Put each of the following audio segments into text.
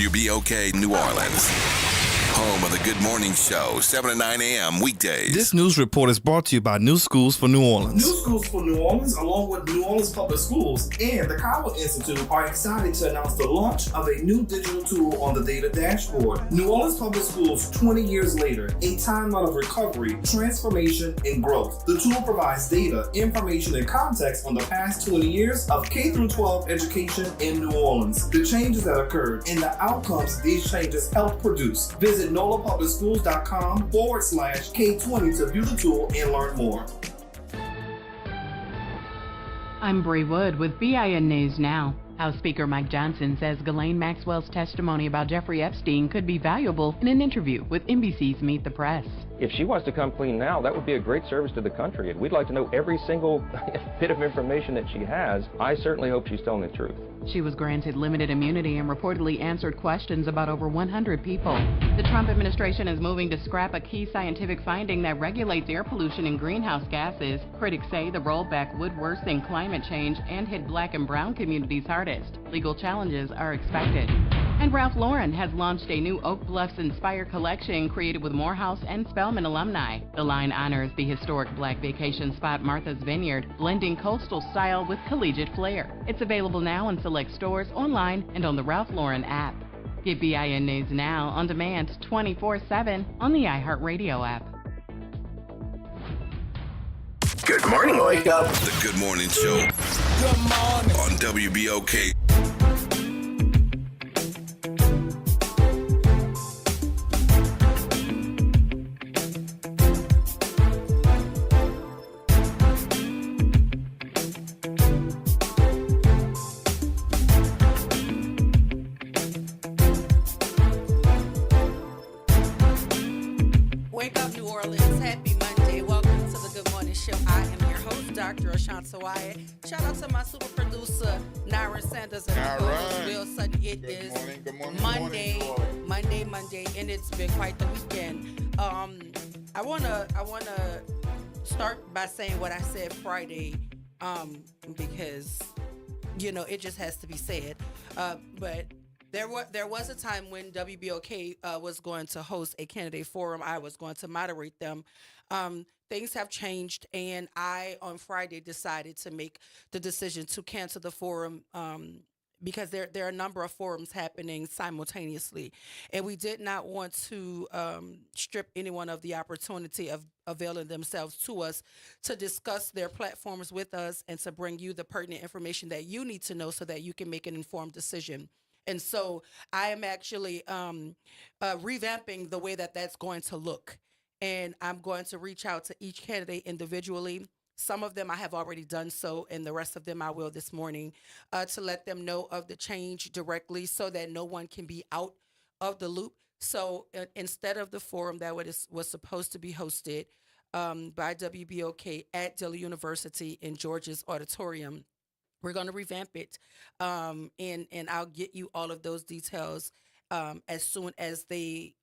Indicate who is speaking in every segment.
Speaker 1: WBOK New Orleans. Home of the Good Morning Show, 7 to 9 a.m. weekdays.
Speaker 2: This news report is brought to you by New Schools for New Orleans.
Speaker 3: New Schools for New Orleans, along with New Orleans Public Schools and the Cowell Institute, are excited to announce the launch of a new digital tool on the data dashboard. New Orleans Public Schools, 20 years later, a timeline of recovery, transformation, and growth. The tool provides data, information, and context on the past 20 years of K-12 education in New Orleans, the changes that occurred, and the outcomes these changes helped produce. Visit nolapublicsschools.com/K20 to view the tool and learn more.
Speaker 4: I'm Bray Wood with BIN News Now. House Speaker Mike Johnson says Ghislaine Maxwell's testimony about Jeffrey Epstein could be valuable in an interview with NBC's Meet the Press.
Speaker 5: If she wants to come clean now, that would be a great service to the country. And we'd like to know every single bit of information that she has. I certainly hope she's telling the truth.
Speaker 4: She was granted limited immunity and reportedly answered questions about over 100 people. The Trump administration is moving to scrap a key scientific finding that regulates air pollution and greenhouse gases. Critics say the rollback would worsen climate change and hit Black and brown communities hardest. Legal challenges are expected. And Ralph Lauren has launched a new Oak Bluffs Inspire collection created with Morehouse and Spelman alumni. The line honors the historic Black vacation spot Martha's Vineyard, blending coastal style with collegiate flair. It's available now in select stores, online, and on the Ralph Lauren app. Get BIN News Now on demand 24/7 on the iHeartRadio app.
Speaker 1: Good morning, wake up. The Good Morning Show. Good morning. On WBOK.
Speaker 6: Wake up, New Orleans. Happy Monday. Welcome to the Good Morning Show. I am your host, Dr. Ashanta Wyatt. Shout out to my super producer, Nyron Sanders, and my co-host, Will Sutton. It is Monday, and it's been quite the weekend. I wanna start by saying what I said Friday, because it just has to be said. But there was a time when WBOK was going to host a candidate forum. I was going to moderate them. Things have changed, and I, on Friday, decided to make the decision to cancel the forum because there are a number of forums happening simultaneously, and we did not want to strip anyone of the opportunity of availing themselves to us to discuss their platforms with us and to bring you the pertinent information that you need to know so that you can make an informed decision. And so I am actually revamping the way that that's going to look. And I'm going to reach out to each candidate individually. Some of them I have already done so, and the rest of them I will this morning, to let them know of the change directly so that no one can be out of the loop. So instead of the forum that was supposed to be hosted by WBOK at Dillard University in George's Auditorium, we're going to revamp it, and I'll get you all of those details as soon as they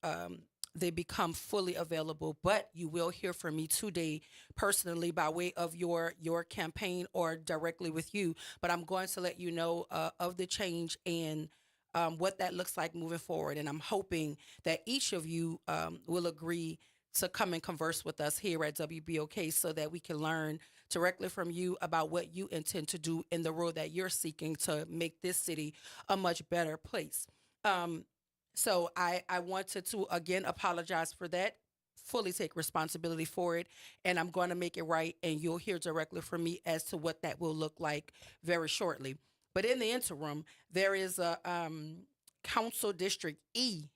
Speaker 6: become fully available. But you will hear from me today personally by way of your campaign or directly with you. But I'm going to let you know of the change and what that looks like moving forward. And I'm hoping that each of you will agree to come and converse with us here at WBOK so that we can learn directly from you about what you intend to do in the role that you're seeking to make this city a much better place. So I wanted to, again, apologize for that, fully take responsibility for it, and I'm going to make it right, and you'll hear directly from me as to what that will look like very shortly. But in the interim, there is a Council District E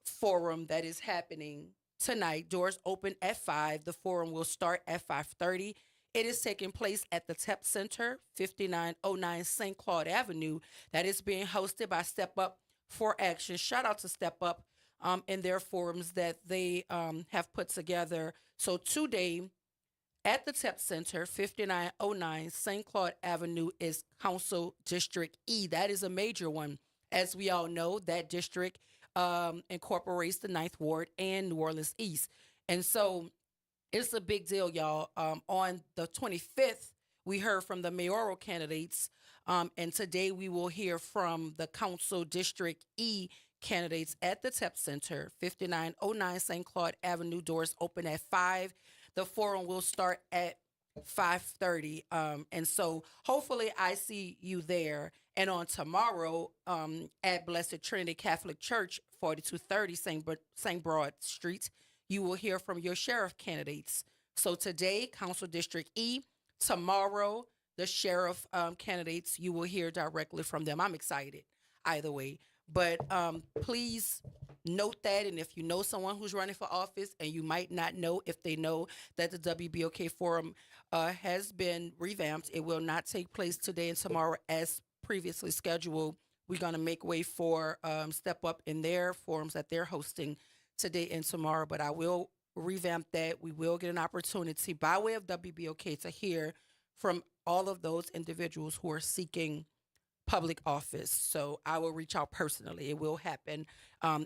Speaker 6: forum that is happening tonight. Doors open at 5. The forum will start at 5:30. It is taking place at the TEP Center, 5909 St. Claude Avenue. That is being hosted by Step Up for Action. Shout out to Step Up and their forums that they have put together. So today at the TEP Center, 5909 St. Claude Avenue is Council District E. That is a major one. As we all know, that district incorporates the 9th Ward and New Orleans East. And so it's a big deal, y'all. On the 25th, we heard from the mayoral candidates, and today we will hear from the Council District E candidates at the TEP Center, 5909 St. Claude Avenue. Doors open at 5. The forum will start at 5:30. And so hopefully I see you there. And on tomorrow, at Blessed Trinity Catholic Church, 4230 St. Broad Street, you will hear from your sheriff candidates. So today, Council District E. Tomorrow, the sheriff candidates, you will hear directly from them. I'm excited either way. But please note that, and if you know someone who's running for office and you might not know if they know that the WBOK Forum has been revamped, it will not take place today and tomorrow as previously scheduled. We're going to make way for Step Up in their forums that they're hosting today and tomorrow, but I will revamp that. We will get an opportunity by way of WBOK to hear from all of those individuals who are seeking public office. So I will reach out personally. It will happen.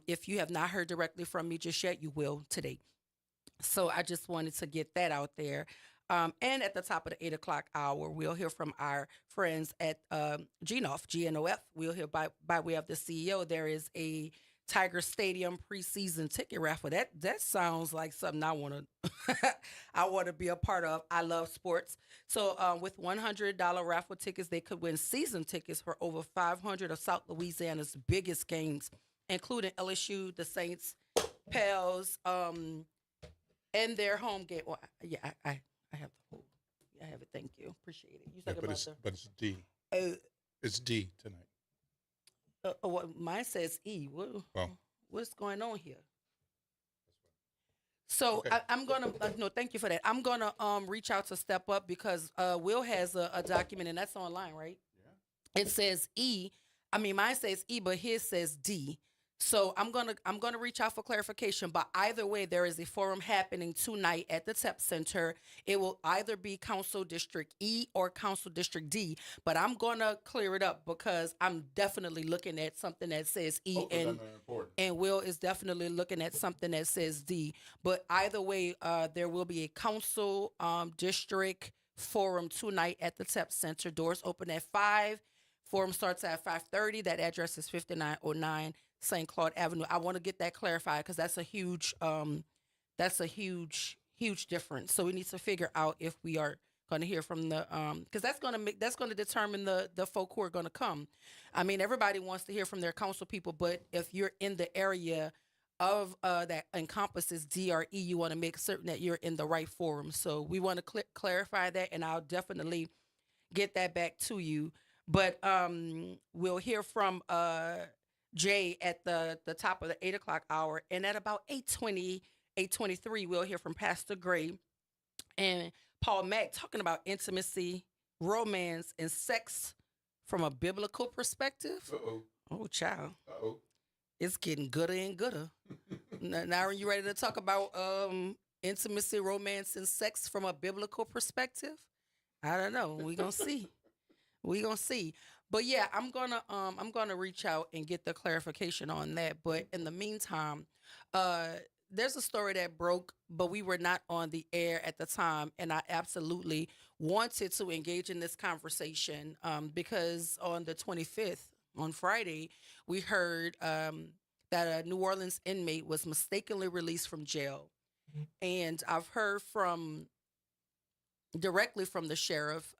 Speaker 6: If you have not heard directly from me just yet, you will today. So I just wanted to get that out there. And at the top of the 8 o'clock hour, we'll hear from our friends at GNOF, GNOF. We'll hear by way of the CEO. There is a Tiger Stadium preseason ticket raffle. That sounds like something I want to be a part of. I love sports. So with $100 raffle tickets, they could win season tickets for over 500 of South Louisiana's biggest games, including LSU, the Saints, Pels, and their home game. Well, yeah, I have the whole. I have it. Thank you. Appreciate it. You
Speaker 7: but it's D. It's D tonight.
Speaker 6: Well, mine says E. What's going on here? So okay. I'm gonna no, thank you for that. I'm gonna reach out to Step Up because Will has a document and that's online, right? Yeah. It says E. I mean, mine says E, but his says D. So I'm gonna reach out for clarification. But either way, there is a forum happening tonight at the TEP Center. It will either be Council District E or Council District D. But I'm gonna clear it up because I'm definitely looking at something that says E, and Will is definitely looking at something that says D. But either way, there will be a Council District forum tonight at the TEP Center. Doors open at 5. Forum starts at 5:30. That address is 5909 St. Claude Avenue. I want to get that clarified because that's a huge difference. So we need to figure out if we are going to hear from the because that's going to determine the folk who are going to come. I mean, everybody wants to hear from their council people, but if you're in the area of that encompasses DRE, you want to make certain that you're in the right forum. So we want to clarify that, and I'll definitely get that back to you. But we'll hear from Jay at the top of the 8 o'clock hour. And at about 8:20, 8:23, we'll hear from Pastor Gray and Paul Mack talking about intimacy, romance, and sex from a biblical perspective.
Speaker 7: Uh-oh.
Speaker 6: Oh, child.
Speaker 7: Uh-oh.
Speaker 6: It's getting gooder and gooder. Now, are you ready to talk about intimacy, romance, and sex from a biblical perspective? I don't know. We're going to see. We're going to see. But yeah, I'm gonna reach out and get the clarification on that. But in the meantime, there's a story that broke, but we were not on the air at the time, and I absolutely wanted to engage in this conversation because on the 25th, on Friday, we heard that a New Orleans inmate was mistakenly released from jail, and I've heard directly from the sheriff.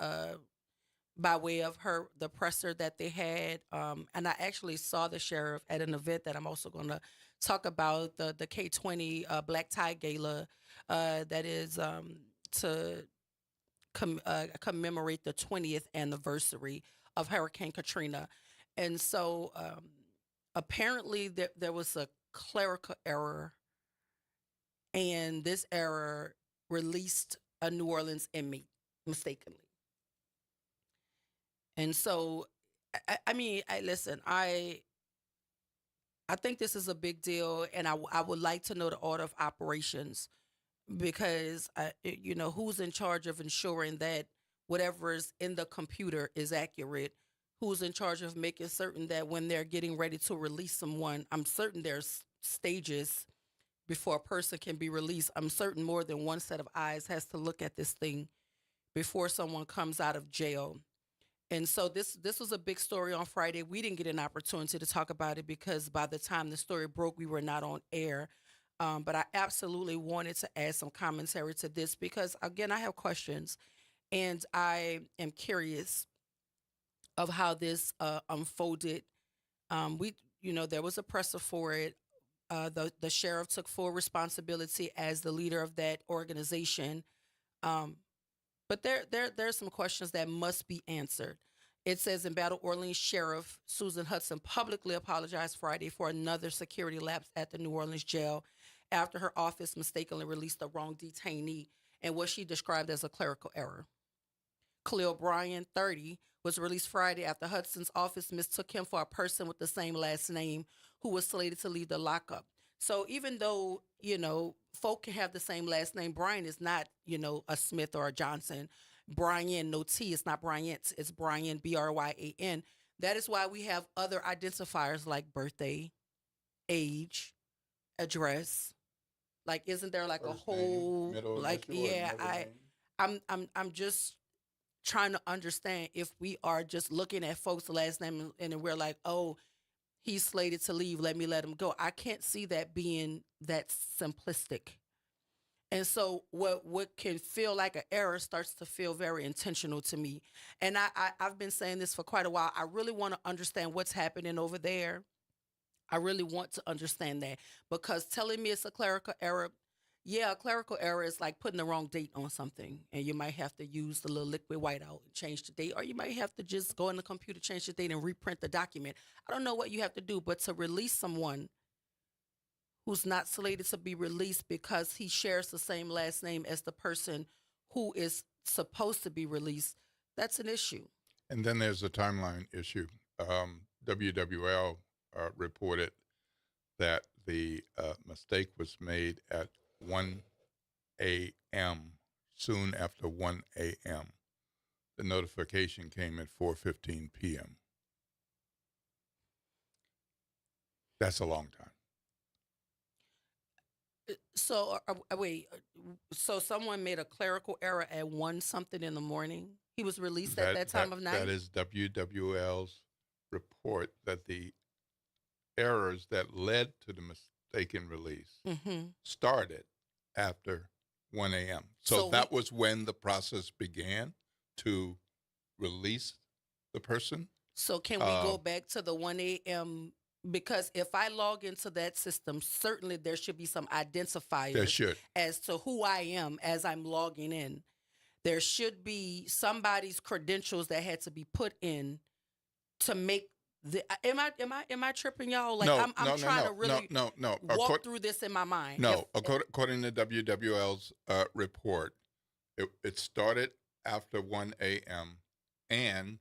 Speaker 6: By way of the presser that they had. And I actually saw the sheriff at an event that I'm also going to talk about, the K20 Black Tie Gala that is to commemorate the 20th anniversary of Hurricane Katrina. And so apparently there was a clerical error, and this error released a New Orleans inmate mistakenly. And so, I mean, listen, I think this is a big deal, and I would like to know the order of operations because, who's in charge of ensuring that whatever is in the computer is accurate? Who's in charge of making certain that when they're getting ready to release someone, I'm certain there's stages before a person can be released. I'm certain more than one set of eyes has to look at this thing before someone comes out of jail. And so this was a big story on Friday. We didn't get an opportunity to talk about it because by the time the story broke, we were not on air. But I absolutely wanted to add some commentary to this because, again, I have questions, and I am curious of how this unfolded. There was a presser for it. The sheriff took full responsibility as the leader of that organization. But there's some questions that must be answered. It says in Battle Orleans Sheriff Susan Hudson publicly apologized Friday for another security lapse at the New Orleans jail after her office mistakenly released the wrong detainee and what she described as a clerical error. Khalil Bryan, 30, was released Friday after Hudson's office mistook him for a person with the same last name who was slated to leave the lockup. So even though, folk can have the same last name, Bryan is not, a Smith or a Johnson. Bryan, no T, it's not Bryant, it's Bryan, Bryan. That is why we have other identifiers like birthday, age, address. Like, isn't there like
Speaker 7: First
Speaker 6: a whole,
Speaker 7: name, middle
Speaker 6: like,
Speaker 7: initial, or
Speaker 6: yeah,
Speaker 7: middle name?
Speaker 6: I'm just trying to understand if we are just looking at folks' last name and then we're like, oh, he's slated to leave, let him go. I can't see that being that simplistic. And so what can feel like an error starts to feel very intentional to me. And I've been saying this for quite a while. I really want to understand what's happening over there. I really want to understand that, because telling me it's a clerical error, yeah, a clerical error is like putting the wrong date on something, and you might have to use the little liquid whiteout and change the date, or you might have to just go in the computer, change the date, and reprint the document. I don't know what you have to do, but to release someone who's not slated to be released because he shares the same last name as the person who is supposed to be released, that's an issue.
Speaker 7: And then there's a timeline issue. WWL reported that the mistake was made at 1 a.m., soon after 1 a.m. The notification came at 4:15 p.m. That's a long time.
Speaker 6: So, wait, so someone made a clerical error at 1 something in the morning? He was released at that time of night?
Speaker 7: That is WWL's report, that the errors that led to the mistaken release started after 1 a.m. So that was when the process began to release the person.
Speaker 6: So can we go back to the 1 a.m.? Because if I log into that system, certainly there should be some identifiers as to who I am as I'm logging in. There should be somebody's credentials that had to be put in to make the. Am I tripping, y'all? Like,
Speaker 7: No,
Speaker 6: I'm trying to really
Speaker 7: no.
Speaker 6: walk through this in my mind.
Speaker 7: No, according to WWL's report, it started after 1 a.m. and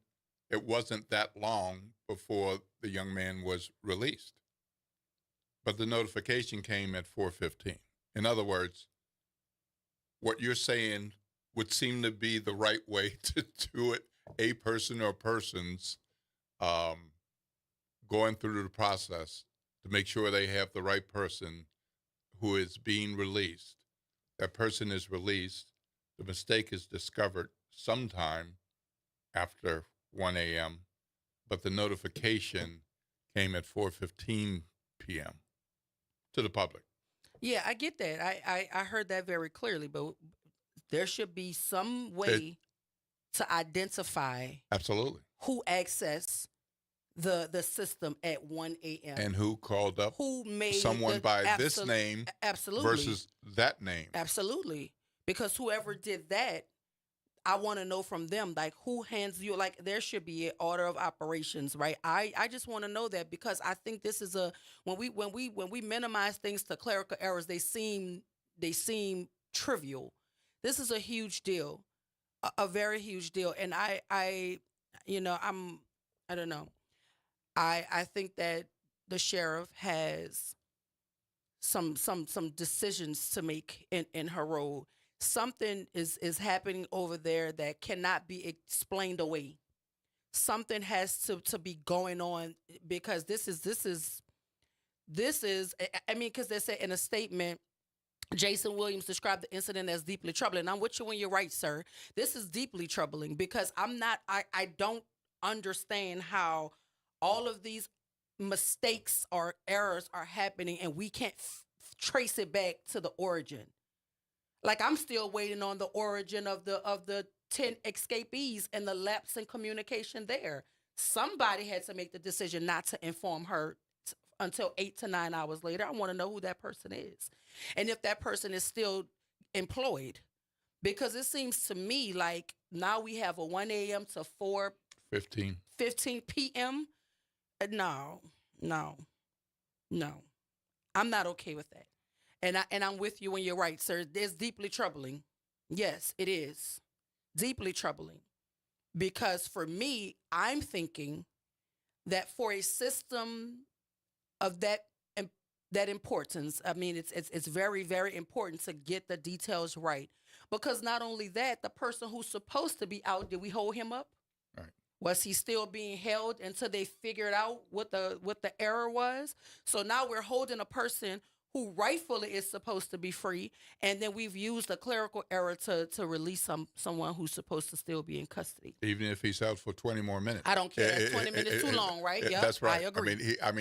Speaker 7: it wasn't that long before the young man was released. But the notification came at 4:15. In other words, what you're saying would seem to be the right way to do it. A person or persons going through the process to make sure they have the right person who is being released. That person is released. The mistake is discovered sometime after 1 a.m., but the notification came at 4:15 p.m. to the public.
Speaker 6: Yeah, I get that. I heard that very clearly, but there should be some way to identify
Speaker 7: Absolutely
Speaker 6: who accessed the system at 1 a.m.
Speaker 7: and who called up
Speaker 6: who made
Speaker 7: someone by this name versus that name.
Speaker 6: Absolutely. Because whoever did that, I want to know from them, like, who hands you, like, there should be an order of operations, right? I just want to know that, because I think this is when we minimize things to clerical errors, they seem trivial. This is a huge deal, a very huge deal. And I don't know. I think that the sheriff has some decisions to make in her role. Something is happening over there that cannot be explained away. Something has to be going on, because this is, I mean, because they say in a statement, Jason Williams described the incident as deeply troubling. I'm with you when you're right, sir. This is deeply troubling because I don't understand how all of these mistakes or errors are happening and we can't trace it back to the origin. Like, I'm still waiting on the origin of the 10 escapees and the lapse in communication there. Somebody had to make the decision not to inform her until 8 to 9 hours later. I want to know who that person is. And if that person is still employed. Because it seems to me like now we have a 1 a.m. to 4:15 p.m. No. I'm not okay with that. And I'm with you when you're right, sir. It's deeply troubling. Yes, it is. Deeply troubling. Because for me, I'm thinking that for a system of that importance, I mean, it's very, very important to get the details right. Because not only that, the person who's supposed to be out, did we hold him up?
Speaker 7: Right.
Speaker 6: Was he still being held until they figured out what the error was? So now we're holding a person who rightfully is supposed to be free, and then we've used a clerical error to release someone who's supposed to still be in custody.
Speaker 7: Even if he's out for 20 more minutes.
Speaker 6: I don't care. 20 minutes too long, right? Yeah,
Speaker 7: that's right.
Speaker 6: I agree.
Speaker 7: I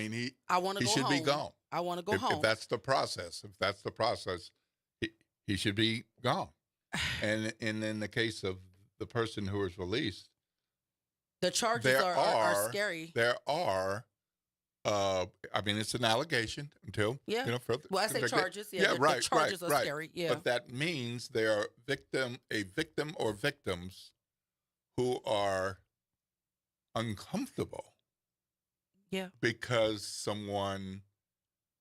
Speaker 7: want to go home. He should be gone.
Speaker 6: I want to go home.
Speaker 7: If that's the process, he should be gone. And in the case of the person who is released,
Speaker 6: the charges are scary.
Speaker 7: There are. It's an allegation until further.
Speaker 6: Well, I say charges.
Speaker 7: Right.
Speaker 6: The charges are scary. Yeah,
Speaker 7: but that means there are a victim or victims who are uncomfortable.
Speaker 6: Yeah,
Speaker 7: because someone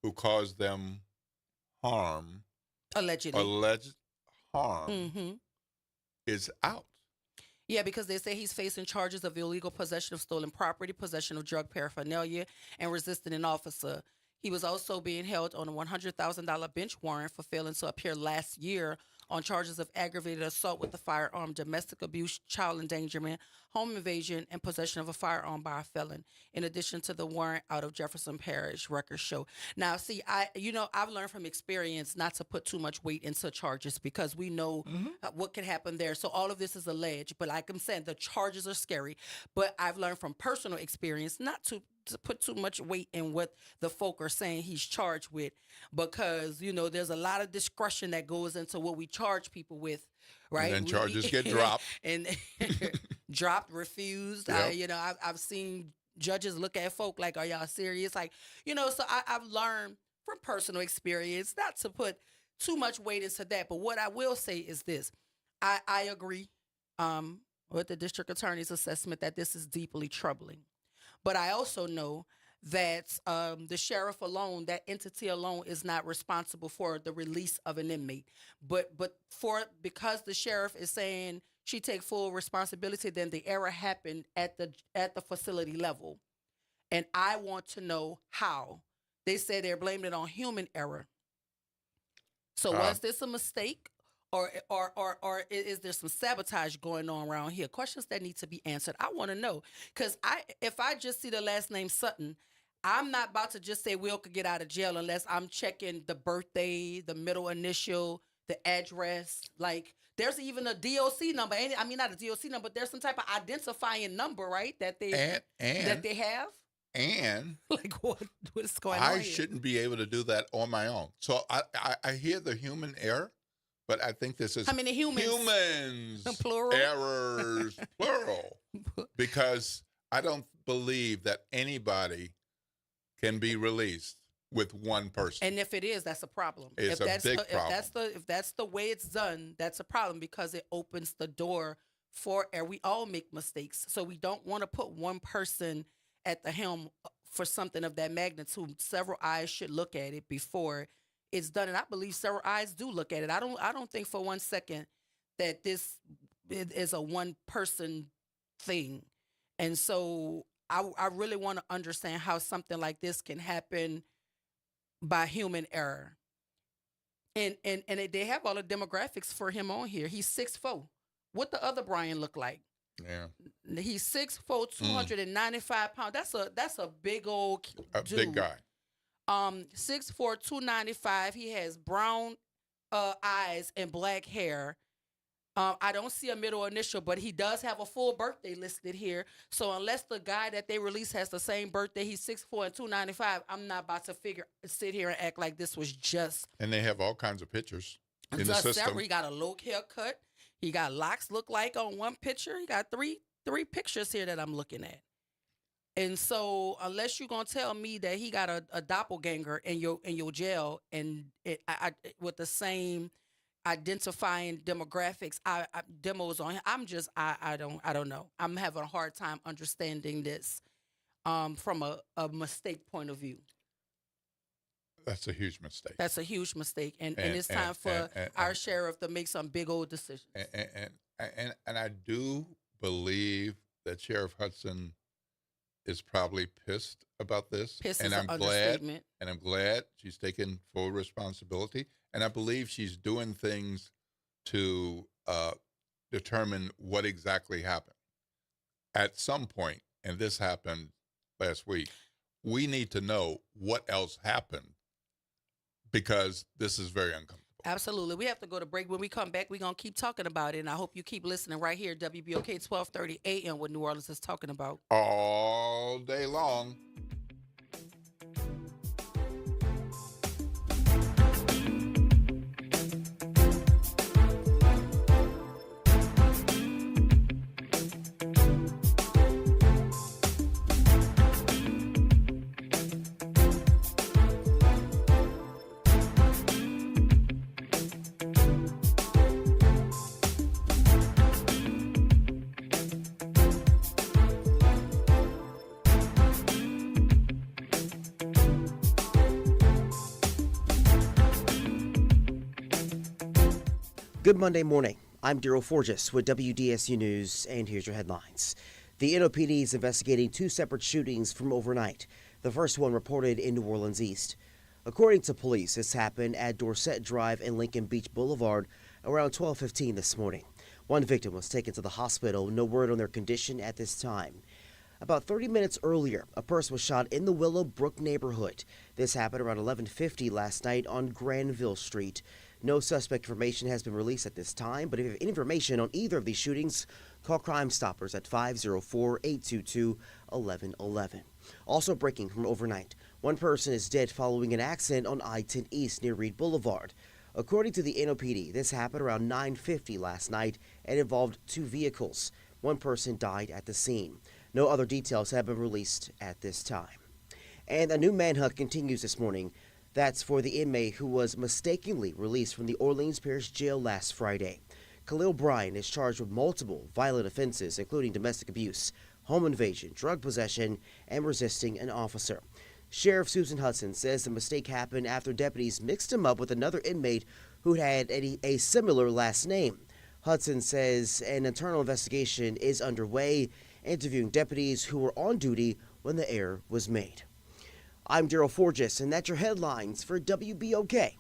Speaker 7: who caused them harm, alleged harm, is out.
Speaker 6: Yeah, because they say he's facing charges of illegal possession of stolen property, possession of drug paraphernalia, and resisting an officer. He was also being held on a $100,000 bench warrant for failing to appear last year on charges of aggravated assault with a firearm, domestic abuse, child endangerment, home invasion, and possession of a firearm by a felon, in addition to the warrant out of Jefferson Parish, records show. Now, see, I've learned from experience not to put too much weight into charges because we know what can happen there. So all of this is alleged, but like I'm saying, the charges are scary. But I've learned from personal experience not to put too much weight in what the folk are saying he's charged with, because there's a lot of discretion that goes into what we charge people with, right?
Speaker 7: And then charges get dropped
Speaker 6: and dropped, refused.
Speaker 7: Yep.
Speaker 6: I've seen judges look at folk like, "Are y'all serious?" Like, so I've learned from personal experience not to put too much weight into that. But what I will say is this: I agree with the district attorney's assessment that this is deeply troubling. But I also know that the sheriff alone, that entity alone, is not responsible for the release of an inmate. But because the sheriff is saying she take full responsibility, then the error happened at the facility level. And I want to know how. They say they're blaming it on human error. So was this a mistake? Or is there some sabotage going on around here? Questions that need to be answered. I want to know, because if I just see the last name Sutton, I'm not about to just say Will could get out of jail unless I'm checking the birthday, the middle initial, the address. Like, there's even a DOC number. Not a DOC number, but there's some type of identifying number, right? That they have.
Speaker 7: And
Speaker 6: like what's going on?
Speaker 7: I shouldn't be able to do that on my own. So I hear the human error. But I think this is
Speaker 6: how many humans? Plural.
Speaker 7: Errors, plural. Because I don't believe that anybody can be released with one person.
Speaker 6: And if it is, that's a problem.
Speaker 7: It's a big problem.
Speaker 6: If that's the way it's done, that's a problem, because it opens the door for error. We all make mistakes. So we don't want to put one person at the helm for something of that magnitude. Several eyes should look at it before it's done, and I believe several eyes do look at it. I don't think for one second that this is a one-person thing. And so I really want to understand how something like this can happen by human error. And they have all the demographics for him on here. He's 6'4". What the other Brian look like?
Speaker 7: Yeah.
Speaker 6: He's 6'4", 295 pounds. That's a big old dude.
Speaker 7: Big guy.
Speaker 6: 6'4", 295. He has brown eyes and black hair. I don't see a middle initial, but he does have a full birthday listed here. So unless the guy that they released has the same birthday, he's 6'4" and 295, I'm not about to sit here and act like this was just.
Speaker 7: And they have all kinds of pictures in the system.
Speaker 6: He got a low haircut. He got locks look like on one picture. He got three pictures here that I'm looking at. And so unless you're going to tell me that he got a doppelganger in your jail and with the same identifying demographics, demos on him, I don't know. I'm having a hard time understanding this from a mistake point of view.
Speaker 7: That's a huge mistake.
Speaker 6: That's a huge mistake, and it's time for our sheriff to make some big old decisions.
Speaker 7: And I do believe that Sheriff Hudson is probably pissed about this.
Speaker 6: Pissed
Speaker 7: and
Speaker 6: is
Speaker 7: I'm
Speaker 6: an
Speaker 7: glad,
Speaker 6: understatement.
Speaker 7: and I'm glad she's taking full responsibility. And I believe she's doing things to determine what exactly happened. At some point, and this happened last week, we need to know what else happened, because this is very uncomfortable.
Speaker 6: Absolutely. We have to go to break. When we come back, we're going to keep talking about it. And I hope you keep listening right here, WBOK 1230 AM, what New Orleans is talking about.
Speaker 7: All day long.
Speaker 8: Good Monday morning. I'm Daryl Forges with WDSU News, and here's your headlines. The NOPD is investigating two separate shootings from overnight. The first one reported in New Orleans East. According to police, this happened at Dorset Drive and Lincoln Beach Boulevard around 12:15 this morning. One victim was taken to the hospital. No word on their condition at this time. About 30 minutes earlier, a person was shot in the Willowbrook neighborhood. This happened around 11:50 last night on Granville Street. No suspect information has been released at this time, but if you have any information on either of these shootings, call Crime Stoppers at 504-822-1111. Also breaking from overnight, one person is dead following an accident on I-10 East near Reed Boulevard. According to the NOPD, this happened around 9:50 last night and involved two vehicles. One person died at the scene. No other details have been released at this time. And a new manhunt continues this morning. That's for the inmate who was mistakenly released from the Orleans Parish Jail last Friday. Khalil Bryan is charged with multiple violent offenses, including domestic abuse, home invasion, drug possession, and resisting an officer. Sheriff Susan Hudson says the mistake happened after deputies mixed him up with another inmate who had a similar last name. Hudson says an internal investigation is underway, interviewing deputies who were on duty when the error was made. I'm Daryl Forges, and that's your headlines for WBOK.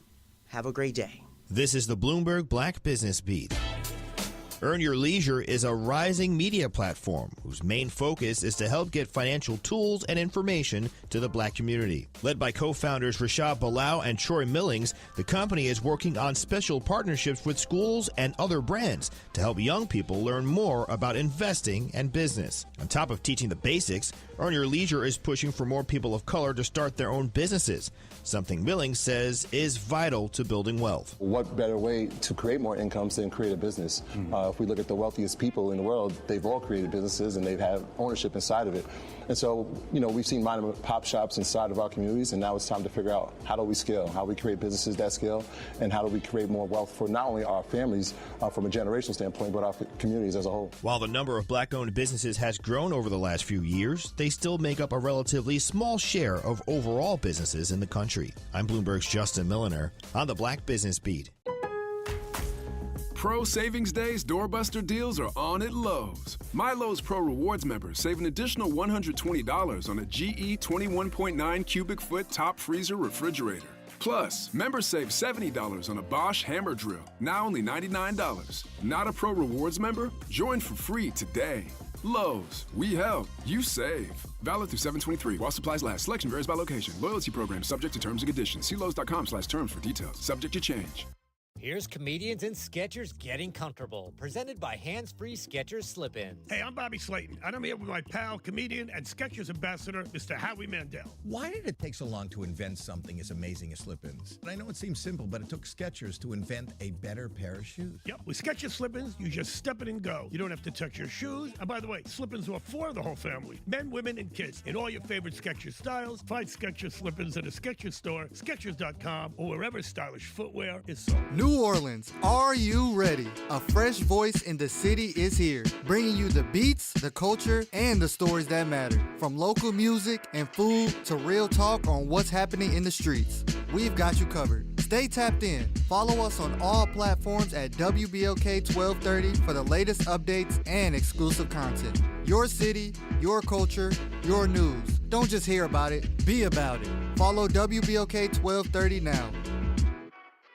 Speaker 8: Have a great day.
Speaker 9: This is the Bloomberg Black Business Beat. Earn Your Leisure is a rising media platform whose main focus is to help get financial tools and information to the black community. Led by co-founders Rashad Balau and Troy Millings, the company is working on special partnerships with schools and other brands to help young people learn more about investing and business. On top of teaching the basics, Earn Your Leisure is pushing for more people of color to start their own businesses, something Millings says is vital to building wealth.
Speaker 10: What better way to create more incomes than create a business? If we look at the wealthiest people in the world, they've all created businesses and they've had ownership inside of it. And so, we've seen mom and pop shops inside of our communities, and now it's time to figure out how do we scale, how we create businesses that scale, and how do we create more wealth for not only our families from a generational standpoint, but our communities as a whole.
Speaker 9: While the number of black-owned businesses has grown over the last few years, they still make up a relatively small share of overall businesses in the country. I'm Bloomberg's Justin Milliner on the Black Business Beat.
Speaker 11: Pro Savings Days doorbuster deals are on at Lowe's. My Lowe's Pro Rewards members save an additional $120 on a GE 21.9 cubic foot top freezer refrigerator. Plus, members save $70 on a Bosch hammer drill, now only $99. Not a Pro Rewards member? Join for free today. Lowe's, we help, you save. Valid through 7/23 while supplies last. Selection varies by location. Loyalty program subject to terms and conditions. See Lowe's.com/terms for details. Subject to change.
Speaker 12: Here's Comedians and Sketchers Getting Comfortable, presented by Hands Free Skechers Slip-Ins.
Speaker 13: Hey, I'm Bobby Slayton, and I'm here with my pal, comedian, and Skechers ambassador, Mr. Howie Mandel.
Speaker 14: Why did it take so long to invent something as amazing as slip-ins? I know it seems simple, but it took Skechers to invent a better pair of shoes.
Speaker 13: Yep, with Skechers Slip-ins, you just step it and go. You don't have to touch your shoes. And by the way, Slip-ins are for the whole family, men, women, and kids. In all your favorite Skechers styles, find Skechers Slip-ins at a Skechers store, Skechers.com, or wherever stylish footwear is sold.
Speaker 15: New Orleans, are you ready? A fresh voice in the city is here, bringing you the beats, the culture, and the stories that matter. From local music and food to real talk on what's happening in the streets. We've got you covered. Stay tapped in. Follow us on all platforms at WBLK 1230 for the latest updates and exclusive content. Your city, your culture, your news. Don't just hear about it, be about it. Follow WBLK 1230 now.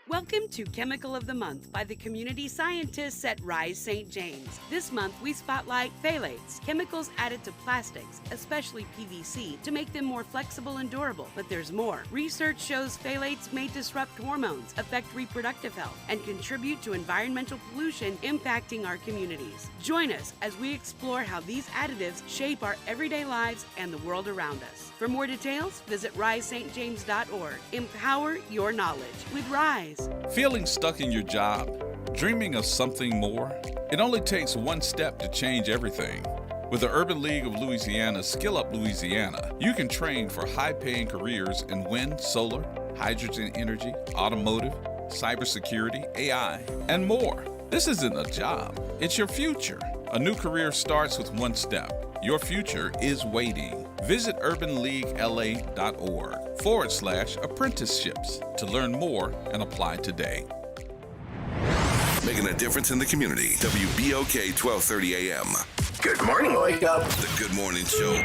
Speaker 16: Welcome to Chemical of the Month by the community scientists at Rise St. James. This month, we spotlight phthalates, chemicals added to plastics, especially PVC, to make them more flexible and durable. But there's more. Research shows phthalates may disrupt hormones, affect reproductive health, and contribute to environmental pollution impacting our communities. Join us as we explore how these additives shape our everyday lives and the world around us. For more details, visit risestjames.org. Empower your knowledge with Rise.
Speaker 17: Feeling stuck in your job? Dreaming of something more? It only takes one step to change everything. With the Urban League of Louisiana Skill Up Louisiana, you can train for high-paying careers in wind, solar, hydrogen energy, automotive, cybersecurity, AI, and more. This isn't a job, it's your future. A new career starts with one step. Your future is waiting. Visit urbanleaguela.org/apprenticeships to learn more and apply today.
Speaker 1: Making a difference in the community. WBOK 1230 AM. Good morning, Wake Up. The Good Morning Show.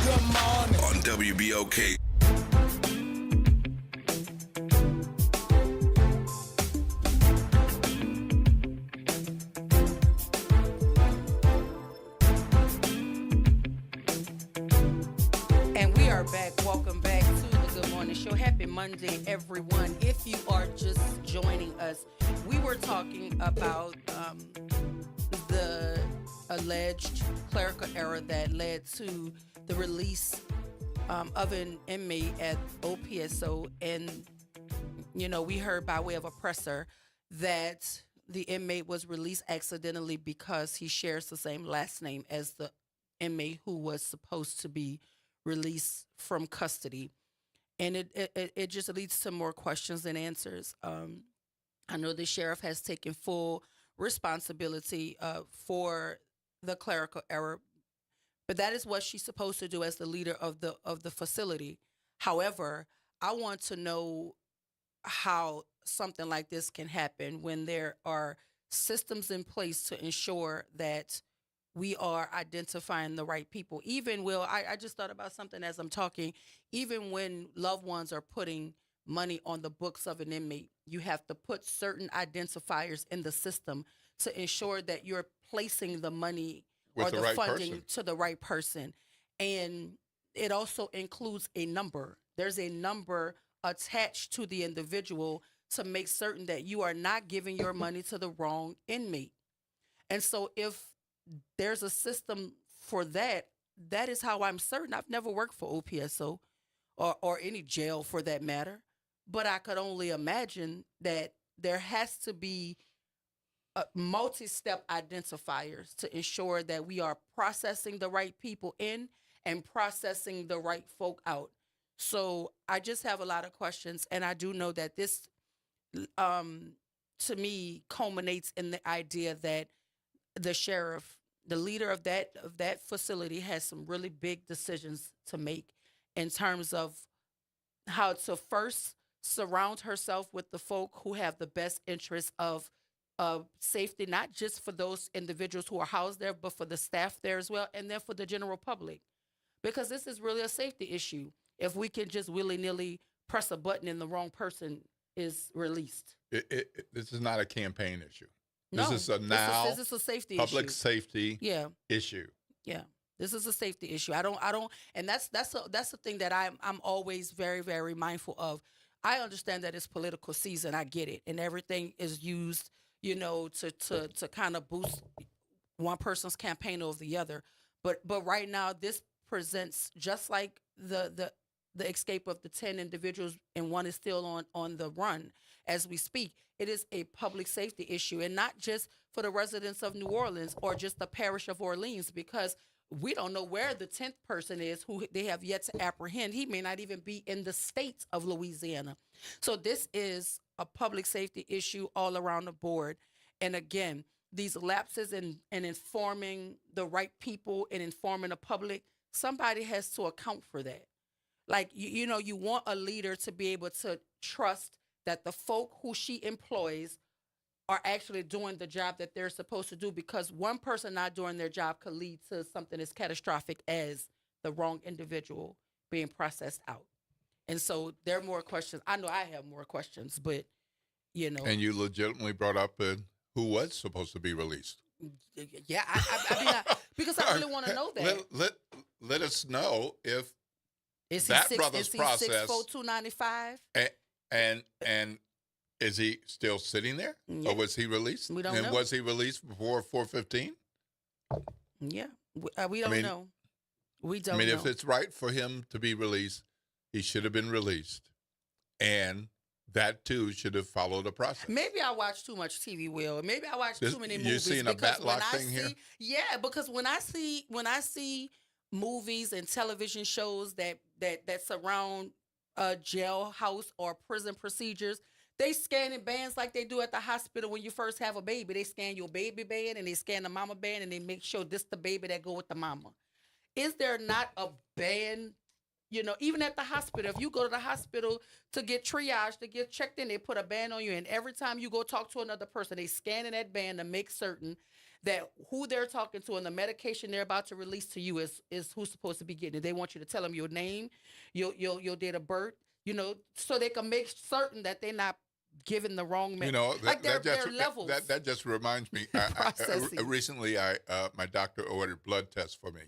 Speaker 1: Good morning. On WBOK.
Speaker 6: Welcome back to the Good Morning Show. Happy Monday, everyone. If you are just joining us, we were talking about the alleged clerical error that led to the release of an inmate at OPSO. And, you know, we heard by way of a presser that the inmate was released accidentally because he shares the same last name as the inmate who was supposed to be released from custody. And it just leads to more questions than answers. I know the sheriff has taken full responsibility for the clerical error, but that is what she's supposed to do as the leader of the facility. However, I want to know how something like this can happen when there are systems in place to ensure that we are identifying the right people. Even, Will, I just thought about something as I'm talking. Even when loved ones are putting money on the books of an inmate, you have to put certain identifiers in the system to ensure that you're placing the money or the funding to the right person. And it also includes a number. There's a number attached to the individual to make certain that you are not giving your money to the wrong inmate. And so if there's a system for that, that is how I'm certain. I've never worked for OPSO or any jail for that matter, but I could only imagine that there has to be multi-step identifiers to ensure that we are processing the right people in and processing the right folk out. So I just have a lot of questions, and I do know that this, to me, culminates in the idea that the sheriff, the leader of that facility, has some really big decisions to make in terms of how to first surround herself with the folk who have the best interest of safety, not just for those individuals who are housed there, but for the staff there as well, and then for the general public. Because this is really a safety issue. If we can just willy-nilly press a button and the wrong person is released.
Speaker 7: This is not a campaign issue.
Speaker 6: No,
Speaker 7: this is a
Speaker 6: this is a safety
Speaker 7: public
Speaker 6: issue.
Speaker 7: Safety issue.
Speaker 6: Yeah. This is a safety issue. I don't, and that's the thing that I'm always very, very mindful of. I understand that it's political season. I get it, and everything is used, to kind of boost one person's campaign over the other. But right now, this presents just like the escape of the 10 individuals, and one is still on the run as we speak. It is a public safety issue, and not just for the residents of New Orleans or just the parish of Orleans, because we don't know where the 10th person is who they have yet to apprehend. He may not even be in the state of Louisiana. So this is a public safety issue all around the board. And again, these lapses in informing the right people and informing the public, somebody has to account for that. Like, you want a leader to be able to trust that the folk who she employs are actually doing the job that they're supposed to do, because one person not doing their job could lead to something as catastrophic as the wrong individual being processed out. And so there are more questions. I know I have more questions, but,
Speaker 7: And you legitimately brought up who was supposed to be released.
Speaker 6: Yeah, I mean, because I really want to know that.
Speaker 7: Let us know if
Speaker 6: is
Speaker 7: that
Speaker 6: he
Speaker 7: brother's process
Speaker 6: 6'2",
Speaker 7: 295? And is he still sitting there, or was he released?
Speaker 6: We don't know.
Speaker 7: And was he released before 4:15?
Speaker 6: Yeah, we don't know. We don't.
Speaker 7: If it's right for him to be released, he should have been released, and that too should have followed a process.
Speaker 6: Maybe I watch too much TV, Will. Maybe I watch too many movies.
Speaker 7: You're seeing a Batlock thing here?
Speaker 6: Yeah, because when I see movies and television shows that surround a jailhouse or prison procedures, they scanning bands like they do at the hospital when you first have a baby. They scan your baby band and they scan the mama band and they make sure this the baby that go with the mama. Is there not a band? Even at the hospital, if you go to the hospital to get triaged, to get checked in, they put a band on you. And every time you go talk to another person, they scan in that band to make certain that who they're talking to and the medication they're about to release to you is who's supposed to be getting it. They want you to tell them your name, your date of birth, so they can make certain that they're not giving the wrong message. Levels.
Speaker 7: That just reminds me. Recently, my doctor ordered blood tests for me.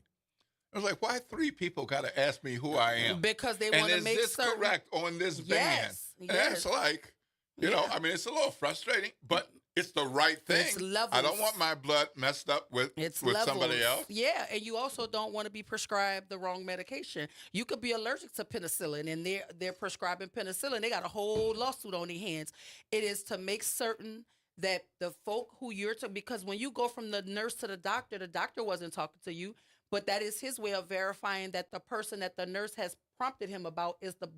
Speaker 7: I was like, why 3 people got to ask me who I am?
Speaker 6: Because they want to make certain.
Speaker 7: And is this correct on this band? And it's like, it's a little frustrating, but it's the right thing.
Speaker 6: It's levels.
Speaker 7: I don't want my blood messed up with somebody else.
Speaker 6: Yeah, and you also don't want to be prescribed the wrong medication. You could be allergic to penicillin, and they're prescribing penicillin. They got a whole lawsuit on their hands. It is to make certain that the folk who because when you go from the nurse to the doctor wasn't talking to you. But that is his way of verifying that the person that the nurse has prompted him about is the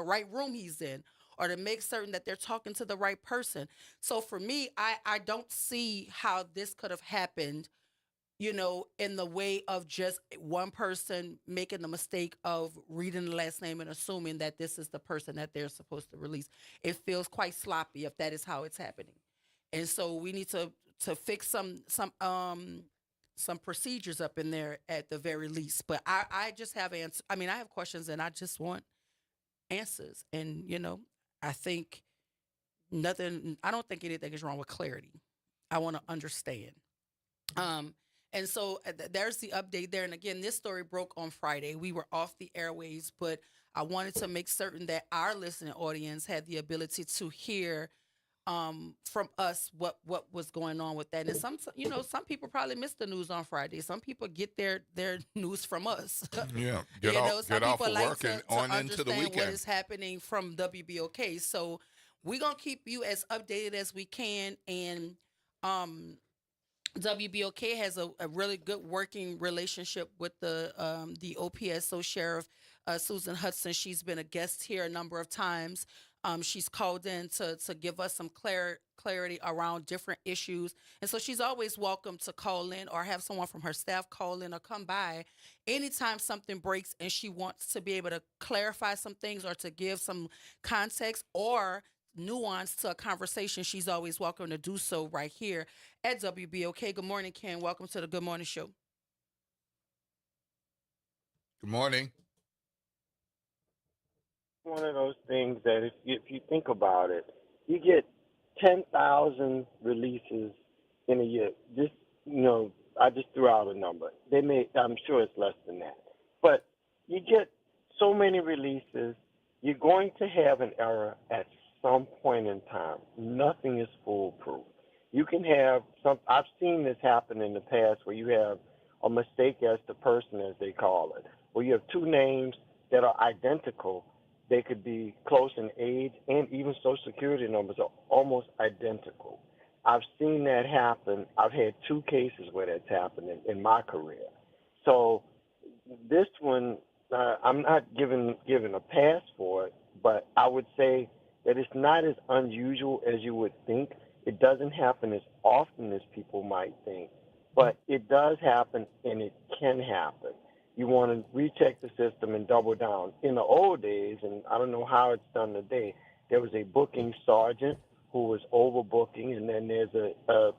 Speaker 6: right room he's in, or to make certain that they're talking to the right person. So for me, I don't see how this could have happened, in the way of just one person making the mistake of reading the last name and assuming that this is the person that they're supposed to release. It feels quite sloppy if that is how it's happening. And so we need to fix some procedures up in there at the very least. But I just have answers. I mean, I have questions and I just want answers. And, I think I don't think anything is wrong with clarity. I want to understand. And so there's the update there. And again, this story broke on Friday. We were off the airwaves, but I wanted to make certain that our listening audience had the ability to hear from us what was going on with that. And some people probably missed the news on Friday. Some people get their news from us.
Speaker 7: Yeah, get off of work and on into the weekend.
Speaker 6: What is happening from WBOK. So we're gonna keep you as updated as we can. And WBOK has a really good working relationship with the OPSO Sheriff Susan Hudson. She's been a guest here a number of times. She's called in to give us some clarity around different issues. And so she's always welcome to call in or have someone from her staff call in or come by anytime something breaks and she wants to be able to clarify some things or to give some context or nuance to a conversation. She's always welcome to do so right here at WBOK. Good morning, Ken. Welcome to the Good Morning Show.
Speaker 7: Good morning.
Speaker 18: One of those things that if you think about it, you get 10,000 releases in a year. Just, I just threw out a number. I'm sure it's less than that. But you get so many releases, you going to have an error at some point in time. Nothing is foolproof. You can have some. I've seen this happen in the past where you have a mistake as to person, as they call it, where you have two names that are identical. They could be close in age, and even Social Security numbers are almost identical. I've seen that happen. I've had 2 cases where that's happened in my career. So this one, I'm not giving a pass for it, but I would say that it's not as unusual as you would think. It doesn't happen as often as people might think, but it does happen, and it can happen. You want to recheck the system and double down. In the old days, and I don't know how it's done today, there was a booking sergeant who was overbooking, and then there's a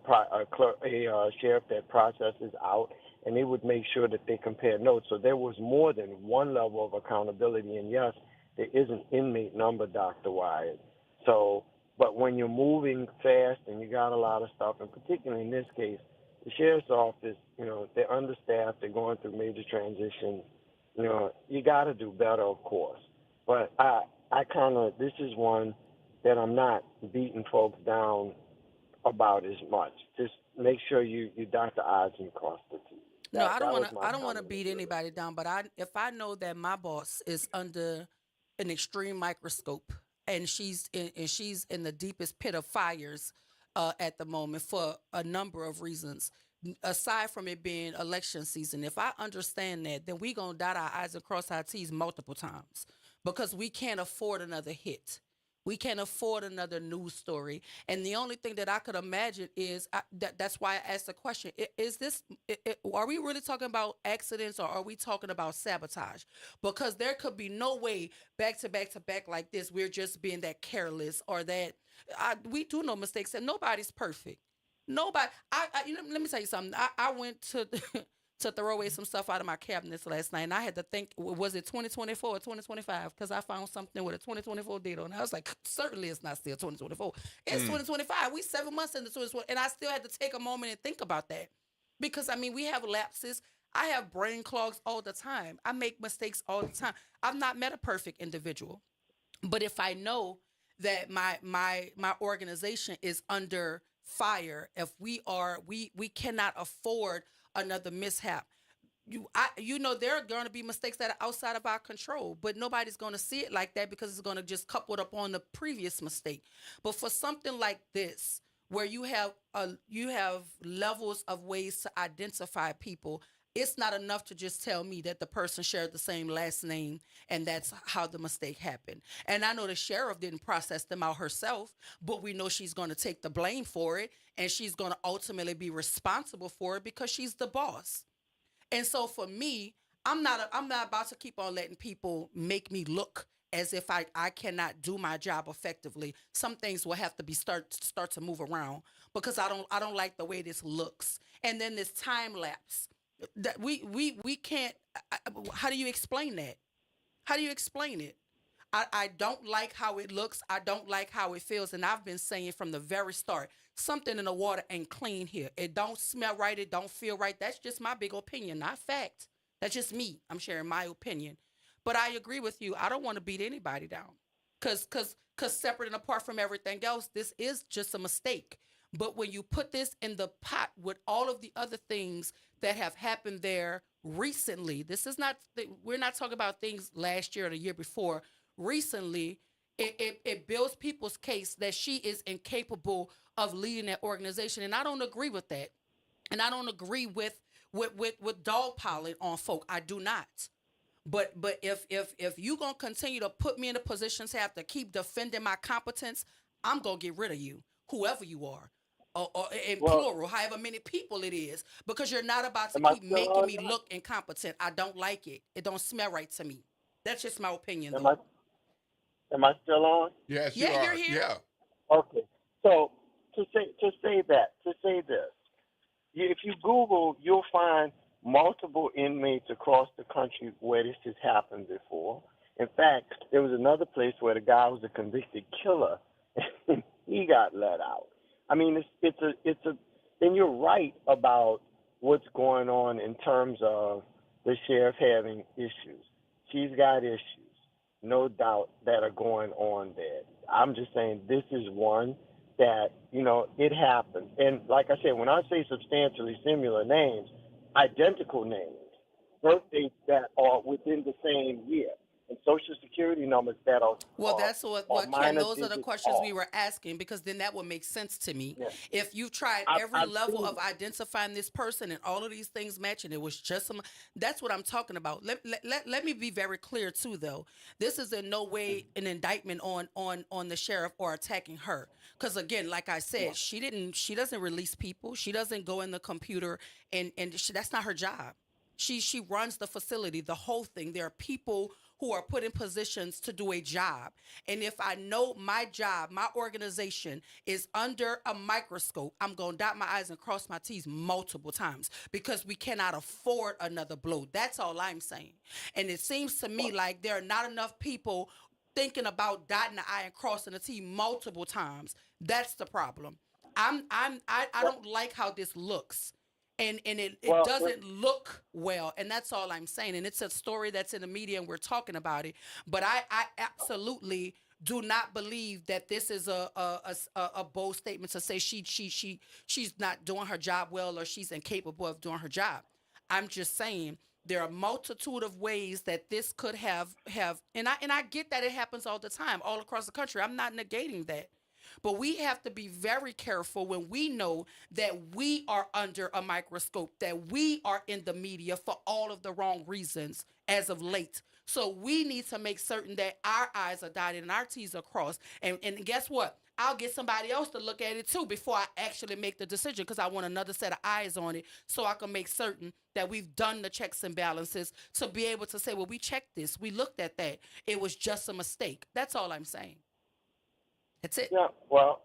Speaker 18: sheriff that processes out, and they would make sure that they compare notes. So there was more than one level of accountability, and yes, there is an inmate number, Dr. Wyatt. So, but when you're moving fast and you got a lot of stuff, and particularly in this case, the sheriff's office, they're understaffed, they're going through major transitions. You got to do better, of course. But this is one that I'm not beating folks down about as much. Just make sure you dot the I's and cross the T's.
Speaker 6: No, I don't want to beat anybody down, but if I know that my boss is under an extreme microscope and she's in the deepest pit of fires at the moment for a number of reasons, aside from it being election season, if I understand that, then we gonna dot our I's and cross our T's multiple times, because we can't afford another hit. We can't afford another news story. And the only thing that I could imagine is, that's why I asked the question, are we really talking about accidents, or are we talking about sabotage? Because there could be no way back to back to back like this, we're just being that careless, or that we do no mistakes, and nobody's perfect. Nobody, let me tell you something. I went to to throw away some stuff out of my cabinets last night, and I had to think, was it 2024 or 2025? Because I found something with a 2024 date on it. I was like, certainly it's not still 2024. It's 2025. We 7 months into 2024, and I still had to take a moment and think about that. Because, we have lapses. I have brain clogs all the time. I make mistakes all the time. I've not met a perfect individual. But if I know that my organization is under fire, if we cannot afford another mishap. There are going to be mistakes that are outside of our control, but nobody's going to see it like that, because it's going to just couple it up on the previous mistake. But for something like this, where you have levels of ways to identify people, it's not enough to just tell me that the person shared the same last name and that's how the mistake happened. And I know the sheriff didn't process them out herself, but we know she's going to take the blame for it, and she's going to ultimately be responsible for it because she's the boss. And so for me, I'm not about to keep on letting people make me look as if I cannot do my job effectively. Some things will have to be start to move around, because I don't like the way this looks. And then this time lapse. That we can't. How do you explain that? How do you explain it? I don't like how it looks. I don't like how it feels. And I've been saying from the very start, something in the water ain't clean here. It don't smell right. It don't feel right. That's just my big opinion, not fact. That's just me. I'm sharing my opinion. But I agree with you. I don't want to beat anybody down. Cause separate and apart from everything else, this is just a mistake. But when you put this in the pot with all of the other things that have happened there recently, we're not talking about things last year or the year before. Recently, it builds people's case that she is incapable of leading that organization. And I don't agree with that. And I don't agree with dogpiling on folk. I do not. But if you gonna continue to put me in a position to have to keep defending my competence, I'm gonna get rid of you, whoever you are. Or in plural, however many people it is, because you're not about to keep making me look incompetent. I don't like it. It don't smell right to me. That's just my opinion, though.
Speaker 18: Am I still on?
Speaker 7: Yes,
Speaker 6: yeah,
Speaker 7: you are.
Speaker 6: You're here.
Speaker 7: Yeah.
Speaker 18: Okay. So to say this, if you Google, you'll find multiple inmates across the country where this has happened before. In fact, there was another place where the guy was a convicted killer, and he got let out. And you're right about what's going on in terms of the sheriff having issues. She's got issues. no doubt, that are going on there. I'm just saying this is one that, it happens. And like I said, when I say substantially similar names, identical names, birth dates that are within the same year, and social security numbers that are
Speaker 6: that's what Ken,
Speaker 18: minor
Speaker 6: those are the
Speaker 18: digits
Speaker 6: questions
Speaker 18: off.
Speaker 6: we were asking, because then that would make sense to me.
Speaker 18: Yeah.
Speaker 6: If you've tried every
Speaker 18: I've
Speaker 6: level
Speaker 18: seen
Speaker 6: of identifying this person and all of these things match, and it was just some, that's what I'm talking about. Let me be very clear too, though. This is in no way an indictment on the sheriff or attacking her, because again, like I said, she doesn't release people. She doesn't go in the computer and that's not her job. She runs the facility, the whole thing. There are people who are put in positions to do a job. And if I know my job, my organization is under a microscope, I'm going to dot my I's and cross my T's multiple times, because we cannot afford another blow. That's all I'm saying. And it seems to me like there are not enough people thinking about dotting the I and crossing the T multiple times. That's the problem. I don't like how this looks. And it doesn't look well, and that's all I'm saying. And it's a story that's in the media, and we're talking about it. But I absolutely do not believe that this is a bold statement to say she's not doing her job well, or she's incapable of doing her job. I'm just saying there are a multitude of ways that this could have, and I get that it happens all the time, all across the country. I'm not negating that. But we have to be very careful when we know that we are under a microscope, that we are in the media for all of the wrong reasons as of late. So we need to make certain that our I's are dotted and our T's are crossed. And guess what? I'll get somebody else to look at it too before I actually make the decision, because I want another set of eyes on it, so I can make certain that we've done the checks and balances to be able to say, well, we checked this, we looked at that, it was just a mistake. That's all I'm saying. That's it.
Speaker 18: Yeah, well,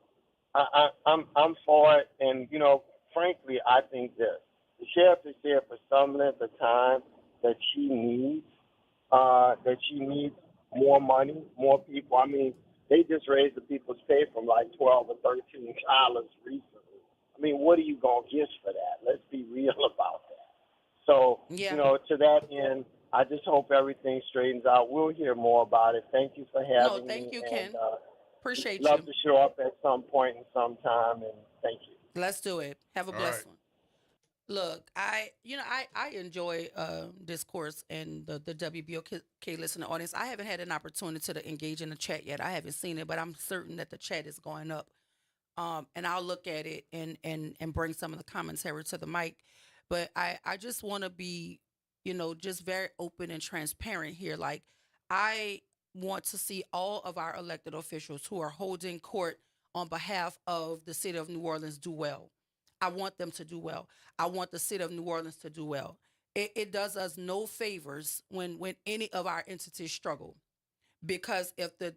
Speaker 18: I'm for it, and frankly, I think this: the sheriff is there for some length of time that she needs more money, more people. I mean, they just raised the people's pay from like $12 or $13 recently. I mean, what are you gonna get for that? Let's be real about that. So, to that end, I just hope everything straightens out. We'll hear more about it. Thank you for having me.
Speaker 6: Thank you, Ken. Appreciate
Speaker 18: Love
Speaker 6: you.
Speaker 18: to show up at some point in some time, and thank you.
Speaker 6: Let's do it. Have a blessed one. Look, I enjoy discourse and the WBOK listening audience. I haven't had an opportunity to engage in the chat yet. I haven't seen it, but I'm certain that the chat is going up. And I'll look at it and bring some of the commentary to the mic. But I just want to be, just very open and transparent here. Like, I want to see all of our elected officials who are holding court on behalf of the city of New Orleans do well. I want them to do well. I want the city of New Orleans to do well. It does us no favors when any of our entities struggle, because if the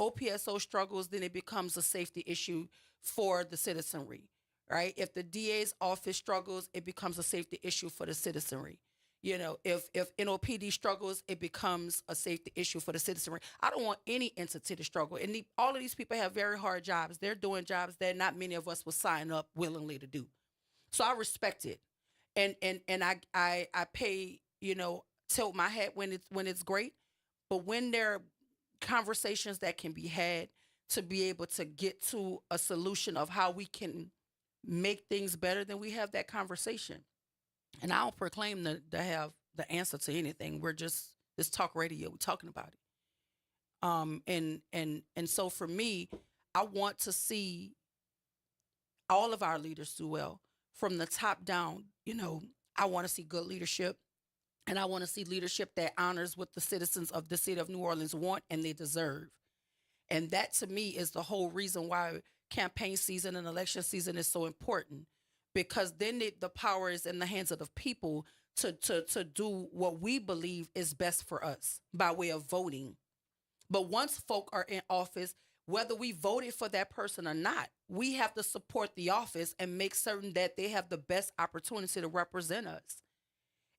Speaker 6: OPSO struggles, then it becomes a safety issue for the citizenry, right? If the DA's office struggles, it becomes a safety issue for the citizenry. If NOPD struggles, it becomes a safety issue for the citizenry. I don't want any entity to struggle. And all of these people have very hard jobs. They're doing jobs that not many of us will sign up willingly to do. So I respect it. And I pay, tilt my hat when it's great. But when there are conversations that can be had to be able to get to a solution of how we can make things better, then we have that conversation. And I don't proclaim to have the answer to anything. We're just this talk radio. We're talking about it. And so for me, I want to see all of our leaders do well from the top down. I want to see good leadership, and I want to see leadership that honors what the citizens of the city of New Orleans want and they deserve. And that, to me, is the whole reason why campaign season and election season is so important. Because then the power is in the hands of the people to do what we believe is best for us by way of voting. But once folk are in office, whether we voted for that person or not, we have to support the office and make certain that they have the best opportunity to represent us.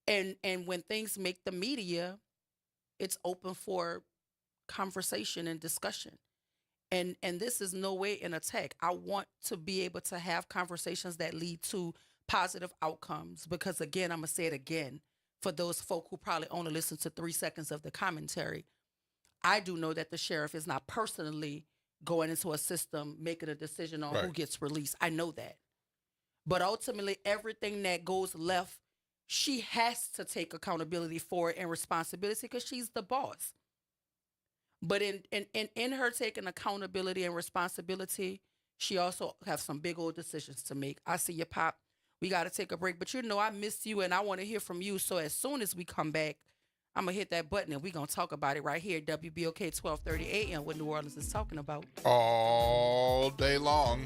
Speaker 6: And when things make the media, it's open for conversation and discussion. And this is no way an attack. I want to be able to have conversations that lead to positive outcomes, because, again, I'm going to say it again for those folk who probably only listen to 3 seconds of the commentary. I do know that the sheriff is not personally going into a system, making a decision on who gets released. I know that. But ultimately, everything that goes left, she has to take accountability for it and responsibility because she's the boss. But in her taking accountability and responsibility, she also has some big old decisions to make. I see you, Pop. We got to take a break. But I miss you and I want to hear from you. So as soon as we come back, I'm going to hit that button and we're going to talk about it right here at WBOK 1230 AM, what New Orleans is talking about.
Speaker 7: All day long.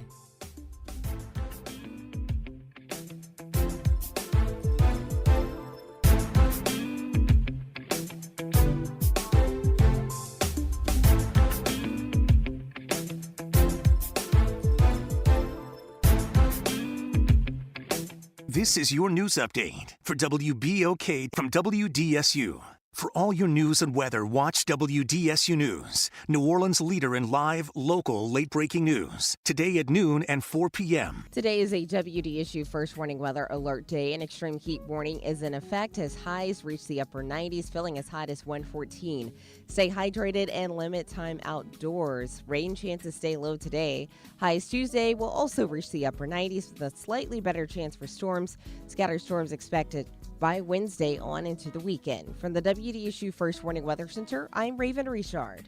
Speaker 19: This is your news update for WBOK from WDSU. For all your news and weather, watch WDSU News, New Orleans' leader in live, local, late-breaking news. Today at noon and 4 p.m.
Speaker 20: Today is a WDSU first warning weather alert day. An extreme heat warning is in effect as highs reach the upper 90s, feeling as hot as 114. Stay hydrated and limit time outdoors. Rain chances stay low today. Highs Tuesday will also reach the upper 90s with a slightly better chance for storms. Scattered storms expected by Wednesday on into the weekend. From the WDSU First Warning Weather Center, I'm Raven Richard.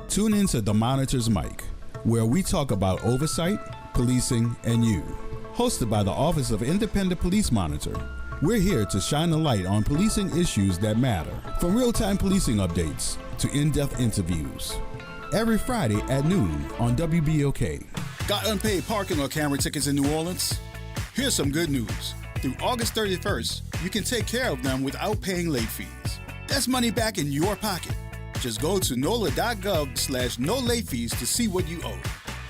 Speaker 21: Tune in to The Monitor's Mic, where we talk about oversight, policing, and you. Hosted by the Office of Independent Police Monitor, we're here to shine a light on policing issues that matter, from real-time policing updates to in-depth interviews. Every Friday at noon on WBOK.
Speaker 22: Got unpaid parking or camera tickets in New Orleans? Here's some good news. Through August 31st, you can take care of them without paying late fees. That's money back in your pocket. Just go to NOLA.gov/no late fees to see what you owe.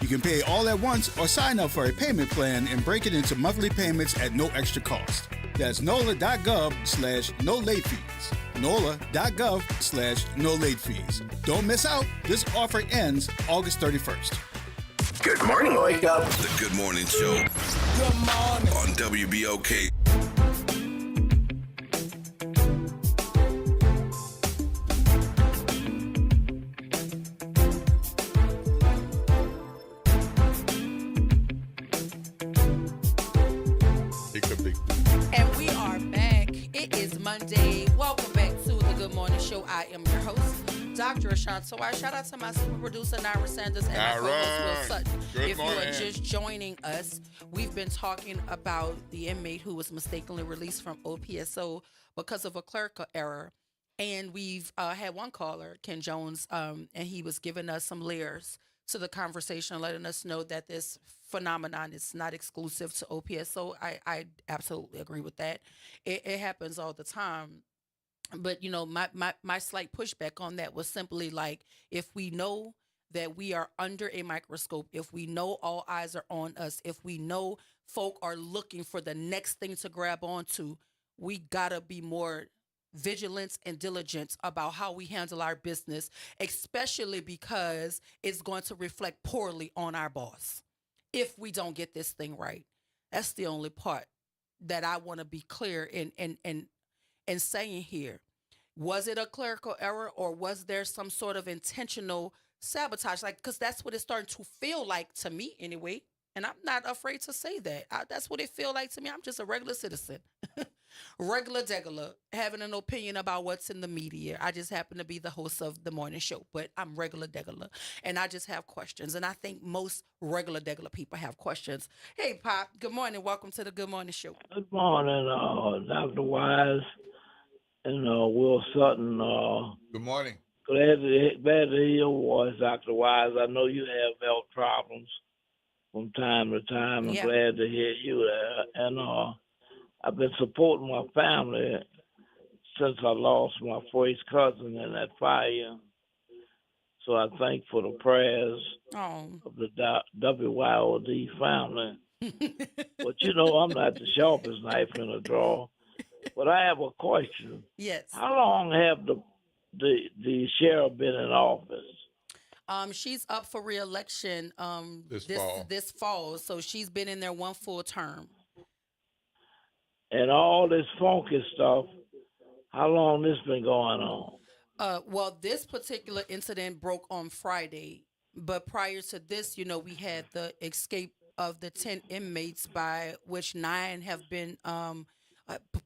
Speaker 22: You can pay all at once or sign up for a payment plan and break it into monthly payments at no extra cost. That's NOLA.gov/no late fees. NOLA.gov/no late fees. Don't miss out. This offer ends August 31st.
Speaker 1: Good morning, wake up. The Good Morning Show. Good morning. On WBOK.
Speaker 6: And we are back. It is Monday. Welcome back to the Good Morning Show. I am your host, Dr. Ashant Sawai. Shout out to my super producer, Naira Sanders, and my co-host, Will Sutton. If you are just joining us, we've been talking about the inmate who was mistakenly released from OPSO because of a clerical error. And we've had one caller, Ken Jones, and he was giving us some layers to the conversation, letting us know that this phenomenon is not exclusive to OPSO. I absolutely agree with that. It happens all the time. But, my slight pushback on that was simply like, if we know that we are under a microscope, if we know all eyes are on us, if we know folk are looking for the next thing to grab onto, we gotta be more vigilant and diligent about how we handle our business, especially because it's going to reflect poorly on our boss if we don't get this thing right. That's the only part that I want to be clear in saying here. Was it a clerical error, or was there some sort of intentional sabotage? Because that's what it's starting to feel like to me anyway. And I'm not afraid to say that. That's what it feels like to me. I'm just a regular citizen, regular degular, having an opinion about what's in the media. I just happen to be the host of the morning show, but I'm regular degular, and I just have questions. And I think most regular degular people have questions. Hey, Pop. Good morning. Welcome to the Good Morning Show.
Speaker 23: Good morning, Dr. Wise and Will Sutton.
Speaker 7: Good morning.
Speaker 23: Glad to hear your voice, Dr. Wise. I know you have health problems from time to time. I'm glad to hear you there. And I've been supporting my family since I lost my first cousin in that fire. So I thank for the prayers of the WYOD family. But I'm not the sharpest knife in the drawer. But I have a question.
Speaker 6: Yes.
Speaker 23: How long have the sheriff been in office?
Speaker 6: She's up for re-election this fall. So she's been in there one full term. And
Speaker 23: all this funky stuff, how long this been going on?
Speaker 6: Well, this particular incident broke on Friday, but prior to this, we had the escape of the 10 inmates, by which 9 have been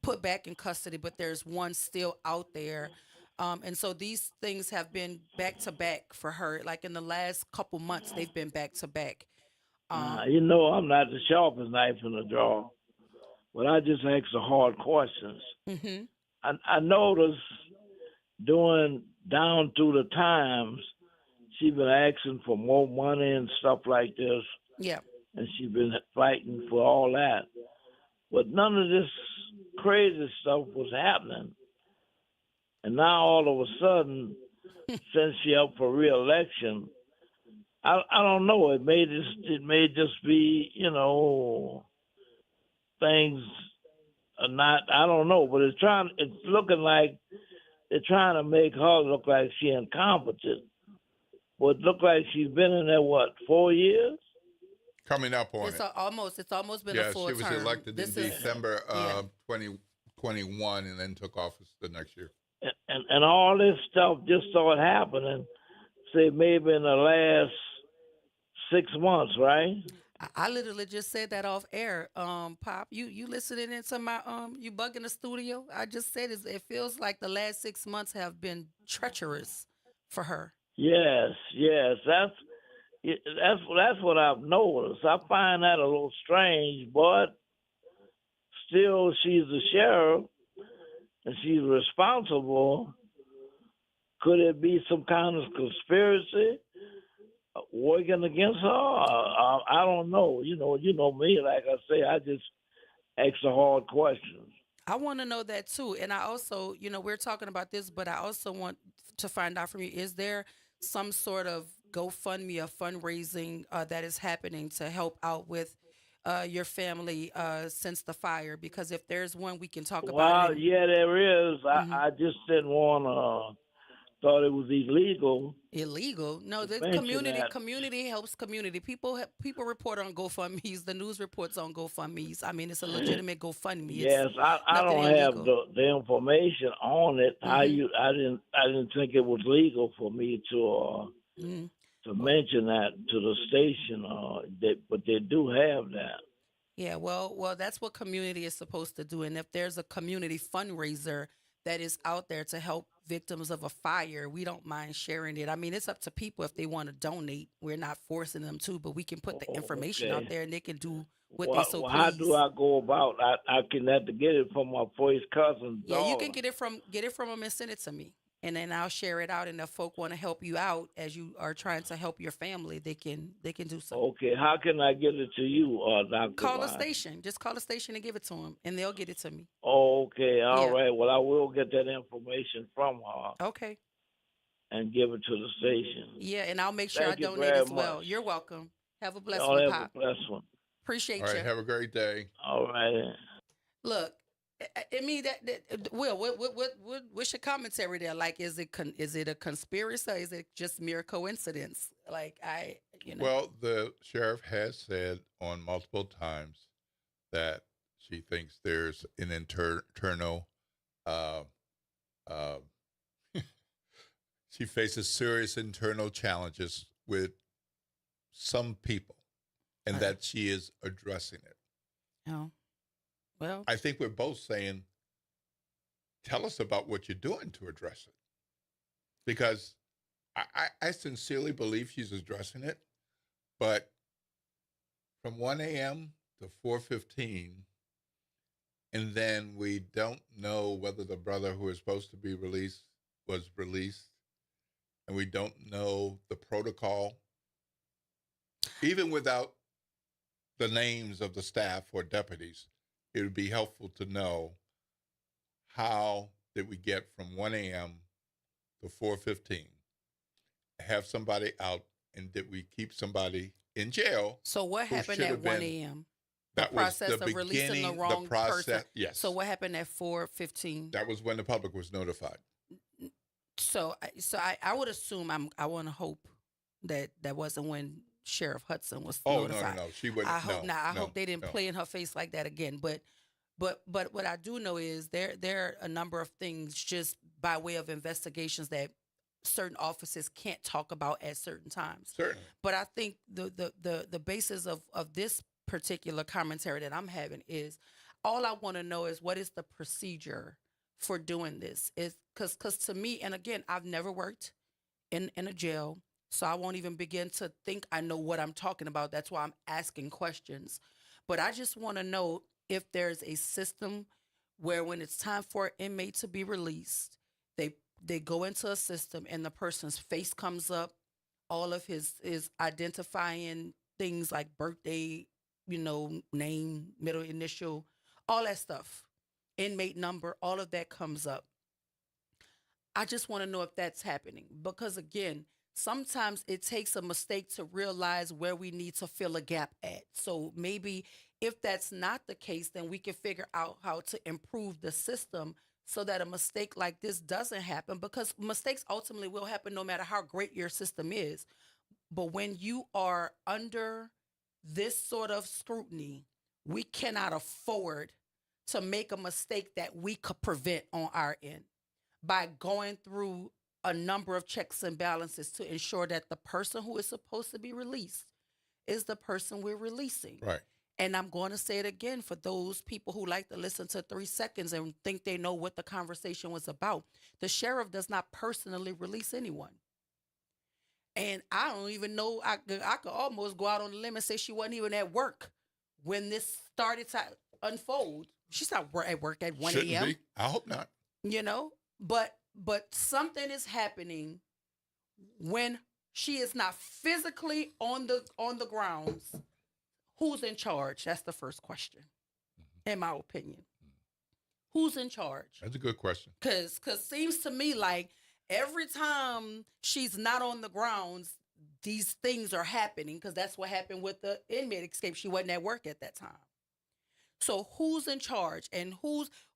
Speaker 6: put back in custody, but there's one still out there. And so these things have been back to back for her. Like in the last couple months, they've been back to back.
Speaker 23: I'm not the sharpest knife in the drawer, but I just ask the hard questions.
Speaker 6: Mm-hmm.
Speaker 23: I noticed doing down through the times, she been asking for more money and stuff like this.
Speaker 6: Yeah.
Speaker 23: And she been fighting for all that. But none of this crazy stuff was happening. And now all of a sudden, since she up for re-election, I don't know. It may just be, things are not. I don't know, but it's looking like they're trying to make her look like she incompetent. But it look like she's been in there 4 years?
Speaker 7: Coming up on
Speaker 6: It's almost been a full term.
Speaker 7: Yeah, she was elected in December of 2021 and then took office the next year.
Speaker 23: And all this stuff just started happening, say maybe in the last 6 months, right?
Speaker 6: I literally just said that off air, Pop. You listening into my you bugging the studio? I just said it feels like the last 6 months have been treacherous for her.
Speaker 23: Yes, that's what I've noticed. I find that a little strange, but still, she's the sheriff and she's responsible. Could it be some kind of conspiracy working against her? I don't know. You know me. Like I say, I just ask the hard questions.
Speaker 6: I want to know that too, and I also, we're talking about this, but I also want to find out from you: is there some sort of GoFundMe or fundraising that is happening to help out with your family since the fire? Because if there's one, we can talk about it.
Speaker 23: Well, yeah, there is. I just didn't want to. Thought it was illegal.
Speaker 6: Illegal? No, the community helps community. People report on GoFundMe's. The news reports on GoFundMe's. I mean, it's a legitimate GoFundMe.
Speaker 23: Yes, I don't have the information on it. Mm-hmm. I didn't think it was legal for me to mention that to the station. But they do have that.
Speaker 6: Yeah, well, that's what community is supposed to do. And if there's a community fundraiser that is out there to help victims of a fire, we don't mind sharing it. I mean, it's up to people if they want to donate. We're not forcing them to, but we can put the information out there and they can do what they so please.
Speaker 23: How do I go about? I can have to get it from my first cousin.
Speaker 6: Yeah, you can get it from them and send it to me, and then I'll share it out. And if folk want to help you out as you are trying to help your family, they can do so.
Speaker 23: Okay, how can I get it to you, Dr.
Speaker 6: Call the station. Just call the station and give it to them, and they'll get it to me.
Speaker 23: Okay, all right. Well, I will get that information from her.
Speaker 6: Okay.
Speaker 23: And give it to the station.
Speaker 6: Yeah, and I'll make sure I donate as well. You're welcome. Have a blessed one, Pop.
Speaker 23: Have a blessed one.
Speaker 6: Appreciate you.
Speaker 7: All right, have a great day.
Speaker 23: All right.
Speaker 6: Look, I mean that Will, what's your commentary there? Like, is it a conspiracy or is it just mere coincidence? Like,
Speaker 7: Well, the sheriff has said on multiple times that she thinks there's an internal. She faces serious internal challenges with some people, and that she is addressing it.
Speaker 6: Oh. Well,
Speaker 7: I think we're both saying, tell us about what you're doing to address it. Because I sincerely believe she's addressing it, but from 1 a.m. to 4:15, and then we don't know whether the brother who is supposed to be released was released, and we don't know the protocol, even without the names of the staff or deputies. It would be helpful to know how did we get from 1 a.m. to 4:15, have somebody out, and did we keep somebody in jail?
Speaker 6: So what happened at 1 a.m.?
Speaker 7: That
Speaker 6: the process
Speaker 7: was the
Speaker 6: of releasing the wrong person.
Speaker 7: Yes.
Speaker 6: So what happened at 4:15?
Speaker 7: That was when the public was notified.
Speaker 6: So I would assume I want to hope that wasn't when Sheriff Hudson was notified.
Speaker 7: No. She wouldn't.
Speaker 6: I hope not. I hope they didn't play in her face like that again. But what I do know is there are a number of things just by way of investigations that certain officers can't talk about at certain times.
Speaker 7: Certainly.
Speaker 6: But I think the basis of this particular commentary that I'm having is, all I want to know is, what is the procedure for doing this? Is because to me, and again, I've never worked in a jail, so I won't even begin to think I know what I'm talking about. That's why I'm asking questions. But I just want to know if there's a system where when it's time for an inmate to be released, they go into a system and the person's face comes up, all of his identifying things like birthday, name, middle initial, all that stuff, inmate number, all of that comes up. I just want to know if that's happening, because again, sometimes it takes a mistake to realize where we need to fill a gap at. So maybe if that's not the case, then we can figure out how to improve the system so that a mistake like this doesn't happen, because mistakes ultimately will happen no matter how great your system is. But when you are under this sort of scrutiny, we cannot afford to make a mistake that we could prevent on our end by going through a number of checks and balances to ensure that the person who is supposed to be released is the person we're releasing.
Speaker 7: Right.
Speaker 6: And I'm going to say it again for those people who like to listen to 3 seconds and think they know what the conversation was about. The sheriff does not personally release anyone. And I don't even know, I could almost go out on the limb and say she wasn't even at work when this started to unfold. She's not at work at 1
Speaker 7: Shouldn't
Speaker 6: a.m.
Speaker 7: be. I hope not.
Speaker 6: But something is happening when she is not physically on the grounds. Who's in charge? That's the first question, in my opinion. Who's in charge?
Speaker 7: That's a good question.
Speaker 6: Because seems to me like every time she's not on the grounds, these things are happening, because that's what happened with the inmate escape. She wasn't at work at that time. So who's in charge, and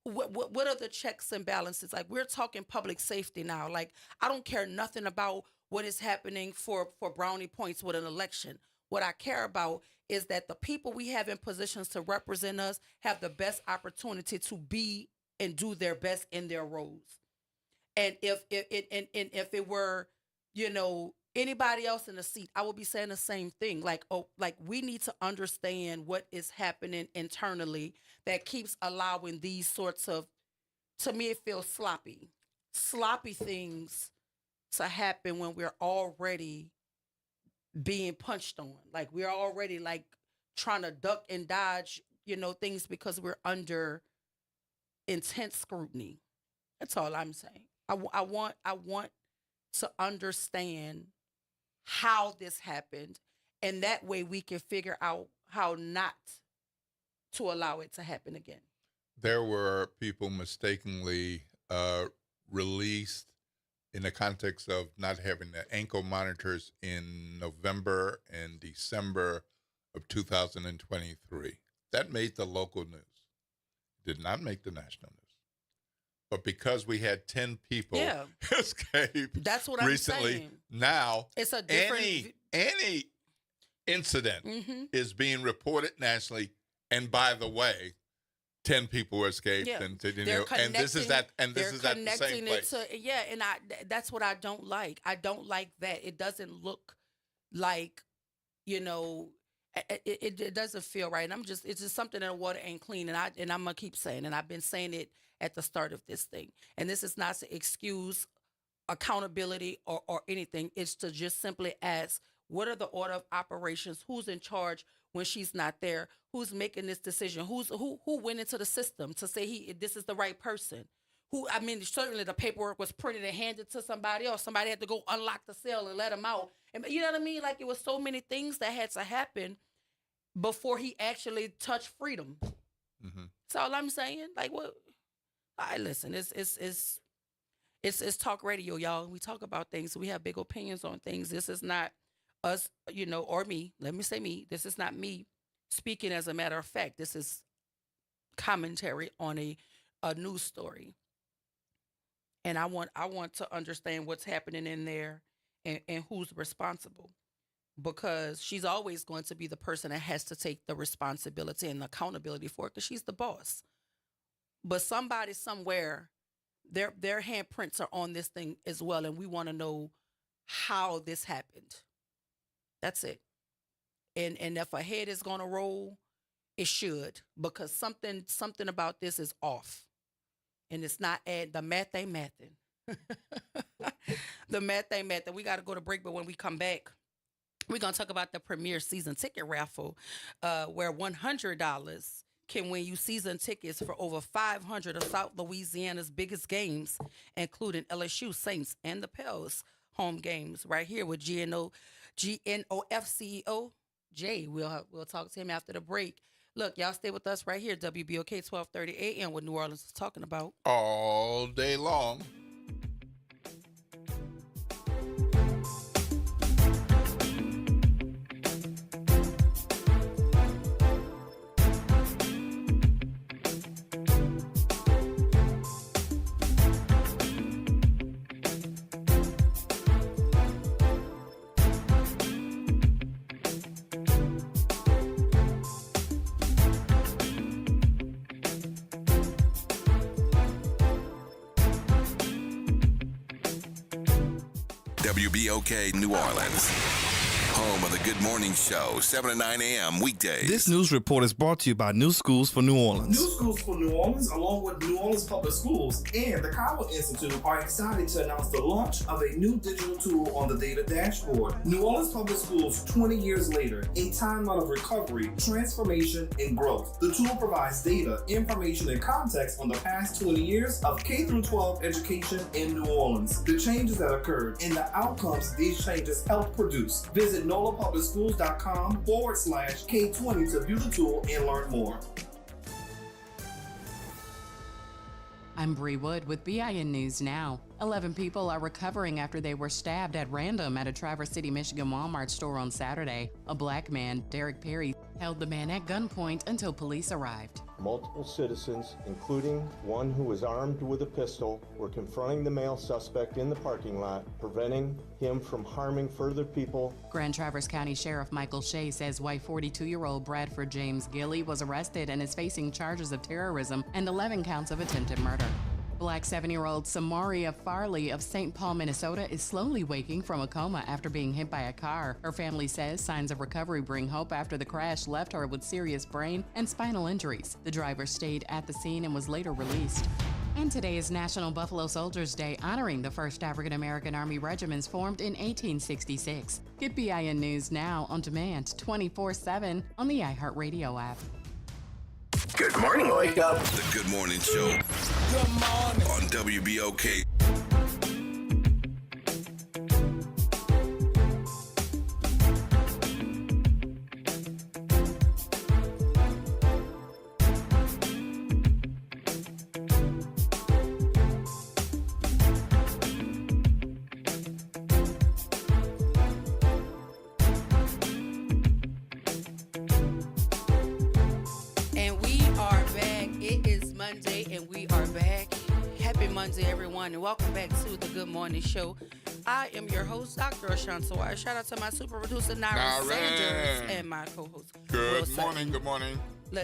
Speaker 6: what are the checks and balances? Like, we're talking public safety now. Like, I don't care nothing about what is happening for brownie points with an election. What I care about is that the people we have in positions to represent us have the best opportunity to be and do their best in their roles. And if it were, anybody else in the seat, I would be saying the same thing. Like we need to understand what is happening internally that keeps allowing these sorts of, to me, it feels sloppy things to happen when we're already being punched on. Like, we're already like trying to duck and dodge, things because we're under intense scrutiny. That's all I'm saying. I want to understand how this happened, and that way we can figure out how not to allow it to happen again.
Speaker 7: There were people mistakenly released in the context of not having the ankle monitors in November and December of 2023. That made the local news. Did not make the national news. But because we had 10 people escape
Speaker 6: that's what
Speaker 7: recently,
Speaker 6: I'm saying.
Speaker 7: Now
Speaker 6: it's a different
Speaker 7: any incident is being reported nationally. And by the way, 10 people escaped, and this is at the same place.
Speaker 6: And that's what I don't like. I don't like that. It doesn't look like, it doesn't feel right. And it's just something in the water ain't clean. And I'm gonna keep saying, and I've been saying it at the start of this thing. And this is not to excuse accountability or anything. It's to just simply ask, what are the order of operations? Who's in charge when she's not there? Who's making this decision? Who went into the system to say this is the right person? Certainly the paperwork was printed and handed to somebody else. Somebody had to go unlock the cell and let him out. And you know what I mean? Like, it was so many things that had to happen before he actually touched freedom.
Speaker 7: Mm-hmm.
Speaker 6: That's all I'm saying. Like, what? Listen, it's talk radio, y'all. We talk about things. We have big opinions on things. This is not us, or me. Let me say me. This is not me speaking as a matter of fact. This is commentary on a news story. And I want to understand what's happening in there and who's responsible, because she's always going to be the person that has to take the responsibility and accountability for it, because she's the boss. But somebody somewhere their handprints are on this thing as well, and we want to know how this happened. That's it. And if a head is gonna roll, it should, because something about this is off, and it's not the math ain't mathing. The math ain't mathing. We got to go to break, but when we come back, we're gonna talk about the premier season ticket raffle, where $100 can win you season tickets for over 500 of South Louisiana's biggest games, including LSU, Saints, and the Pels home games. Right here with GNOF CEO Jay. We'll talk to him after the break. Look, y'all stay with us right here, WBOK 1230 AM, what New Orleans is talking about
Speaker 7: all day long.
Speaker 1: WBOK New Orleans, home of the Good Morning Show, 7 to 9 a.m. weekdays.
Speaker 2: This news report is brought to you by New Schools for New Orleans.
Speaker 3: New Schools for New Orleans, along with New Orleans Public Schools and the Kyle Institute, are excited to announce the launch of a new digital tool on the data dashboard. New Orleans Public Schools, 20 years later, a timeline of recovery, transformation, and growth. The tool provides data, information, and context on the past 20 years of K-12 education in New Orleans, the changes that occurred, and the outcomes these changes helped produce. Visit nolapublicschools.com/K20 to view the tool and learn more.
Speaker 4: I'm Bree Wood with BIN News Now. 11 people are recovering after they were stabbed at random at a Traverse City, Michigan Walmart store on Saturday. A black man, Derek Perry, held the man at gunpoint until police arrived.
Speaker 5: Multiple citizens, including one who was armed with a pistol, were confronting the male suspect in the parking lot, preventing him from harming further people.
Speaker 4: Grand Traverse County Sheriff Michael Shea says wife 42-year-old Bradford James Gilly was arrested and is facing charges of terrorism and 11 counts of attempted murder. Black 7-year-old Samaria Farley of St. Paul, Minnesota is slowly waking from a coma after being hit by a car. Her family says signs of recovery bring hope after the crash left her with serious brain and spinal injuries. The driver stayed at the scene and was later released. And today is National Buffalo Soldiers Day, honoring the first African-American Army regiments formed in 1866. Get BIN News Now on demand 24/7 on the iHeartRadio app.
Speaker 1: Good morning, wake up. The Good Morning Show. Good morning. On WBOK.
Speaker 6: And welcome back to the Good Morning Show. I am your host, Dr. Ashanta Wire. Shout out to my super producer, Nara Sanders, and my co-host,
Speaker 7: Good morning. Good morning.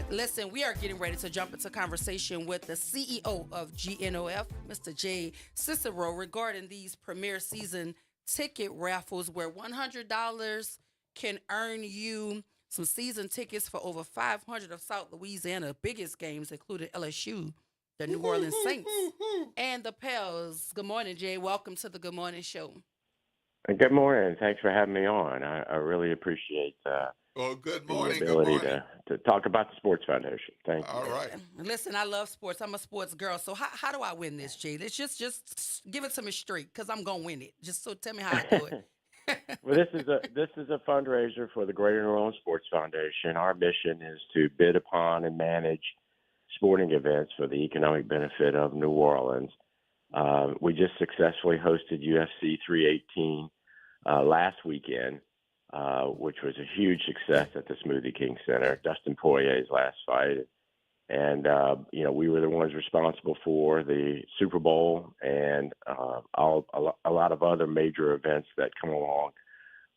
Speaker 6: Listen, we are getting ready to jump into conversation with the CEO of GNOF, Mr. Jay Cicero, regarding these premier season ticket raffles where $100 can earn you some season tickets for over 500 of South Louisiana's biggest games, including LSU, the New Orleans Saints, and the Pels. Good morning, Jay. Welcome to the Good Morning Show.
Speaker 24: Good morning. Thanks for having me on. I really appreciate
Speaker 7: good morning.
Speaker 24: The ability to talk about the Sports Foundation. Thank you.
Speaker 7: All right.
Speaker 6: Listen, I love sports. I'm a sports girl. So how do I win this, Jay? Let's just give it to me straight, because I'm going to win it. Just so tell me how I do it.
Speaker 24: Well, this is a fundraiser for the Greater New Orleans Sports Foundation. Our mission is to bid upon and manage sporting events for the economic benefit of New Orleans. We just successfully hosted UFC 318 last weekend, which was a huge success at the Smoothie King Center, Dustin Poirier's last fight. And, we were the ones responsible for the Super Bowl and a lot of other major events that come along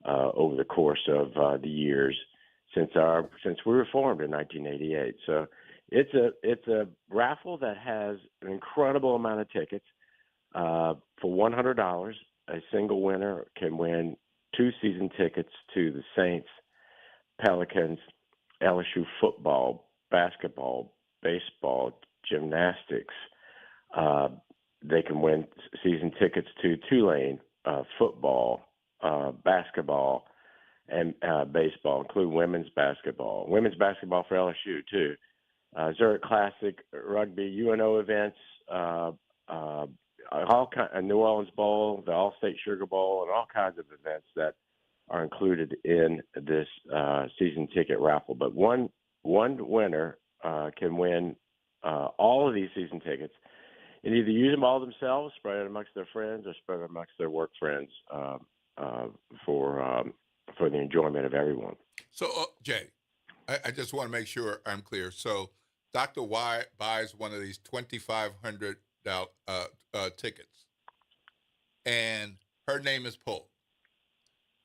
Speaker 24: over the course of the years since we were formed in 1988. So It's a raffle that has an incredible amount of tickets. For $100, a single winner can win 2 season tickets to the Saints, Pelicans, LSU football, basketball, baseball, gymnastics. They can win season tickets to Tulane, football, basketball, and baseball, including women's basketball. Women's basketball for LSU, too. Zurich Classic, rugby, UNO events, New Orleans Bowl, the All-State Sugar Bowl, and all kinds of events that are included in this season ticket raffle. But one winner can win all of these season tickets and either use them all themselves, spread it amongst their friends, or spread it amongst their work friends for the enjoyment of everyone.
Speaker 7: So, Jay, I just want to make sure I'm clear. So, Dr. Y buys one of these $2,500 tickets, and her name is pulled.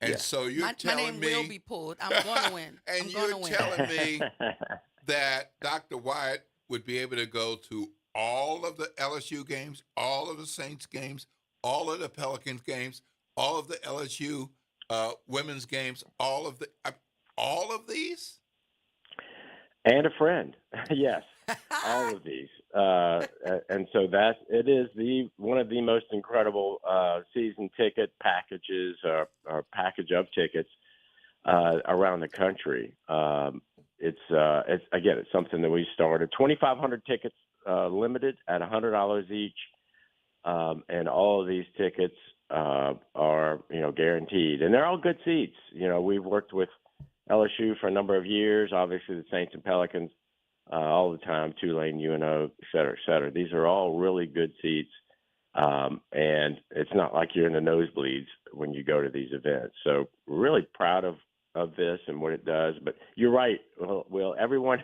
Speaker 7: And so you're telling me
Speaker 6: my name will be pulled. I'm going to win.
Speaker 7: And you're telling me that Dr. Wyatt would be able to go to all of the LSU games, all of the Saints games, all of the Pelicans games, all of the LSU women's games, all of these?
Speaker 24: And a friend, yes, all of these. And so it is one of the most incredible season ticket packages or package of tickets around the country. It's something that we started. 2,500 tickets limited at $100 each, and all of these tickets are guaranteed, and they're all good seats. We've worked with LSU for a number of years, obviously the Saints and Pelicans all the time, Tulane, UNO, et cetera, et cetera. These are all really good seats, and it's not like you're in the nosebleeds when you go to these events. So we're really proud of this and what it does. But you're right, Will. Everyone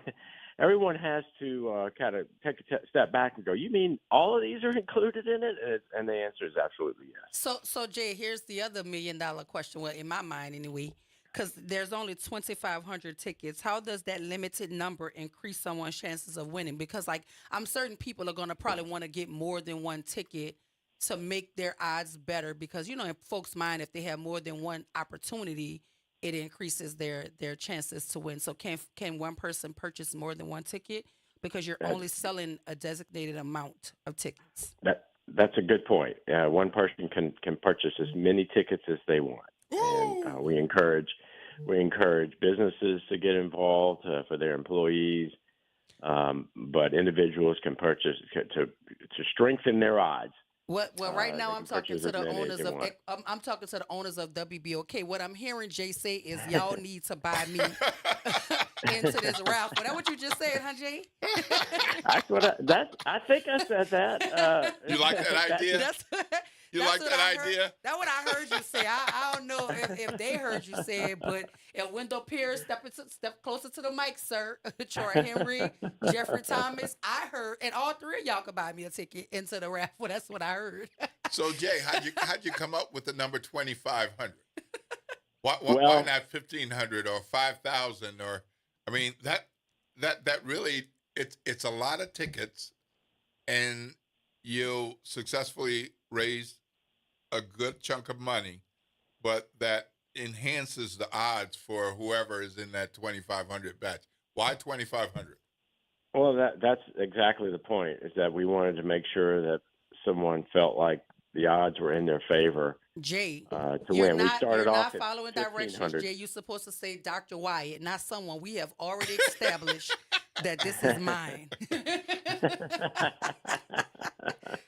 Speaker 24: has to kind of take a step back and go, you mean all of these are included in it? And the answer is absolutely yes.
Speaker 6: So Jay, here's the other $1 million question, well, in my mind anyway, because there's only 2,500 tickets. How does that limited number increase someone's chances of winning? Because, I'm certain people are going to probably want to get more than one ticket to make their odds better because, in folks' mind, if they have more than one opportunity, it increases their chances to win. So can one person purchase more than one ticket because you're only selling a designated amount of tickets?
Speaker 24: That's a good point. One person can purchase as many tickets as they want. And we encourage businesses to get involved for their employees, but individuals can purchase to strengthen their odds.
Speaker 6: Well, right now I'm talking to the owners of WBOK. What I'm hearing Jay say is y'all need to buy me into this raffle. That what you just said, huh, Jay?
Speaker 24: I think I said that.
Speaker 7: You like that idea? You like that idea?
Speaker 6: That's what I heard you say. I don't know if they heard you say it, but if Wendell Pierce, step closer to the mic, sir. Troy Henry, Jeffrey Thomas, I heard, and all three of y'all could buy me a ticket into the raffle. That's what I heard.
Speaker 7: So Jay, how'd you come up with the number 2,500? Why not 1,500 or 5,000 or? I mean that really it's a lot of tickets, and you successfully raised a good chunk of money, but that enhances the odds for whoever is in that 2,500 batch. Why 2,500?
Speaker 24: Well, that's exactly the point, is that we wanted to make sure that someone felt like the odds were in their favor.
Speaker 6: Jay,
Speaker 24: to win. We started off
Speaker 6: not following directions, Jay. You're supposed to say Dr. Wyatt, not someone. We have already established that this is mine.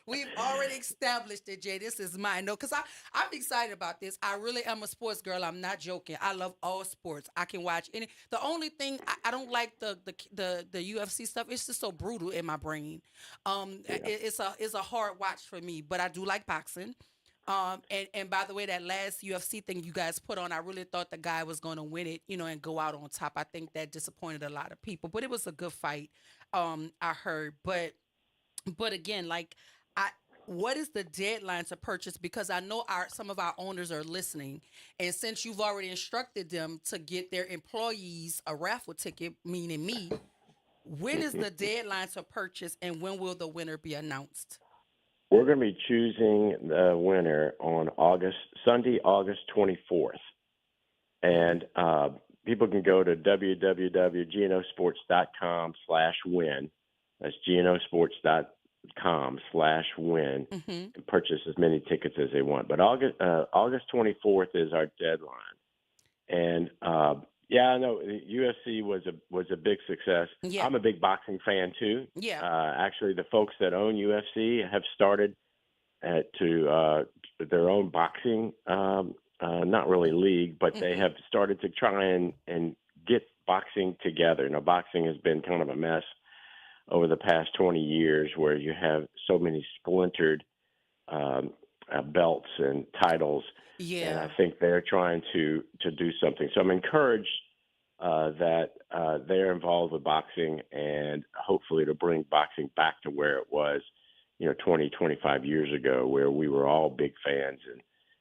Speaker 6: We've already established it, Jay. This is mine. No, because I'm excited about this. I really am a sports girl. I'm not joking. I love all sports. I can watch any. The only thing I don't like the UFC stuff. It's just so brutal in my brain. It's a hard watch for me. But I do like boxing. And by the way, that last UFC thing you guys put on, I really thought the guy was going to win it, and go out on top. I think that disappointed a lot of people, but it was a good fight. I heard, but again, what is the deadline to purchase? Because I know some of our owners are listening, and since you've already instructed them to get their employees a raffle ticket, meaning me, When is the deadline to purchase, and when will the winner be announced?
Speaker 24: We're going to be choosing the winner on Sunday, August 24th. And people can go to www.gnosports.com/win. That's gnosports.com/win and purchase as many tickets as they want. But August 24th is our deadline. And yeah, I know the UFC was a big success.
Speaker 6: Yeah.
Speaker 24: I'm a big boxing fan too.
Speaker 6: Yeah.
Speaker 24: Actually, the folks that own UFC have started to their own boxing, not really league, but they have started to try and get boxing together. Now, boxing has been kind of a mess over the past 20 years, where you have so many splintered belts and titles.
Speaker 6: Yeah.
Speaker 24: And I think they're trying to do something. So I'm encouraged that they're involved with boxing, and hopefully to bring boxing back to where it was, 20, 25 years ago, where we were all big fans,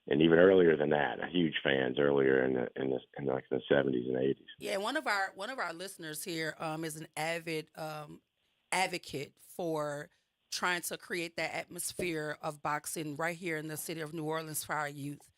Speaker 24: and even earlier than that, huge fans earlier in the 70s and 80s.
Speaker 6: Yeah, one of our listeners here is an avid advocate for trying to create that atmosphere of boxing right here in the city of New Orleans for our youth.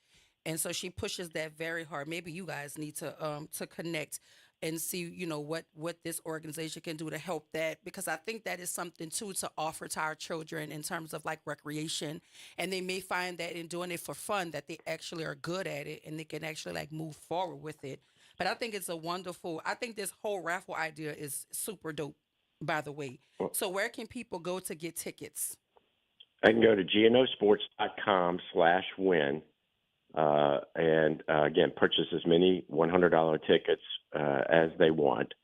Speaker 6: And so she pushes that very hard. Maybe you guys need to connect and see, what this organization can do to help that, because I think that is something too to offer to our children in terms of like recreation. And they may find that in doing it for fun that they actually are good at it and they can actually like move forward with it. But I think it's I think this whole raffle idea is super dope, by the way. So where can people go to get tickets?
Speaker 24: I can go to gnosports.com/win. And again, purchase as many $100 tickets as they want.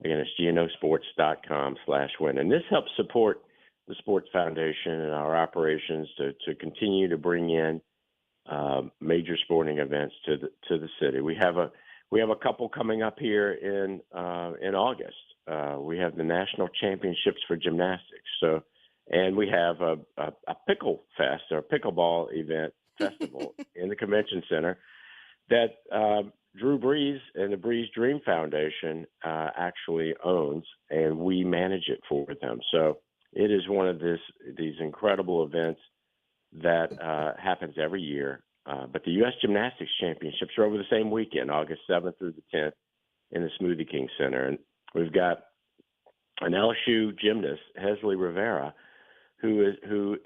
Speaker 24: Again, it's gnosports.com/win. And this helps support the Sports Foundation and our operations to continue to bring in major sporting events to the city. We have a couple coming up here in August. We have the National Championships for Gymnastics. And we have a pickle fest, or pickleball event festival in the convention center that Drew Brees and the Brees Dream Foundation actually owns, and we manage it for them. So it is one of these incredible events that happens every year. But the U.S. Gymnastics Championships are over the same weekend, August 7th through the 10th, in the Smoothie King Center. And we've got an LSU gymnast, Hesley Rivera, who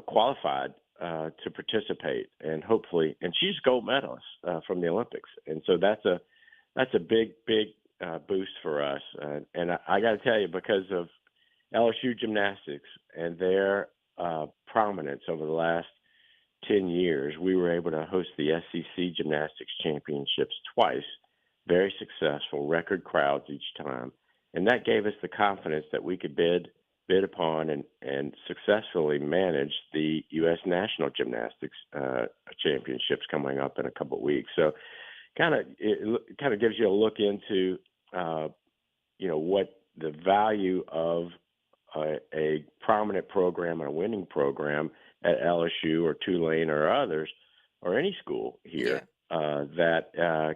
Speaker 24: qualified to participate, and hopefully, and she's a gold medalist from the Olympics, and so that's a big boost for us. And I got to tell you, because of LSU gymnastics and their prominence over the last 10 years, we were able to host the SEC Gymnastics Championships twice. Very successful, record crowds each time, and that gave us the confidence that we could bid upon and successfully manage the U.S. National Gymnastics Championships coming up in a couple of weeks. So it kind of gives you a look into, what the value of a prominent program and a winning program at LSU or Tulane or others, or any school here, that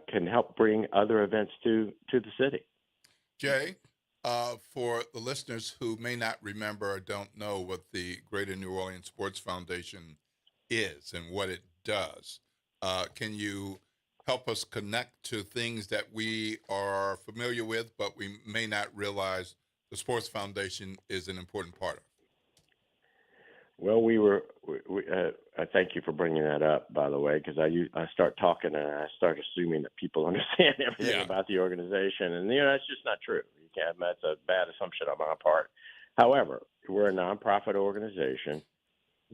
Speaker 24: can help bring other events to the city.
Speaker 7: Jay? For the listeners who may not remember or don't know what the Greater New Orleans Sports Foundation is and what it does, can you help us connect to things that we are familiar with, but we may not realize the Sports Foundation is an important part of?
Speaker 24: Well, I thank you for bringing that up, by the way, because I start talking and I start assuming that people understand everything about the organization, and that's just not true. That's a bad assumption on my part. However, we're a nonprofit organization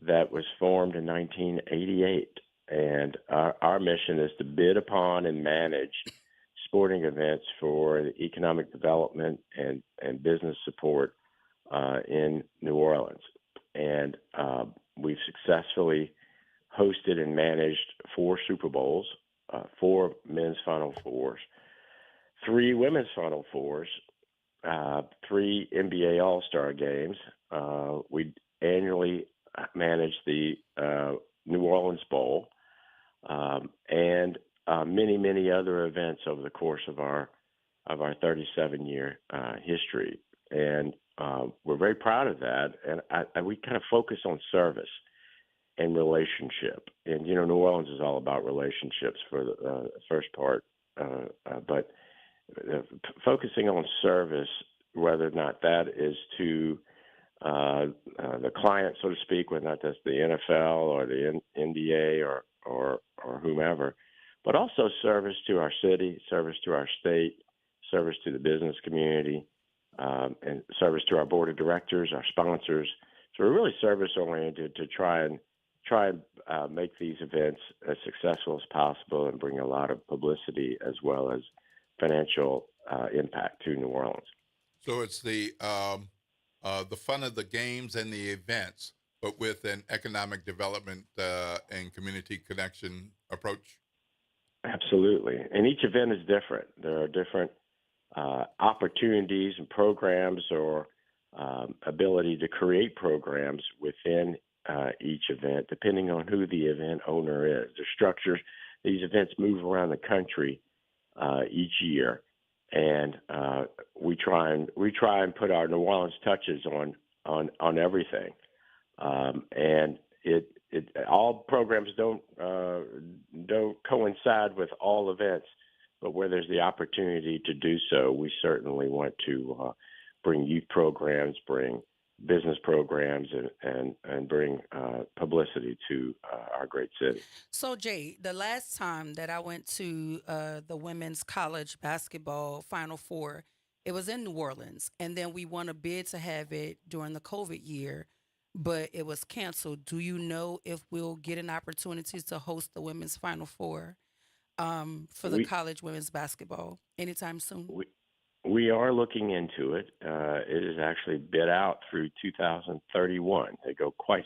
Speaker 24: that was formed in 1988, and our mission is to bid upon and manage sporting events for the economic development and business support in New Orleans. And we've successfully hosted and managed 4 Super Bowls, 4 men's Final Fours, 3 women's Final Fours, 3 NBA All-Star games. We annually manage the New Orleans Bowl, and many, many other events over the course of our 37-year history. and we're very proud of that. And we kind of focus on service and relationship. And New Orleans is all about relationships for the first part, but focusing on service, whether or not that is to the client, so to speak, whether or not that's the NFL or the NDA or whomever, but also service to our city, service to our state, service to the business community, and service to our board of directors, our sponsors. So we're really service oriented to try and make these events as successful as possible and bring a lot of publicity as well as financial impact to New Orleans.
Speaker 7: So it's the fun of the games and the events, but with an economic development and community connection approach.
Speaker 24: Absolutely, and each event is different. There are different opportunities and programs or ability to create programs within each event, depending on who the event owner is. The structures, these events move around the country each year, and we try and put our New Orleans touches on everything. And all programs don't coincide with all events, but where there's the opportunity to do so, we certainly want to bring youth programs, bring business programs, and bring publicity to our great city.
Speaker 6: So, Jay, the last time that I went to the women's college basketball Final Four, it was in New Orleans, and then we won a bid to have it during the COVID year, but it was canceled. Do you know if we'll get an opportunity to host the women's Final Four for the college women's basketball anytime soon?
Speaker 24: We are looking into it. It is actually bid out through 2031. They go quite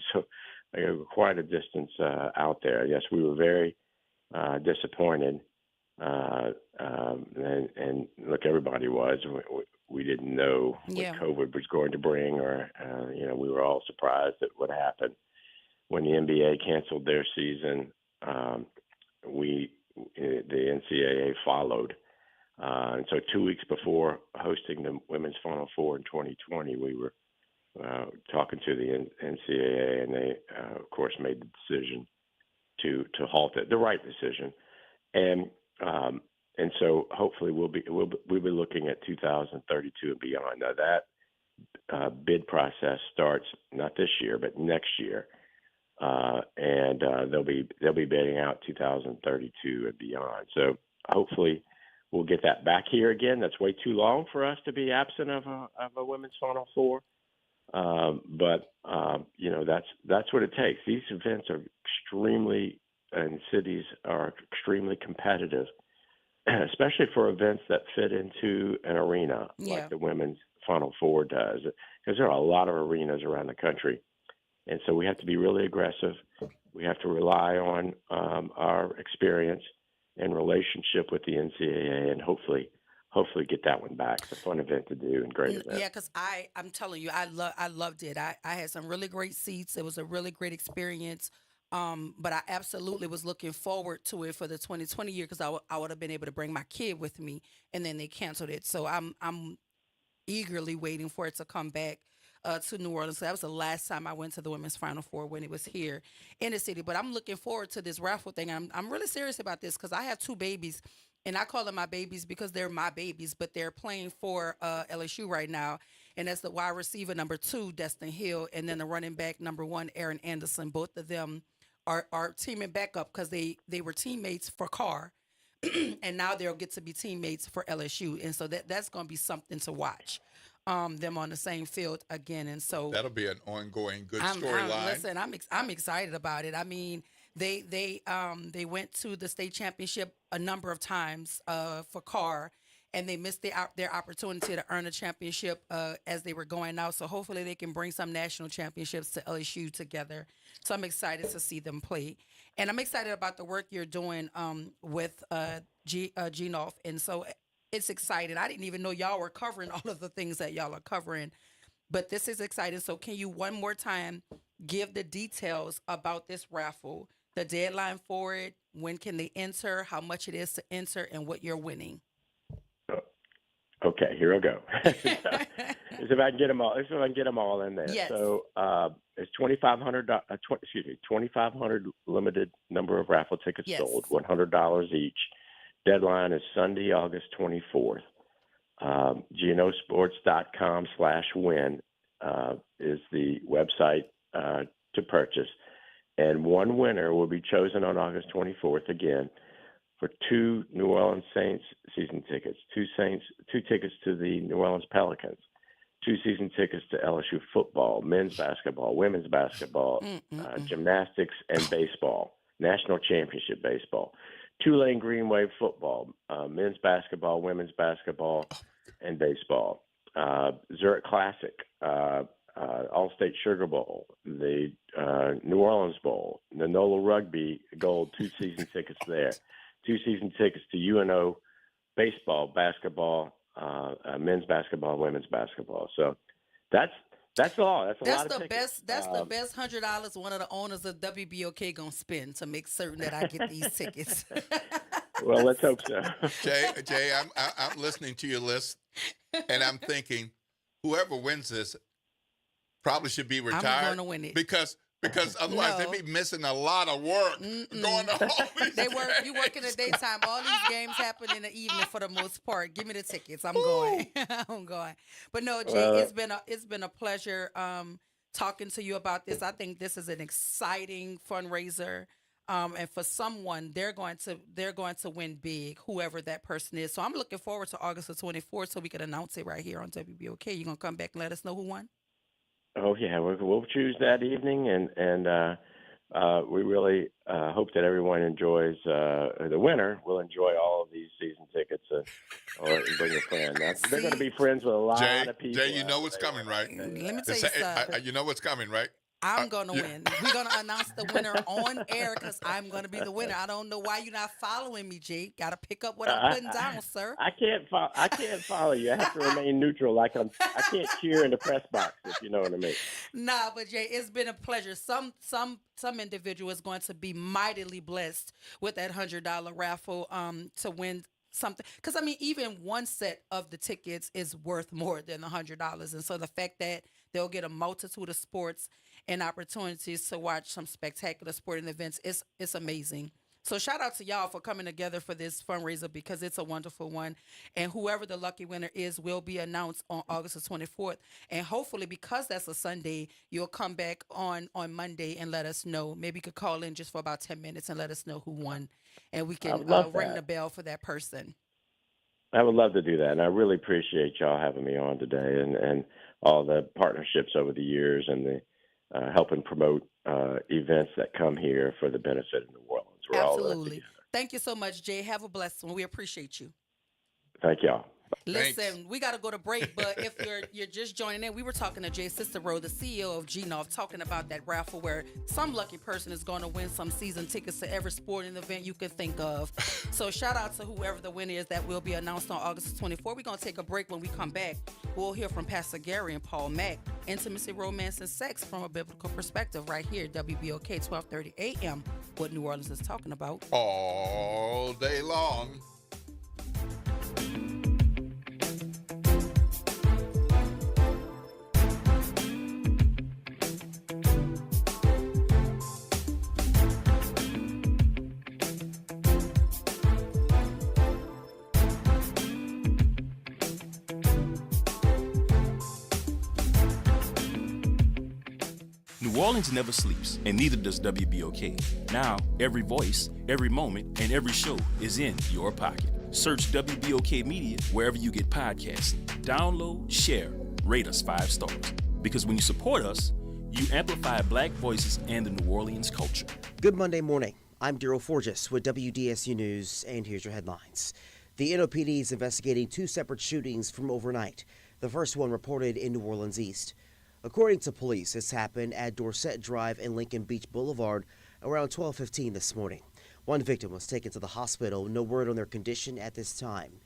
Speaker 24: a distance out there. Yes, we were very disappointed, and look, everybody was. We didn't know what COVID was going to bring, or we were all surprised at what happened when the NBA canceled their season. The NCAA followed. And so 2 weeks before hosting the Women's Final Four in 2020, we were talking to the NCAA, and they, of course, made the decision to halt it, the right decision. And so hopefully we'll be looking at 2032 and beyond. Now that bid process starts not this year, but next year, and they'll be bidding out 2032 and beyond. So hopefully we'll get that back here again. That's way too long for us to be absent of a women's Final Four. But that's what it takes. These events are and cities are extremely competitive, especially for events that fit into an arena like the women's Final Four does, because there are a lot of arenas around the country. And so we have to be really aggressive. We have to rely on our experience and relationship with the NCAA, and hopefully get that one back. It's a fun event to do and great event.
Speaker 6: Yeah, because I'm telling you, I loved it. I had some really great seats. It was a really great experience. But I absolutely was looking forward to it for the 2020 year, because I would have been able to bring my kid with me, and then they canceled it. So I'm eagerly waiting for it to come back to New Orleans. So that was the last time I went to the Women's Final Four, when it was here in the city. But I'm looking forward to this raffle thing. I'm really serious about this, because I have two babies, and I call them my babies because they're my babies, but they're playing for LSU right now. And that's the wide receiver number 2, Destin Hill, and then the running back number 1, Aaron Anderson. Both of them are teaming back up, because they were teammates for Carr, and now they'll get to be teammates for LSU. And so that's going to be something to watch. Them on the same field again, and so
Speaker 7: that'll be an ongoing good storyline.
Speaker 6: Listen, I'm excited about it. I mean, they went to the state championship a number of times for Carr, and they missed their opportunity to earn a championship as they were going out. So hopefully they can bring some national championships to LSU together. So I'm excited to see them play, and I'm excited about the work you're doing with GNOF, and so. It's exciting. I didn't even know y'all were covering all of the things that y'all are covering, but this is exciting. So can you one more time give the details about this raffle, the deadline for it, when can they enter, how much it is to enter, and what you're winning?
Speaker 24: Okay, here I go. It's if I can get them all. It's if I can get them all in there.
Speaker 6: Yes.
Speaker 24: So it's 2,500. 2,500 limited number of raffle tickets sold. $100 each. Deadline is Sunday, August 24th. GNOsports.com/win is the website to purchase, and one winner will be chosen on August 24th again for 2 New Orleans Saints season tickets, 2 tickets to the New Orleans Pelicans, 2 season tickets to LSU football, men's basketball, women's basketball, gymnastics, and baseball, national championship baseball, Tulane Green Wave football, men's basketball, women's basketball, and baseball, Zurich Classic, All-State Sugar Bowl, the New Orleans Bowl, the NOLA Rugby Gold, 2 season tickets there, 2 season tickets to UNO baseball, basketball, men's basketball, women's basketball. So that's all. That's a lot of tickets.
Speaker 6: That's the best $100 one of the owners of WBOK gonna spend to make certain that I get these tickets.
Speaker 24: Well, let's hope so.
Speaker 7: Jay, I'm listening to your list, and I'm thinking, whoever wins this probably should be retired.
Speaker 6: I'm going to win it
Speaker 7: because otherwise they'd be missing a lot of work going to all these
Speaker 6: You work in the daytime. All these games happen in the evening for the most part. Give me the tickets. I'm going. I'm going. But no, Jay, it's been a pleasure talking to you about this. I think this is an exciting fundraiser. And for someone, they're going to win big, whoever that person is. So I'm looking forward to August the 24th so we can announce it right here on WBOK. You gonna come back and let us know who won?
Speaker 24: Oh yeah, we'll choose that evening, and we really hope that everyone enjoys. The winner will enjoy all of these season tickets, or bring a friend. They're going to be friends with a lot of people.
Speaker 7: Jay, you know what's coming, right?
Speaker 6: Let me tell you something.
Speaker 7: You know what's coming, right?
Speaker 6: I'm going to win. We're going to announce the winner on air because I'm going to be the winner. I don't know why you're not following me, Jay. Got to pick up what I'm putting down, sir.
Speaker 24: I can't follow you. I have to remain neutral. I can't cheer in the press box, if you know what I mean.
Speaker 6: Nah, but Jay, it's been a pleasure. Some individual is going to be mightily blessed with that $100 raffle to win something. Because, I mean, even one set of the tickets is worth more than $100. And so the fact that they'll get a multitude of sports and opportunities to watch some spectacular sporting events, it's amazing. So shout out to y'all for coming together for this fundraiser because it's a wonderful one. And whoever the lucky winner is will be announced on August the 24th. And hopefully, because that's a Sunday, you'll come back on Monday and let us know. Maybe you could call in just for about 10 minutes and let us know who won. And we can ring the bell for that person.
Speaker 24: I would love to do that. And I really appreciate y'all having me on today and all the partnerships over the years and the helping promote events that come here for the benefit of New Orleans. We're
Speaker 6: Absolutely. Thank you so much, Jay. Have a blessed one. We appreciate you.
Speaker 24: Thank y'all.
Speaker 6: Listen, we got to go to break, but if you're just joining in, we were talking to Jay Cicero, the CEO of GNOV, talking about that raffle where some lucky person is going to win some season tickets to every sporting event you could think of. So shout out to whoever the winner is that will be announced on August 24th. We're going to take a break. When we come back, we'll hear from Pastor Gary and Paul Mack, intimacy, romance, and sex from a biblical perspective right here at WBOK 1230 AM, what New Orleans is talking about.
Speaker 7: All day long.
Speaker 8: New Orleans never sleeps, and neither does WBOK. Now, every voice, every moment, and every show is in your pocket. Search WBOK Media wherever you get podcasts. Download, share, rate us 5 stars. Because when you support us, you amplify Black voices and the New Orleans culture.
Speaker 9: Good Monday morning. I'm Daryl Forges with WDSU News, and here's your headlines. The NOPD is investigating 2 separate shootings from overnight. The first one reported in New Orleans East. According to police, this happened at Dorset Drive and Lincoln Beach Boulevard around 12:15 this morning. One victim was taken to the hospital, no word on their condition at this time.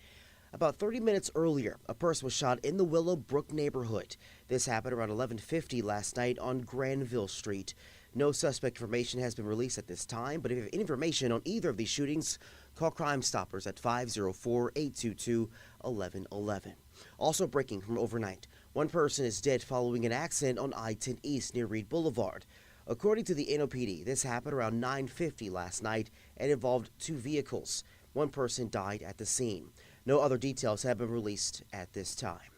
Speaker 9: About 30 minutes earlier, a person was shot in the Willowbrook neighborhood. This happened around 11:50 last night on Granville Street. No suspect information has been released at this time, but if you have any information on either of these shootings, call Crime Stoppers at 504-822-1111. Also breaking from overnight, One person is dead following an accident on I-10 East near Reed Boulevard. According to the NOPD, this happened around 9:50 last night and involved 2 vehicles. One person died at the scene. No other details have been released at this time.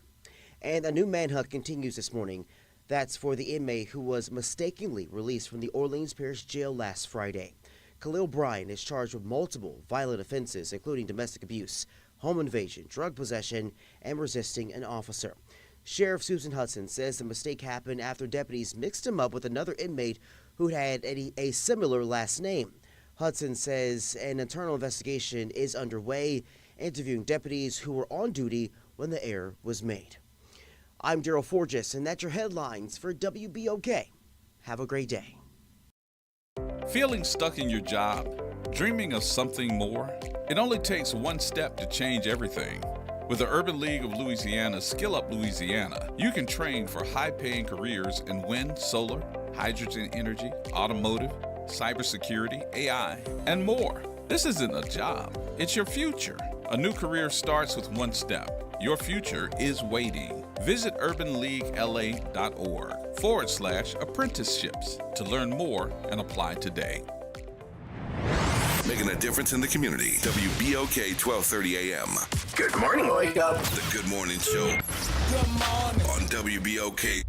Speaker 9: And a new manhunt continues this morning. That's for the inmate who was mistakenly released from the Orleans Parish Jail last Friday. Khalil Bryan is charged with multiple violent offenses, including domestic abuse, home invasion, drug possession, and resisting an officer. Sheriff Susan Hudson says the mistake happened after deputies mixed him up with another inmate who had a similar last name. Hudson says an internal investigation is underway, interviewing deputies who were on duty when the error was made. I'm Daryl Forges, and that's your headlines for WBOK. Have a great day.
Speaker 17: Feeling stuck in your job? Dreaming of something more? It only takes one step to change everything. With the Urban League of Louisiana Skill Up Louisiana, you can train for high-paying careers in wind, solar, hydrogen energy, automotive, cybersecurity, AI, and more. This isn't a job, it's your future. A new career starts with one step. Your future is waiting. Visit urbanleaguela.org/apprenticeships to learn more and apply today.
Speaker 1: Making a difference in the community. WBOK 1230 AM.
Speaker 10: Good morning, Wake Up.
Speaker 1: The Good Morning Show. Good morning. On WBOK.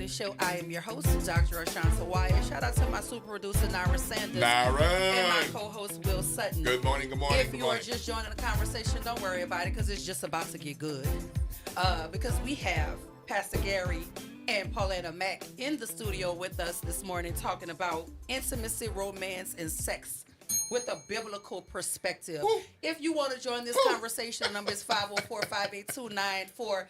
Speaker 6: Show. I am your host, Dr. Ashanta Wyatt. Shout out to my super producer, Nara Sanders. And my co-host, Will Sutton.
Speaker 7: Good morning, good morning,
Speaker 6: If you are just joining the conversation, don't worry about it because it's just about to get good. Because we have Pastor Gary and Paulana Mack in the studio with us this morning talking about intimacy, romance, and sex with a biblical perspective. Woo. If you want to join this conversation, the number is 504-582-9422.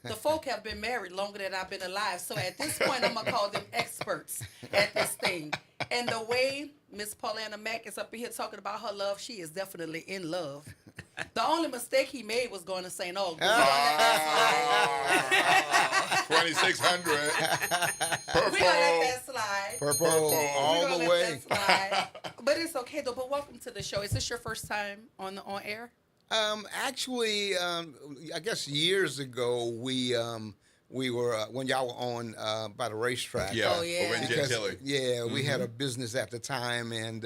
Speaker 6: The folk have been married longer than I've been alive, so at this point, I'm going to call them experts at this thing. And the way Miss Paulana Mack is up here talking about her love, she is definitely in love. The only mistake he made was going to St. Aug.
Speaker 7: 2600.
Speaker 6: We're going to let that slide.
Speaker 11: Purple all the way.
Speaker 6: But it's okay, though. But welcome to the show. Is this your first time on air?
Speaker 11: Actually, I guess years ago we were when y'all were on by the racetrack.
Speaker 7: Yeah, over in Gentilly.
Speaker 11: We had a business at the time, and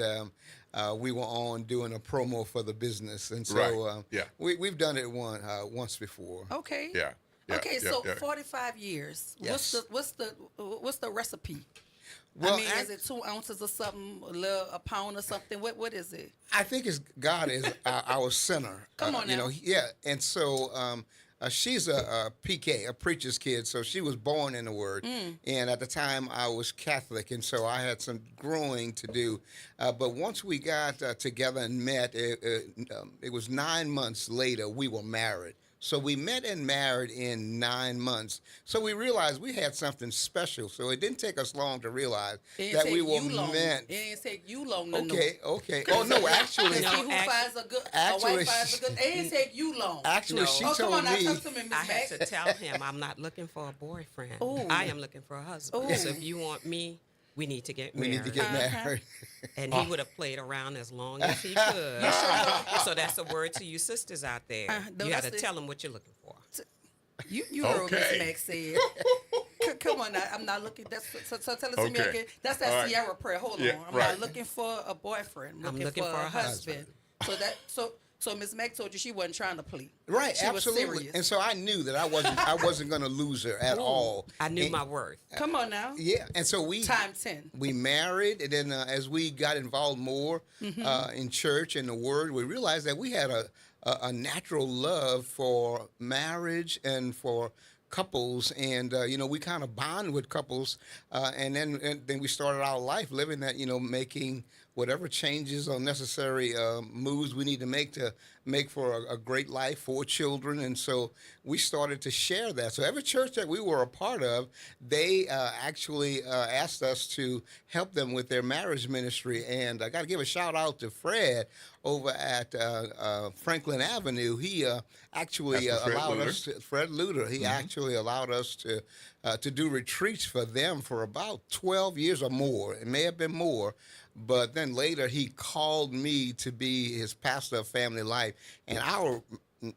Speaker 11: we were on doing a promo for the business, and so we've done it once before.
Speaker 6: Okay.
Speaker 7: Yeah.
Speaker 6: Okay, so 45 years.
Speaker 11: Yes.
Speaker 6: What's the recipe?
Speaker 11: Well,
Speaker 6: I mean, is it 2 ounces or something, a pound or something? What is it?
Speaker 11: I think God is our center.
Speaker 6: Come on now.
Speaker 11: And so she's a PK, a preacher's kid, so she was born in the Word. And at the time, I was Catholic, and so I had some growing to do. But once we got together and met, it was 9 months later, we were married. So we met and married in 9 months. So we realized we had something special. So it didn't take us long to realize that we were meant.
Speaker 6: It didn't take you long.
Speaker 11: Okay. Oh no, actually.
Speaker 6: A wife finds a good. It didn't take you long.
Speaker 11: Actually, she told
Speaker 6: come on,
Speaker 11: me.
Speaker 6: Now, talk to me, Ms.
Speaker 12: I had to tell him I'm not looking for a boyfriend.
Speaker 6: Ooh.
Speaker 12: I am looking for a husband.
Speaker 6: Ooh.
Speaker 12: So if you want me, we need to get married.
Speaker 11: We need to get married.
Speaker 12: And he would have played around as long as he could. So that's a word to you sisters out there. You got to tell him what you're looking for.
Speaker 6: You heard what Miss Max said. Come on now, I'm not looking. So tell it to me again. That's that Sierra prayer. Hold on. I'm not looking for a boyfriend. I'm looking for a husband. So Miss Mack told you she wasn't trying to plead.
Speaker 11: Right,
Speaker 6: she
Speaker 11: absolutely.
Speaker 6: Was serious.
Speaker 11: And so I knew that I wasn't going to lose her at all.
Speaker 12: I knew my worth.
Speaker 6: Come on now.
Speaker 11: Yeah, and so we
Speaker 6: times 10.
Speaker 11: We married, and then as we got involved more in church and the Word, we realized that we had a natural love for marriage and for couples, and we kind of bond with couples, and then we started our life living that, making whatever changes or necessary moves we need to make for a great life for children. And so we started to share that. So every church that we were a part of, they actually asked us to help them with their marriage ministry. And I got to give a shout out to Fred over at Franklin Avenue. He actually allowed us to, Fred Luter, he actually allowed us to do retreats for them for about 12 years or more. It may have been more. But then later he called me to be his pastor of family life. And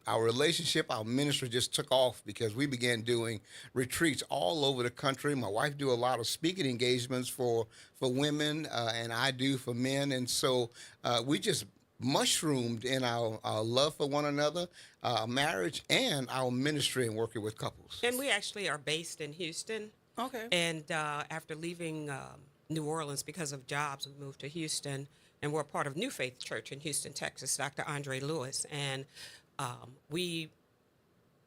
Speaker 11: our relationship, our ministry just took off because we began doing retreats all over the country. My wife do a lot of speaking engagements for women, and I do for men. And so we just mushroomed in our love for one another, our marriage, and our ministry and working with couples.
Speaker 12: And we actually are based in Houston.
Speaker 6: Okay.
Speaker 12: And after leaving New Orleans because of jobs, we moved to Houston, and we're part of New Faith Church in Houston, Texas, Dr. Andre Lewis. And we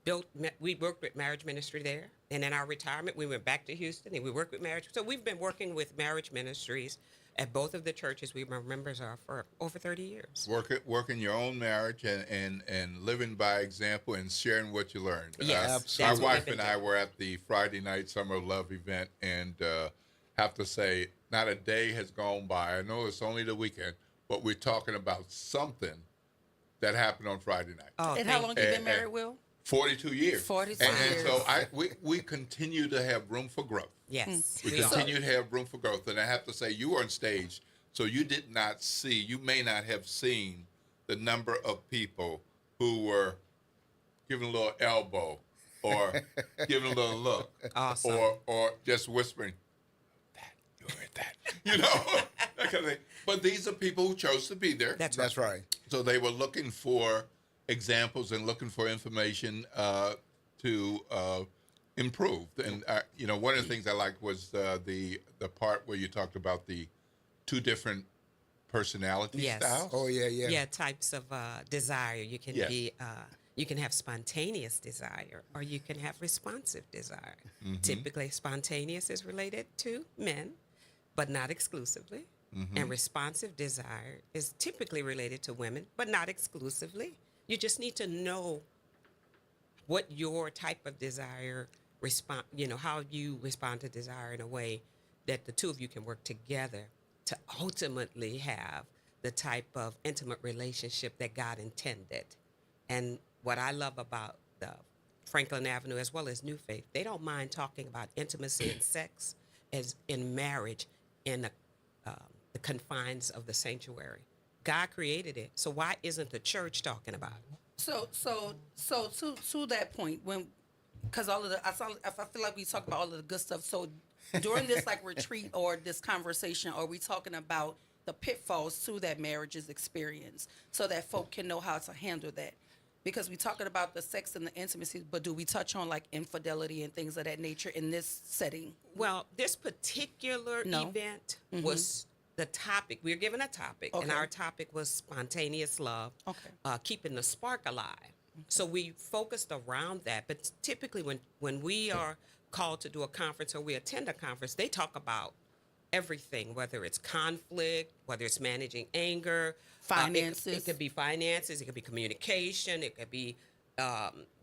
Speaker 12: worked with marriage ministry there. And in our retirement, we went back to Houston and we worked with marriage. So we've been working with marriage ministries at both of the churches we were members of for over 30 years.
Speaker 7: Working your own marriage and living by example and sharing what you learned.
Speaker 12: Yes,
Speaker 7: my wife and I were at the Friday night Summer of Love event, and have to say, not a day has gone by. I know it's only the weekend, but we're talking about something that happened on Friday night.
Speaker 6: Oh, and how long you been married, Will?
Speaker 7: 42 years.
Speaker 6: 42
Speaker 7: years.
Speaker 6: And
Speaker 7: so we continue to have room for growth.
Speaker 12: Yes.
Speaker 7: We continue to have room for growth. And I have to say, you were on stage, so you did not see, you may not have seen the number of people who were giving a little elbow or giving a little look.
Speaker 12: Awesome.
Speaker 7: Or just whispering, that, you know, that kind of thing. But these are people who chose to be there.
Speaker 11: That's right.
Speaker 7: So they were looking for examples and looking for information to improve. And you know, one of the things I liked was the part where you talked about the two different personality styles.
Speaker 11: Oh yeah.
Speaker 12: Yeah, types of desire. You can be. You can have spontaneous desire, or you can have responsive desire. Mm-hmm. Typically, spontaneous is related to men, but not exclusively. Mm-hmm. And responsive desire is typically related to women, but not exclusively. You just need to know what your type of desire how you respond to desire in a way that the two of you can work together to ultimately have the type of intimate relationship that God intended. And what I love about the Franklin Avenue as well as New Faith, they don't mind talking about intimacy and sex as in marriage in the confines of the sanctuary. God created it, so why isn't the church talking about it?
Speaker 6: So to that point, because I feel like we talk about all of the good stuff. So during this retreat or this conversation, are we talking about the pitfalls to that marriage's experience so that folk can know how to handle that? Because we're talking about the sex and the intimacy, but do we touch on infidelity and things of that nature in this setting?
Speaker 12: Well, this particular event was the topic. We were given a topic, and our topic was spontaneous love, keeping the spark alive. Okay. So we focused around that. But typically when we are called to do a conference or we attend a conference, they talk about everything, whether it's conflict, whether it's managing anger,
Speaker 6: finances.
Speaker 12: It could be finances, it could be communication, it could be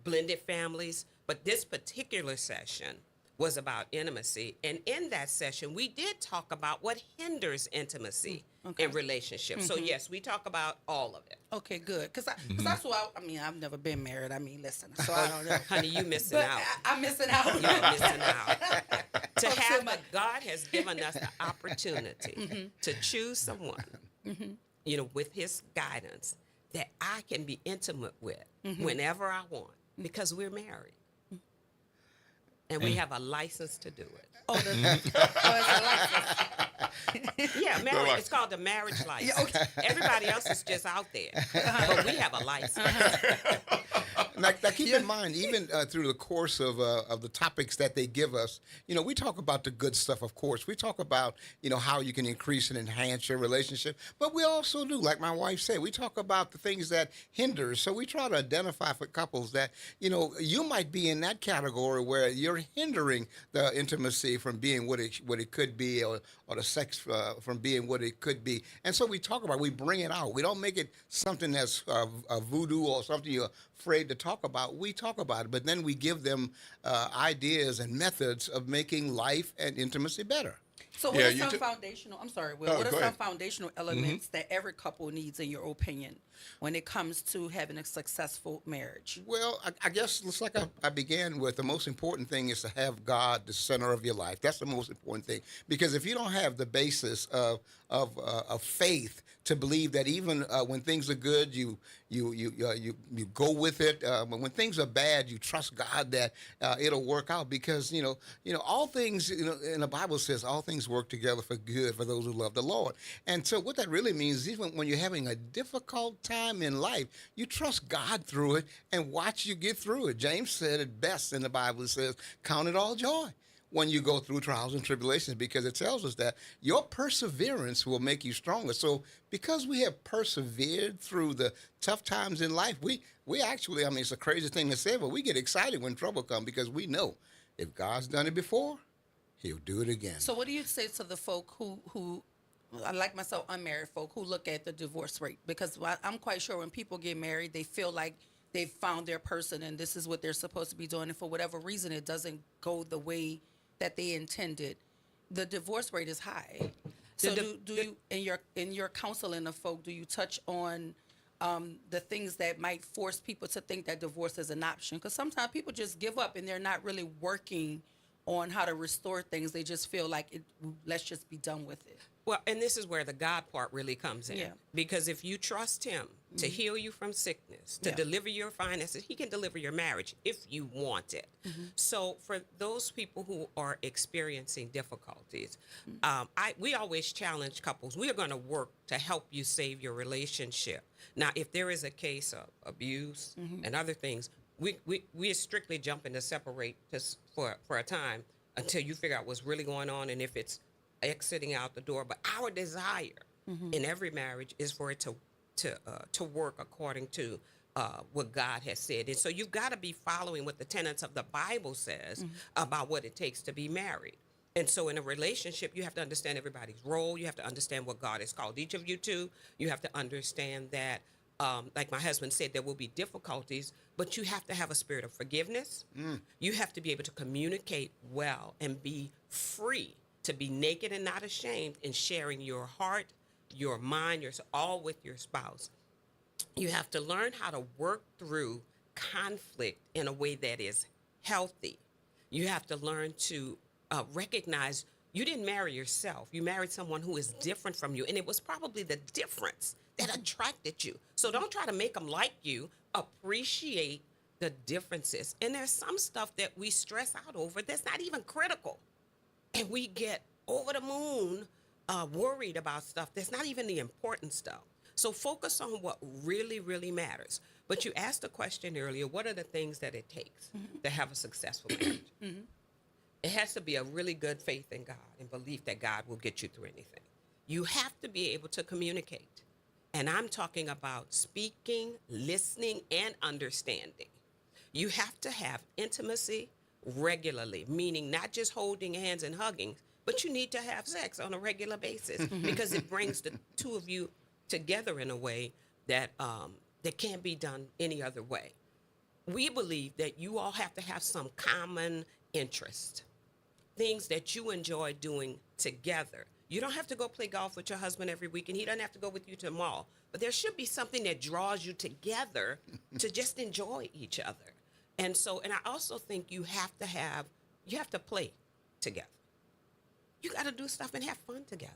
Speaker 12: blended families. But this particular session was about intimacy. And in that session, we did talk about what hinders intimacy in relationships. So, yes, we talk about all of it.
Speaker 6: Okay, good. Because that's what I've never been married. Listen, so I don't know.
Speaker 12: Honey, you missing out.
Speaker 6: I'm missing out.
Speaker 12: You're missing out. But God has given us the opportunity to choose someone, with his guidance that I can be intimate with whenever I want because we're married. And we have a license to do it.
Speaker 6: It's a license.
Speaker 12: Yeah, marriage. It's called the marriage license. Everybody else is just out there, but we have a license.
Speaker 11: Now keep in mind, even through the course of the topics that they give us, we talk about the good stuff, of course. We talk about, how you can increase and enhance your relationship. But we also do, like my wife said, we talk about the things that hinder. So we try to identify for couples that, you might be in that category where you're hindering the intimacy from being what it could be, or the sex from being what it could be. And so we talk about it, we bring it out. We don't make it something that's a voodoo or something you're afraid to talk about. We talk about it, but then we give them ideas and methods of making life and intimacy better.
Speaker 6: So what are some foundational, I'm sorry, Will, what are some foundational elements that every couple needs, in your opinion, when it comes to having a successful marriage?
Speaker 11: Well, I guess it's like I began with, the most important thing is to have God the center of your life. That's the most important thing. Because if you don't have the basis of faith to believe that even when things are good, you go with it. But when things are bad, you trust God that it'll work out. Because all things, and the Bible says all things work together for good for those who love the Lord. And so what that really means is, even when you're having a difficult time in life, you trust God through it and watch you get through it. James said it best in the Bible. It says, "Count it all joy when you go through trials and tribulations," because it tells us that your perseverance will make you stronger. So because we have persevered through the tough times in life, we actually, it's a crazy thing to say, but we get excited when trouble comes, because we know if God's done it before, he'll do it again.
Speaker 6: So what do you say to the folk who like myself, unmarried folk, who look at the divorce rate? Because I'm quite sure when people get married, they feel like they've found their person and this is what they're supposed to be doing. And for whatever reason, it doesn't go the way that they intended. The divorce rate is high. So do you, in your counseling of folk, do you touch on the things that might force people to think that divorce is an option? Because sometimes people just give up and they're not really working on how to restore things. They just feel like, let's just be done with it.
Speaker 12: Well, and this is where the God part really comes in. Yeah. Because if you trust him to heal you from sickness, to deliver your finances, he can deliver your marriage if you want it. So for those people who are experiencing difficulties, we always challenge couples. We are going to work to help you save your relationship. Now, if there is a case of abuse and other things, we are strictly jumping to separate this for a time until you figure out what's really going on and if it's exiting out the door. But our desire in every marriage is for it to work according to what God has said. And so you've got to be following what the tenets of the Bible says about what it takes to be married. And so in a relationship, you have to understand everybody's role. You have to understand what God has called each of you to. You have to understand that, like my husband said, there will be difficulties, but you have to have a spirit of forgiveness. You have to be able to communicate well and be free to be naked and not ashamed in sharing your heart, your mind, all with your spouse. You have to learn how to work through conflict in a way that is healthy. You have to learn to recognize you didn't marry yourself. You married someone who is different from you, and it was probably the difference that attracted you. So don't try to make them like you. Appreciate the differences. And there's some stuff that we stress out over that's not even critical. And we get over the moon worried about stuff that's not even the important stuff. So focus on what really, really matters. But you asked a question earlier, what are the things that it takes to have a successful marriage? It has to be a really good faith in God and belief that God will get you through anything. You have to be able to communicate. And I'm talking about speaking, listening, and understanding. You have to have intimacy regularly, meaning not just holding hands and hugging, but you need to have sex on a regular basis because it brings the two of you together in a way that that can't be done any other way. We believe that you all have to have some common interest, things that you enjoy doing together. You don't have to go play golf with your husband every week, and he doesn't have to go with you to the mall. But there should be something that draws you together to just enjoy each other. And I also think you have to play together. You got to do stuff and have fun together.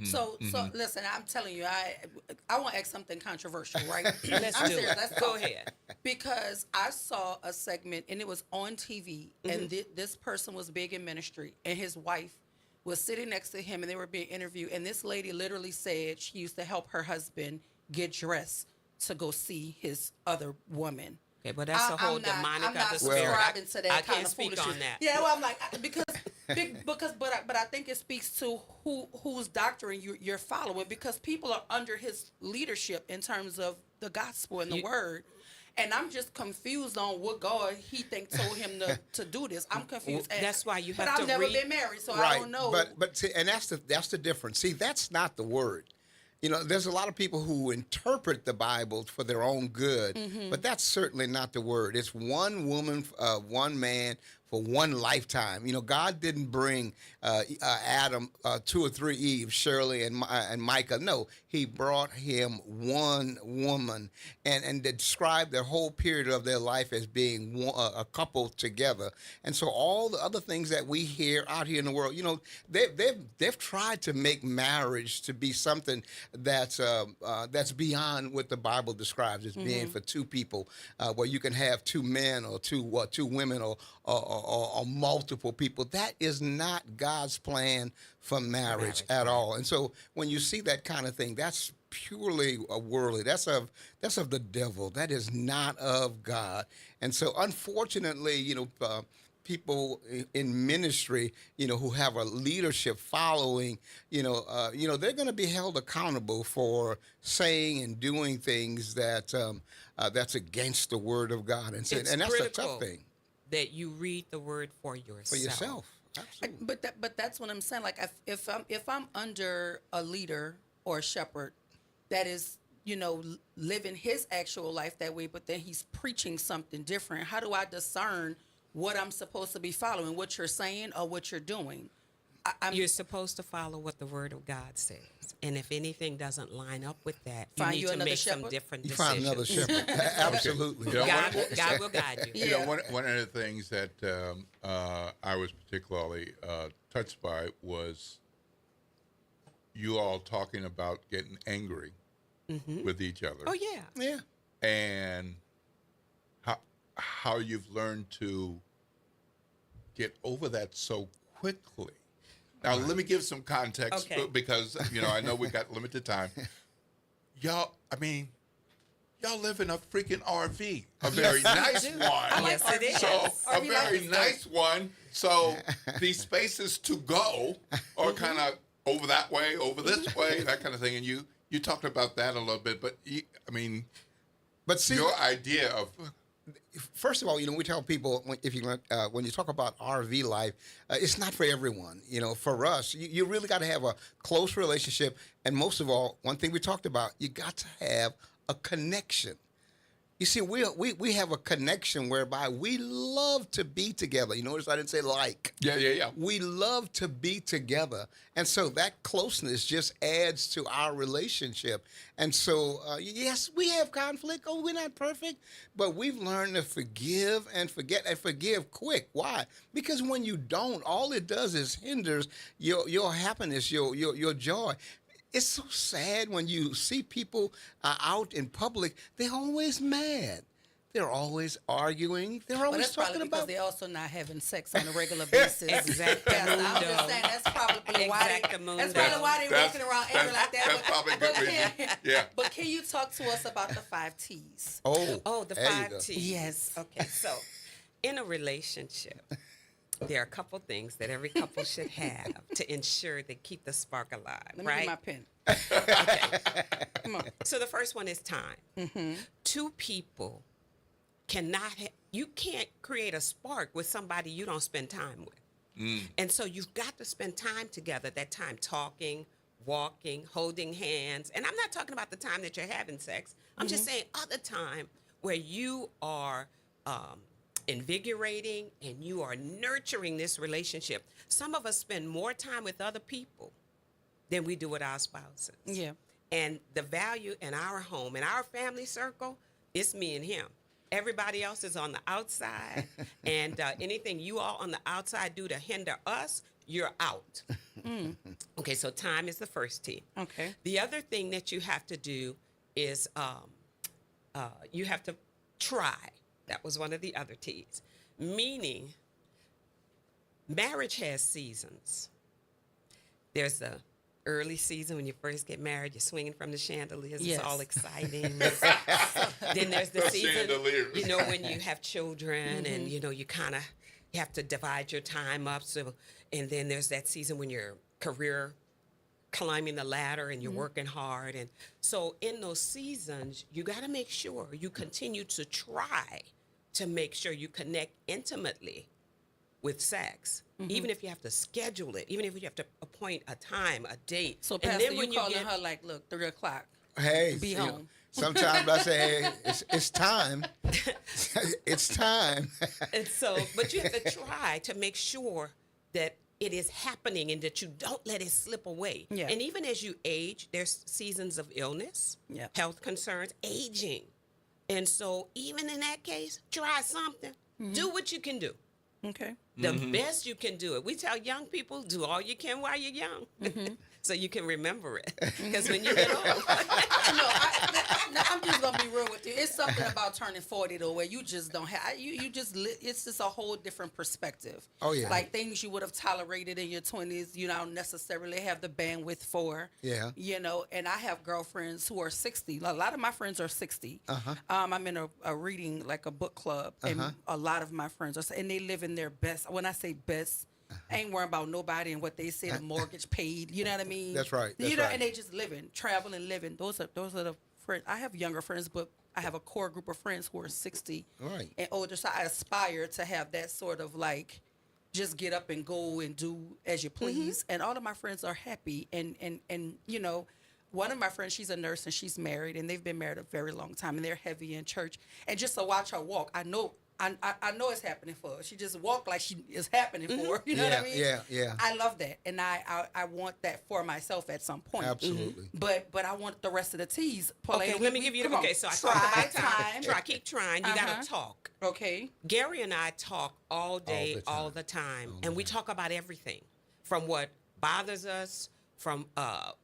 Speaker 6: So listen, I'm telling you, I want to ask something controversial, right?
Speaker 12: Let's do it. Let's go ahead.
Speaker 6: Because I saw a segment and it was on TV, and this person was big in ministry, and his wife was sitting next to him, and they were being interviewed. And this lady literally said she used to help her husband get dressed to go see his other woman.
Speaker 12: Okay, but that's a whole demonic
Speaker 6: I'm not
Speaker 12: other spirit.
Speaker 6: subscribing to that
Speaker 12: I
Speaker 6: kind
Speaker 12: can't
Speaker 6: of
Speaker 12: speak
Speaker 6: foolishness.
Speaker 12: on that.
Speaker 6: Yeah, well, I'm like but I think it speaks to whose doctrine you're following, because people are under his leadership in terms of the gospel and the word. And I'm just confused on what God he told him to do this. I'm confused.
Speaker 12: That's why you have
Speaker 6: to. But I've never been married, so I don't know.
Speaker 11: But see, and that's the difference. See, that's not the word. You know, there's a lot of people who interpret the Bible for their own good, but that's certainly not the word. It's one woman, one man for one lifetime. You know, God didn't bring Adam 2 or 3 Eves, Shirley and Micah. No, he brought him one woman and described their whole period of their life as being a couple together. And so all the other things that we hear out here in the world, you know, they've tried to make marriage to be something that's beyond what the Bible describes as being for two people, where you can have 2 men or two women or multiple people. That is not God's plan for marriage at all. And so when you see that kind of thing, that's purely worldly. That's of the devil. That is not of God. And so unfortunately, you know, people in ministry, you know, who have a leadership following, you know, they're going to be held accountable for saying and doing things that that's against the word of God. And that's a tough thing.
Speaker 12: That you read the word for yourself.
Speaker 11: For yourself, absolutely.
Speaker 6: But that's what I'm saying. Like if I'm under a leader or a shepherd that is, you know, living his actual life that way, but then he's preaching something different, how do I discern what I'm supposed to be following, what you're saying or what you're doing?
Speaker 12: You're supposed to follow what the word of God says. And if anything doesn't line up with that, you need to make some different decisions.
Speaker 11: Find another shepherd. Absolutely.
Speaker 7: You know,
Speaker 12: God will guide you.
Speaker 7: You know, one of the things that I was particularly touched by was you all talking about getting angry with each other.
Speaker 12: Oh, yeah.
Speaker 11: Yeah.
Speaker 7: And how you've learned to get over that so quickly. Now, let me give some context because, you know, I know we got limited time. Y'all live in a freaking RV, a very nice one.
Speaker 12: Yes, it is.
Speaker 7: So, a very nice one. So, these spaces to go are kind of over that way, over this way, that kind of thing. And you talked about that a little bit, but
Speaker 11: see,
Speaker 7: your idea of...
Speaker 11: First of all, you know, we tell people when you talk about RV life, it's not for everyone. You know, for us, you really got to have a close relationship, and most of all, one thing we talked about, you got to have a connection. You see, we have a connection whereby we love to be together. You notice I didn't say like.
Speaker 7: Yeah.
Speaker 11: We love to be together. And so that closeness just adds to our relationship. And so, yes, we have conflict. Oh, we're not perfect. But we've learned to forgive and forget and forgive quick. Why? Because when you don't, all it does is hinders your happiness, your joy. It's so sad when you see people out in public. They're always mad. They're always arguing. They're always talking about.
Speaker 6: Because they're also not having sex on a regular basis.
Speaker 12: Exactly.
Speaker 6: I'm just saying that's probably why they're walking around angry like that.
Speaker 7: That's probably a good reason. Yeah.
Speaker 6: But can you talk to us about the 5 T's?
Speaker 11: Oh,
Speaker 12: the 5 T's.
Speaker 6: Yes.
Speaker 12: Okay, so in a relationship, there are a couple things that every couple should have to ensure they keep the spark alive.
Speaker 6: Let me get my pen.
Speaker 12: Okay. Come on. So the first one is time. 2 people you can't create a spark with somebody you don't spend time with. And so you've got to spend time together, that time talking, walking, holding hands. And I'm not talking about the time that you're having sex. I'm just saying other time where you are invigorating and you are nurturing this relationship. Some of us spend more time with other people than we do with our spouses.
Speaker 6: Yeah.
Speaker 12: And the value in our home, in our family circle, it's me and him. Everybody else is on the outside, and anything you all on the outside do to hinder us, you're out. Okay, so time is the first T.
Speaker 6: Okay.
Speaker 12: The other thing that you have to do is you have to try. That was one of the other T's. Meaning, marriage has seasons. There's the early season when you first get married, you're swinging from the chandeliers.
Speaker 6: Yes.
Speaker 12: It's all exciting. Then there's the season, you know, when you have children and, you know, you have to divide your time up. So, and then there's that season when your career climbing the ladder and you're working hard. And so in those seasons, you got to make sure you continue to try to make sure you connect intimately with sex, even if you have to schedule it, even if you have to appoint a time, a date.
Speaker 6: So,
Speaker 12: and
Speaker 6: Pastor,
Speaker 12: then when
Speaker 6: you calling her like, look, 3 o'clock.
Speaker 11: Hey,
Speaker 6: be home.
Speaker 11: Sometimes I say, hey, it's time. It's time.
Speaker 12: And so, but you have to try to make sure that it is happening and that you don't let it slip away.
Speaker 6: Yeah.
Speaker 12: And even as you age, there's seasons of illness, health concerns, aging. And so even in that case, try something. Do what you can do.
Speaker 6: Okay.
Speaker 12: The best you can do it. We tell young people, do all you can while you're young. So you can remember it. Because when you get old.
Speaker 6: I'm just going to be real with you. It's something about turning 40, though, where you just don't have, it's just a whole different perspective.
Speaker 11: Oh, yeah.
Speaker 6: Like things you would have tolerated in your 20s, you don't necessarily have the bandwidth for.
Speaker 11: Yeah.
Speaker 6: You know, and I have girlfriends who are 60. A lot of my friends are 60. I'm in a reading, like a book club, and a lot of my friends are, and they live in their best. When I say best, I ain't worrying about nobody and what they say the mortgage paid. You know what I mean?
Speaker 11: That's right. That's
Speaker 6: you know,
Speaker 11: right.
Speaker 6: and they just living, traveling, living. Those are the friends. I have younger friends, but I have a core group of friends who are 60 and older. So I aspire to have that sort of like, just get up and go and do as you please. And all of my friends are happy. And you know, one of my friends, she's a nurse and she's married, and they've been married a very long time, and they're heavy in church. And just to watch her walk, I know it's happening for her. She just walked like she is happening for her. You know what I mean?
Speaker 11: Yeah.
Speaker 6: I love that, and I want that for myself at some point.
Speaker 11: Absolutely.
Speaker 6: But I want the rest of the teas.
Speaker 12: Okay, let me give you. Okay, so I talked about time. Try, keep trying. You gotta talk.
Speaker 6: Okay.
Speaker 12: Gary and I talk all day, all the time, and we talk about everything from what bothers us, from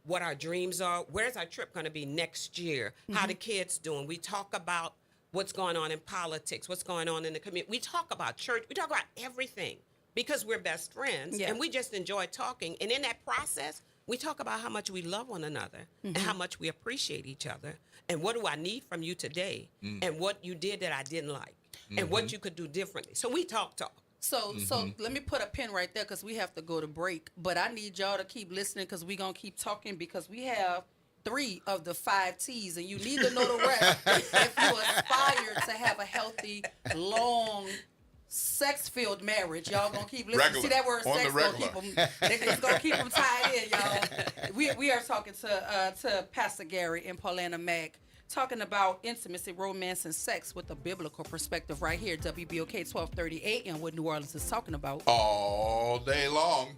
Speaker 12: what our dreams are. Where's our trip going to be next year? How the kids doing? We talk about what's going on in politics, what's going on in the community. We talk about church. We talk about everything because we're best friends, and we just enjoy talking. And in that process, we talk about how much we love one another and how much we appreciate each other, and what do I need from you today, and what you did that I didn't like, and what you could do differently. So we talk.
Speaker 6: So let me put a pin right there because we have to go to break. But I need y'all to keep listening because we're going to keep talking because we have 3 of the 5 T's, and you need to know the rest if you aspire to have a healthy, long, sex-filled marriage. Y'all gonna keep listening.
Speaker 7: Regular.
Speaker 6: See that word,
Speaker 7: On
Speaker 6: sex,
Speaker 7: the
Speaker 6: gonna keep them. It's gonna keep them tied in, y'all. We are talking to Pastor Gary and Paulana Mack, talking about intimacy, romance, and sex with a biblical perspective right here. WBOK 1230 AM, what New Orleans is talking about
Speaker 7: all day long.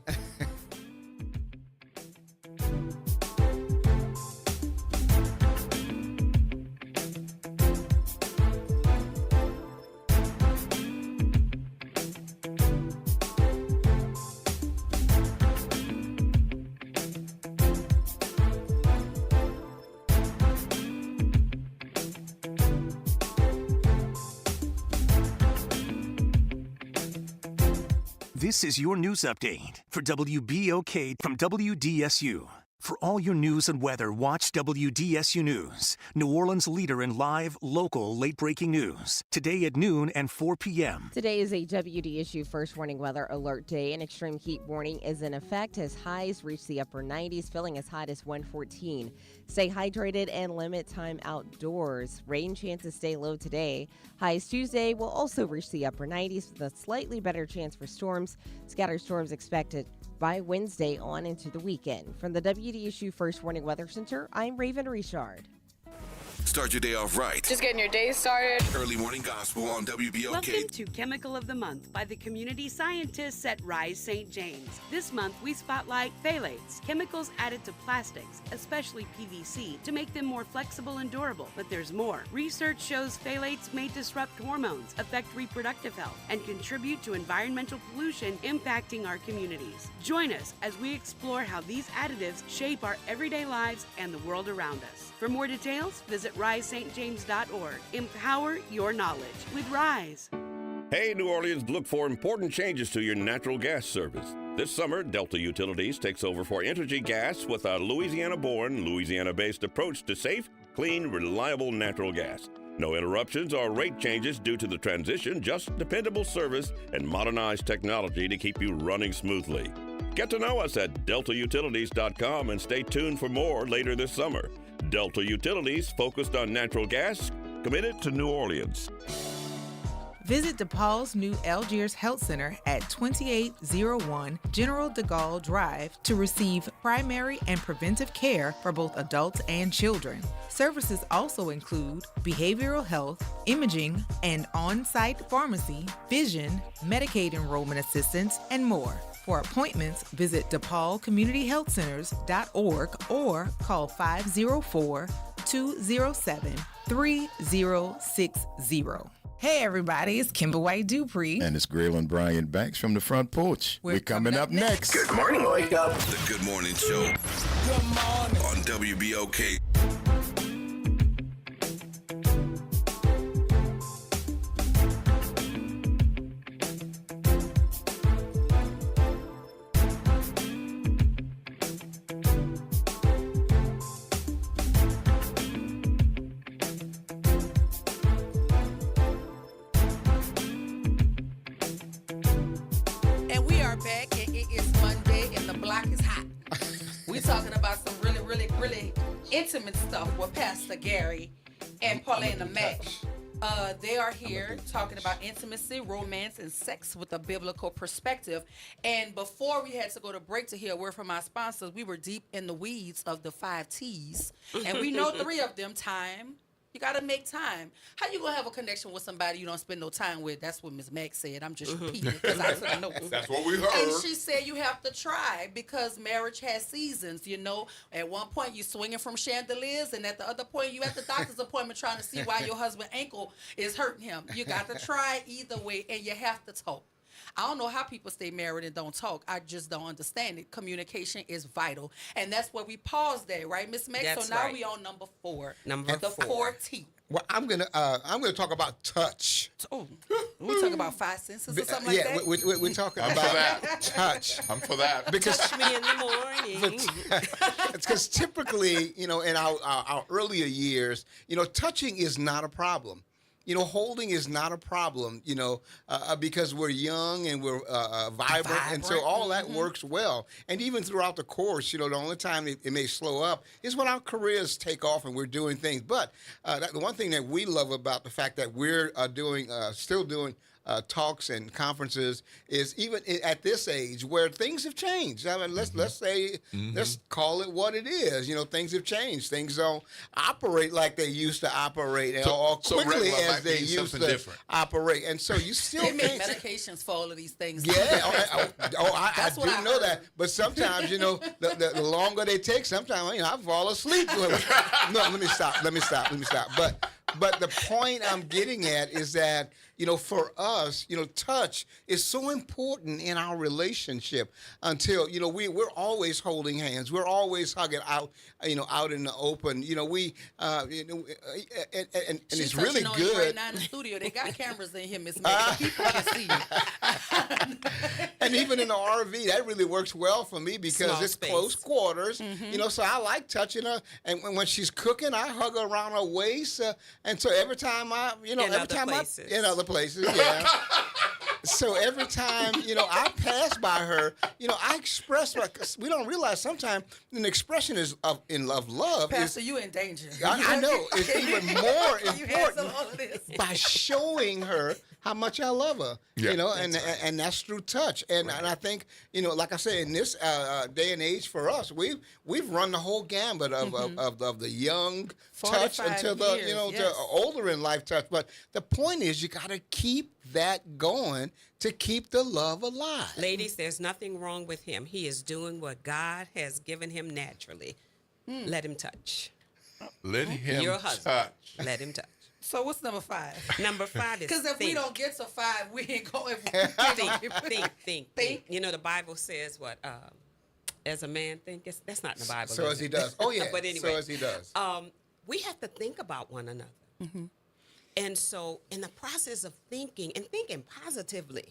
Speaker 19: This is your news update for WBOK from WDSU. For all your news and weather, watch WDSU News, New Orleans' leader in live, local, late-breaking news. Today at noon and 4 p.m.
Speaker 20: Today is a WDSU first warning weather alert day. An extreme heat warning is in effect as highs reach the upper 90s, feeling as hot as 114. Stay hydrated and limit time outdoors. Rain chances stay low today. Highs Tuesday will also reach the upper 90s with a slightly better chance for storms. Scattered storms expected by Wednesday on into the weekend. From the WDSU First Warning Weather Center, I'm Raven Richard.
Speaker 1: Start your day off right.
Speaker 13: Just getting your day started.
Speaker 1: Early morning gospel on WBOK.
Speaker 14: Welcome to Chemical of the Month by the community scientists at Rise St. James. This month, we spotlight phthalates, chemicals added to plastics, especially PVC, to make them more flexible and durable. But there's more. Research shows phthalates may disrupt hormones, affect reproductive health, and contribute to environmental pollution impacting our communities. Join us as we explore how these additives shape our everyday lives and the world around us. For more details, visit risestjames.org. Empower your knowledge with Rise.
Speaker 15: Hey, New Orleans, look for important changes to your natural gas service.
Speaker 13: This summer, Delta Utilities takes over for Entergy Gas with a Louisiana-born, Louisiana-based approach to safe, clean, reliable natural gas. No interruptions or rate changes due to the transition, just dependable service and modernized technology to keep you running smoothly. Get to know us at deltautilities.com and stay tuned for more later this summer. Delta Utilities, focused on natural gas, committed to New Orleans.
Speaker 15: Visit DePaul's new Algiers Health Center at 2801 General de Gaulle Drive to receive primary and preventive care for both adults and children. Services also include behavioral health, imaging, and on-site pharmacy, vision, Medicaid enrollment assistance, and more. For appointments, visit DePaulCommunityHealthCenters.org or call 504-207-3060. Hey everybody, it's Kimber White Dupree.
Speaker 16: And it's Graylin Bryant Banks from the front porch. We're coming up next.
Speaker 1: Good morning, Wake Up. The Good Morning Show. Good morning. On WBOK.
Speaker 6: Intimate stuff with Pastor Gary and Paulina Mack. They are here talking about intimacy, romance, and sex with a biblical perspective. And before we had to go to break to hear a word from our sponsors, we were deep in the weeds of the 5 T's. And we know 3 of them: time. You got to make time. How you going to have a connection with somebody you don't spend no time with? That's what Ms. Mack said. I'm just repeating it because I took notes.
Speaker 7: That's what we heard.
Speaker 6: And she said you have to try because marriage has seasons, you know. At one point, you swinging from chandeliers, and at the other point, you at the doctor's appointment trying to see why your husband's ankle is hurting him. You got to try either way, and you have to talk. I don't know how people stay married and don't talk. I just don't understand it. Communication is vital. And that's where we paused there, right, Miss Mack? So now we on number 4. The 4 T.
Speaker 11: Well, I'm gonna talk about touch.
Speaker 6: Oh, we talk about 5 senses or something like that.
Speaker 11: We're talking about touch.
Speaker 7: I'm for that.
Speaker 11: Because
Speaker 12: touch me in the morning.
Speaker 11: Because typically, you know, in our earlier years, you know, touching is not a problem. You know, holding is not a problem, you know, because we're young and we're vibrant, and so all that works well. And even throughout the course, you know, the only time it may slow up is when our careers take off and we're doing things. But the one thing that we love about the fact that we're still doing talks and conferences is even at this age where things have changed. I mean, let's say, let's call it what it is. You know, things have changed. Things don't operate like they used to operate or quickly as they used to operate. And so you still
Speaker 6: they make medications for all of these things.
Speaker 11: Yeah, I do know that. But sometimes, you know, the longer they take, sometimes, you know, I fall asleep. No, let me stop. But the point I'm getting at is that, you know, for us, you know, touch is so important in our relationship until, you know, we're always holding hands. We're always hugging out, you know, out in the open. You know, you know, and it's really good.
Speaker 6: You right now in the studio, they got cameras in here, Miss Mack. People can see you.
Speaker 11: And even in the RV, that really works well for me because
Speaker 12: Small
Speaker 11: it's
Speaker 12: space.
Speaker 11: close quarters. You know, so I like touching her. And when she's cooking, I hug her around her waist. And so every time in other places, yeah. So every time, you know, I pass by her, you know, I express, we don't realize sometimes an expression of love.
Speaker 6: Pastor, you in danger.
Speaker 11: I know. It's even more important by showing her how much I love her, you know, and that's through touch. And I think, you know, like I say, in this day and age for us, we've run the whole gambit of the young touch until the, you know, the older in life touch. But the point is, you got to keep that going to keep the love alive.
Speaker 12: Ladies, there's nothing wrong with him. He is doing what God has given him naturally. Let him touch.
Speaker 7: Let him
Speaker 12: Your husband.
Speaker 7: touch.
Speaker 12: Let him touch.
Speaker 6: So what's number 5?
Speaker 12: Number 5 is
Speaker 6: because if we don't get to 5, we ain't going.
Speaker 12: Think. You know, the Bible says what? As a man thinketh. That's not in the Bible.
Speaker 11: So as he does. Oh yeah.
Speaker 12: But anyway,
Speaker 11: so as he does.
Speaker 12: We have to think about one another. And so, in the process of thinking positively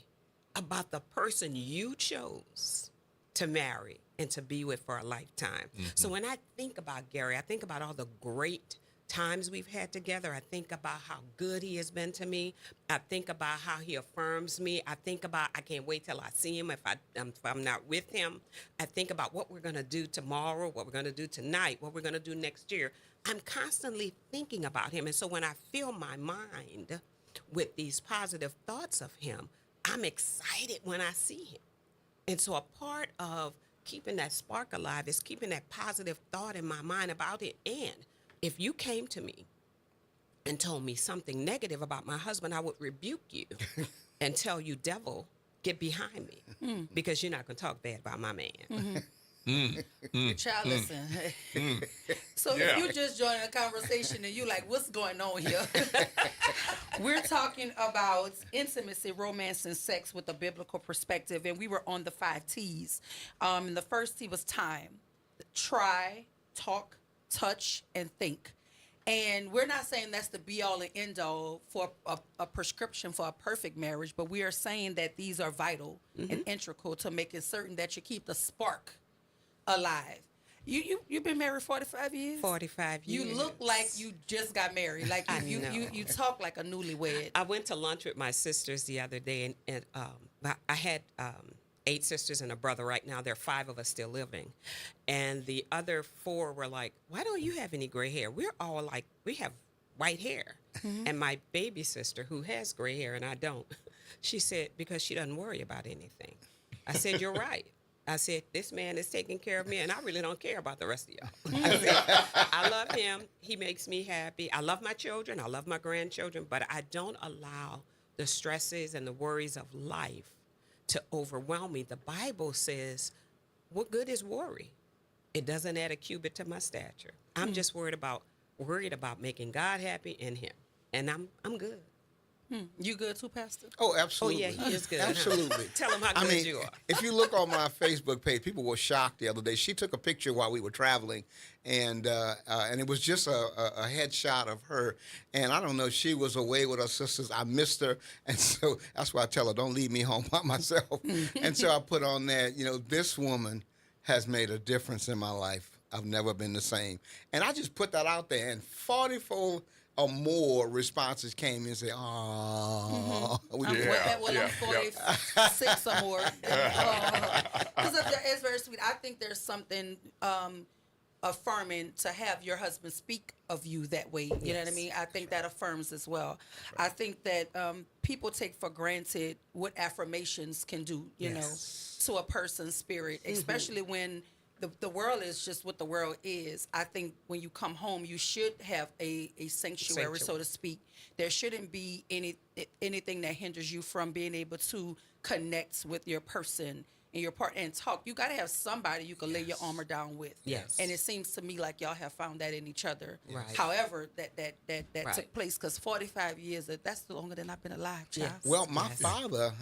Speaker 12: about the person you chose, to marry and to be with for a lifetime. So when I think about Gary, I think about all the great times we've had together. I think about how good he has been to me. I think about how he affirms me. I think about, I can't wait till I see him if I'm not with him. I think about what we're going to do tomorrow, what we're going to do tonight, what we're going to do next year. I'm constantly thinking about him. And so when I fill my mind with these positive thoughts of him, I'm excited when I see him. And so a part of keeping that spark alive is keeping that positive thought in my mind about it. And if you came to me and told me something negative about my husband, I would rebuke you and tell you, devil, get behind me, because you're not going to talk bad about my man.
Speaker 18: Child, listen. So if you just joined the conversation and you like, what's going on here? We're talking about intimacy, romance, and sex with a biblical perspective, and we were on the 5 T's. And the first T was time. Try, talk, touch, and think. And we're not saying that's the be-all and end-all for a prescription for a perfect marriage, but we are saying that these are vital and integral to making certain that you keep the spark alive. You've been married 45 years?
Speaker 12: 45 years.
Speaker 18: You look like you just got married. Like you talk like a newlywed.
Speaker 12: I went to lunch with my sisters the other day, and I had 8 sisters and a brother. Right now, there are 5 of us still living. And the other 4 were like, why don't you have any gray hair? We're all like, we have white hair. And my baby sister, who has gray hair and I don't, she said, because she doesn't worry about anything. I said, you're right. I said, this man is taking care of me, and I really don't care about the rest of y'all. I said, I love him. He makes me happy. I love my children. I love my grandchildren, but I don't allow the stresses and the worries of life to overwhelm me. The Bible says, what good is worry? It doesn't add a cubit to my stature. I'm just worried about making God happy and him, and I'm good.
Speaker 18: You good too, Pastor?
Speaker 11: Oh, absolutely.
Speaker 12: Oh, yeah, he is good.
Speaker 11: Absolutely.
Speaker 12: Tell him how good you are.
Speaker 11: If you look on my Facebook page, people were shocked the other day. She took a picture while we were traveling, and it was just a headshot of her. And I don't know, she was away with her sisters. I missed her, and so that's why I tell her, don't leave me home by myself. And so I put on there, this woman has made a difference in my life. I've never been the same. And I just put that out there, and 44 or more responses came in and said, "Oh,
Speaker 18: I'm 46 or more." Because it's very sweet. I think there's something affirming to have your husband speak of you that way. You know what I mean? I think that affirms as well. Right. I think that people take for granted what affirmations can do, you know, to a person's spirit, especially when the world is just what the world is. I think when you come home, you should have a sanctuary, so to speak. There shouldn't be anything that hinders you from being able to connect with your person and your partner and talk. You got to have somebody you can lay your armor down with.
Speaker 12: Yes.
Speaker 18: And it seems to me like y'all have found that in each other.
Speaker 12: Right.
Speaker 18: However, that
Speaker 12: Right.
Speaker 18: took place, because 45 years, that's longer than I've been alive, child.
Speaker 12: Yes.
Speaker 11: Well, my father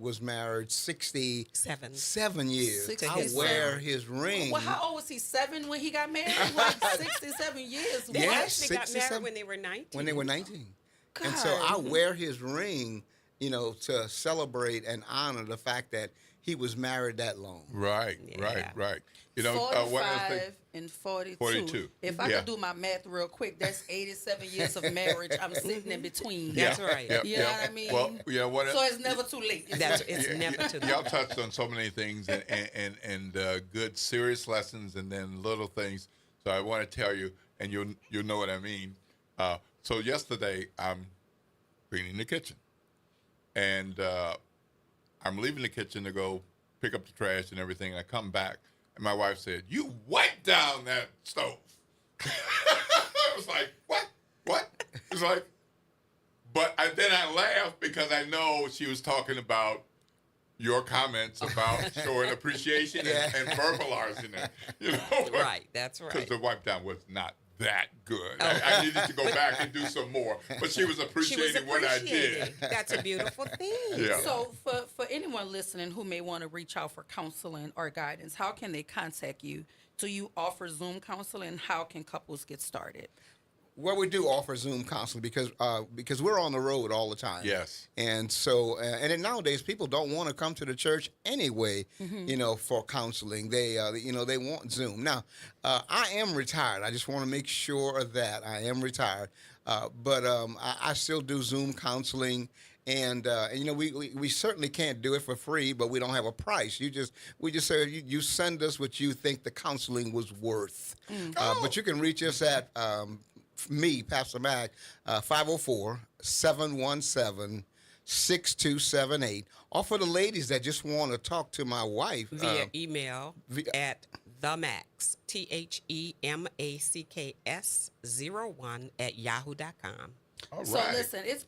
Speaker 11: was married 67 years.
Speaker 18: 67.
Speaker 11: I wear his ring.
Speaker 18: Well, how old was he? 7 when he got married? Like 67 years.
Speaker 12: They
Speaker 18: What?
Speaker 12: actually got married when they were 19.
Speaker 11: When they were 19.
Speaker 18: God.
Speaker 11: And so I wear his ring, to celebrate and honor the fact that he was married that long.
Speaker 7: Right.
Speaker 18: 45 and 42.
Speaker 7: 42.
Speaker 18: If I could do my math real quick, that's 87 years of marriage. I'm sitting in between.
Speaker 12: That's right.
Speaker 18: You know what I mean?
Speaker 7: Well,
Speaker 18: so it's never too late.
Speaker 12: It's never too late.
Speaker 7: Y'all touched on so many things and good serious lessons, and then little things. So I want to tell you, and you'll know what I mean. So yesterday I'm cleaning the kitchen, and I'm leaving the kitchen to go pick up the trash and everything, and I come back, and my wife said, "You wiped down that stove." I was like, "What?" It's like, but then I laughed because I know she was talking about your comments about showing appreciation and verbalizing it.
Speaker 12: Right, that's right.
Speaker 7: Because the wipe down was not that good. I needed to go back and do some more. But she was appreciating what I did.
Speaker 12: That's a beautiful thing.
Speaker 7: Yeah.
Speaker 18: So for anyone listening who may want to reach out for counseling or guidance, how can they contact you? Do you offer Zoom counseling? How can couples get started?
Speaker 11: Well, we do offer Zoom counseling because we're on the road all the time.
Speaker 7: Yes.
Speaker 11: And so, and then nowadays people don't want to come to the church anyway, for counseling. They, they want Zoom. Now, I am retired. I just want to make sure that I am retired. But I still do Zoom counseling. And we certainly can't do it for free, but we don't have a price. We just say you send us what you think the counseling was worth. But you can reach us at me, Pastor Mac, 504-717-6278. Or for the ladies that just want to talk to my wife.
Speaker 12: Via email at themacs, THEMACKS01
Speaker 18: So listen, it's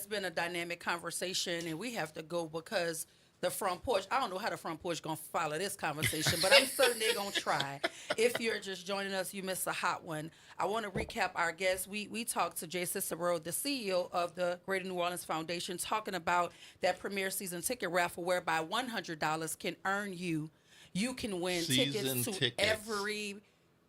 Speaker 18: been a dynamic conversation, and we have to go because the front porch. I don't know how the front porch gonna follow this conversation, but I'm certain they're gonna try. If you're just joining us, you missed a hot one. I want to recap our guests. We talked to Jay Cicero, the CEO of the Greater New Orleans Foundation, talking about that premier season ticket raffle, whereby $100 can earn you can win tickets to every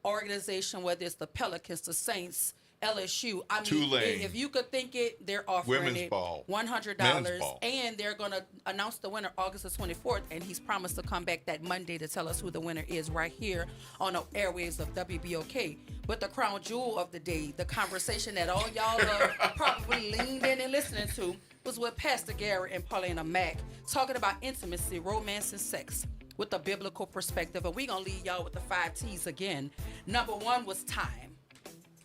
Speaker 18: organization, whether it's the Pelicans, the Saints, LSU. I mean,
Speaker 7: Tulane.
Speaker 18: if you could think it, they're offering
Speaker 7: Women's
Speaker 18: it
Speaker 7: ball.
Speaker 18: $100, and they're going to announce the winner August the 24th, and he's promised to come back that Monday to tell us who the winner is right here on the airwaves of WBOK. But the crown jewel of the day, the conversation that all y'all are probably leaned in and listening to, was with Pastor Gary and Paulina Mack, talking about intimacy, romance, and sex with a biblical perspective. And we're going to leave y'all with the 5 T's again. Number 1 was time.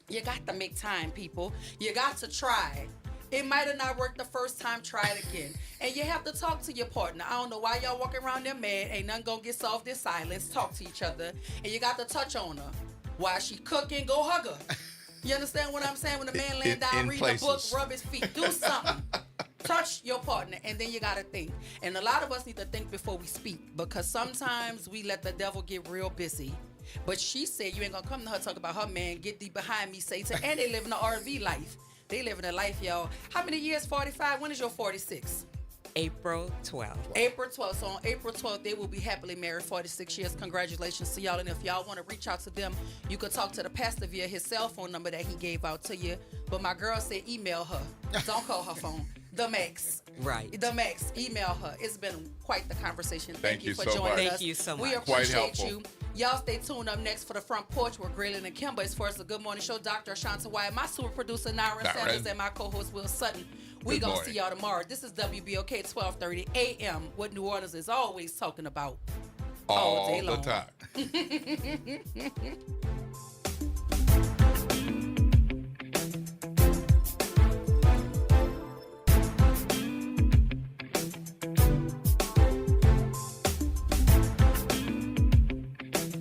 Speaker 18: You got to make time, people. You got to try. It might have not worked the first time. Try it again. And you have to talk to your partner. I don't know why y'all walking around there mad. Ain't nothing gonna get solved in silence. Talk to each other. And you got to touch on her. While she cooking, go hug her. You understand what I'm saying? When the man laying down, read the book, rub his feet, do something. Touch your partner, and then you got to think. And a lot of us need to think before we speak, because sometimes we let the devil get real busy. But she said you ain't gonna come to her talk about her man, get thee behind me, Satan. And they live in an RV life. They living a life, y'all. How many years? 45? When is your 46?
Speaker 12: April 12th.
Speaker 18: April 12th. So on April 12th, they will be happily married 46 years. Congratulations to y'all. And if y'all want to reach out to them, you could talk to the pastor via his cell phone number that he gave out to you. But my girl said email her. Don't call her phone. The Max.
Speaker 12: Right.
Speaker 18: The Max. Email her. It's been quite the conversation.
Speaker 7: Thank you
Speaker 18: for
Speaker 7: so
Speaker 18: joining
Speaker 7: much.
Speaker 18: us.
Speaker 12: Thank you so much.
Speaker 18: We
Speaker 7: Quite
Speaker 18: appreciate
Speaker 7: helpful.
Speaker 18: you. Y'all stay tuned. Up next for the Front Porch with Graylin and Kimber. As far as the Good Morning Show, Dr. Ashanta Wyatt, my super producer, Naren Sanders, and my co-host, Will Sutton. We
Speaker 7: Good
Speaker 18: gonna
Speaker 7: morning.
Speaker 18: see y'all tomorrow. This is WBOK 1230 AM, what New Orleans is always talking about.
Speaker 7: All
Speaker 18: day
Speaker 7: the
Speaker 18: long.
Speaker 7: time.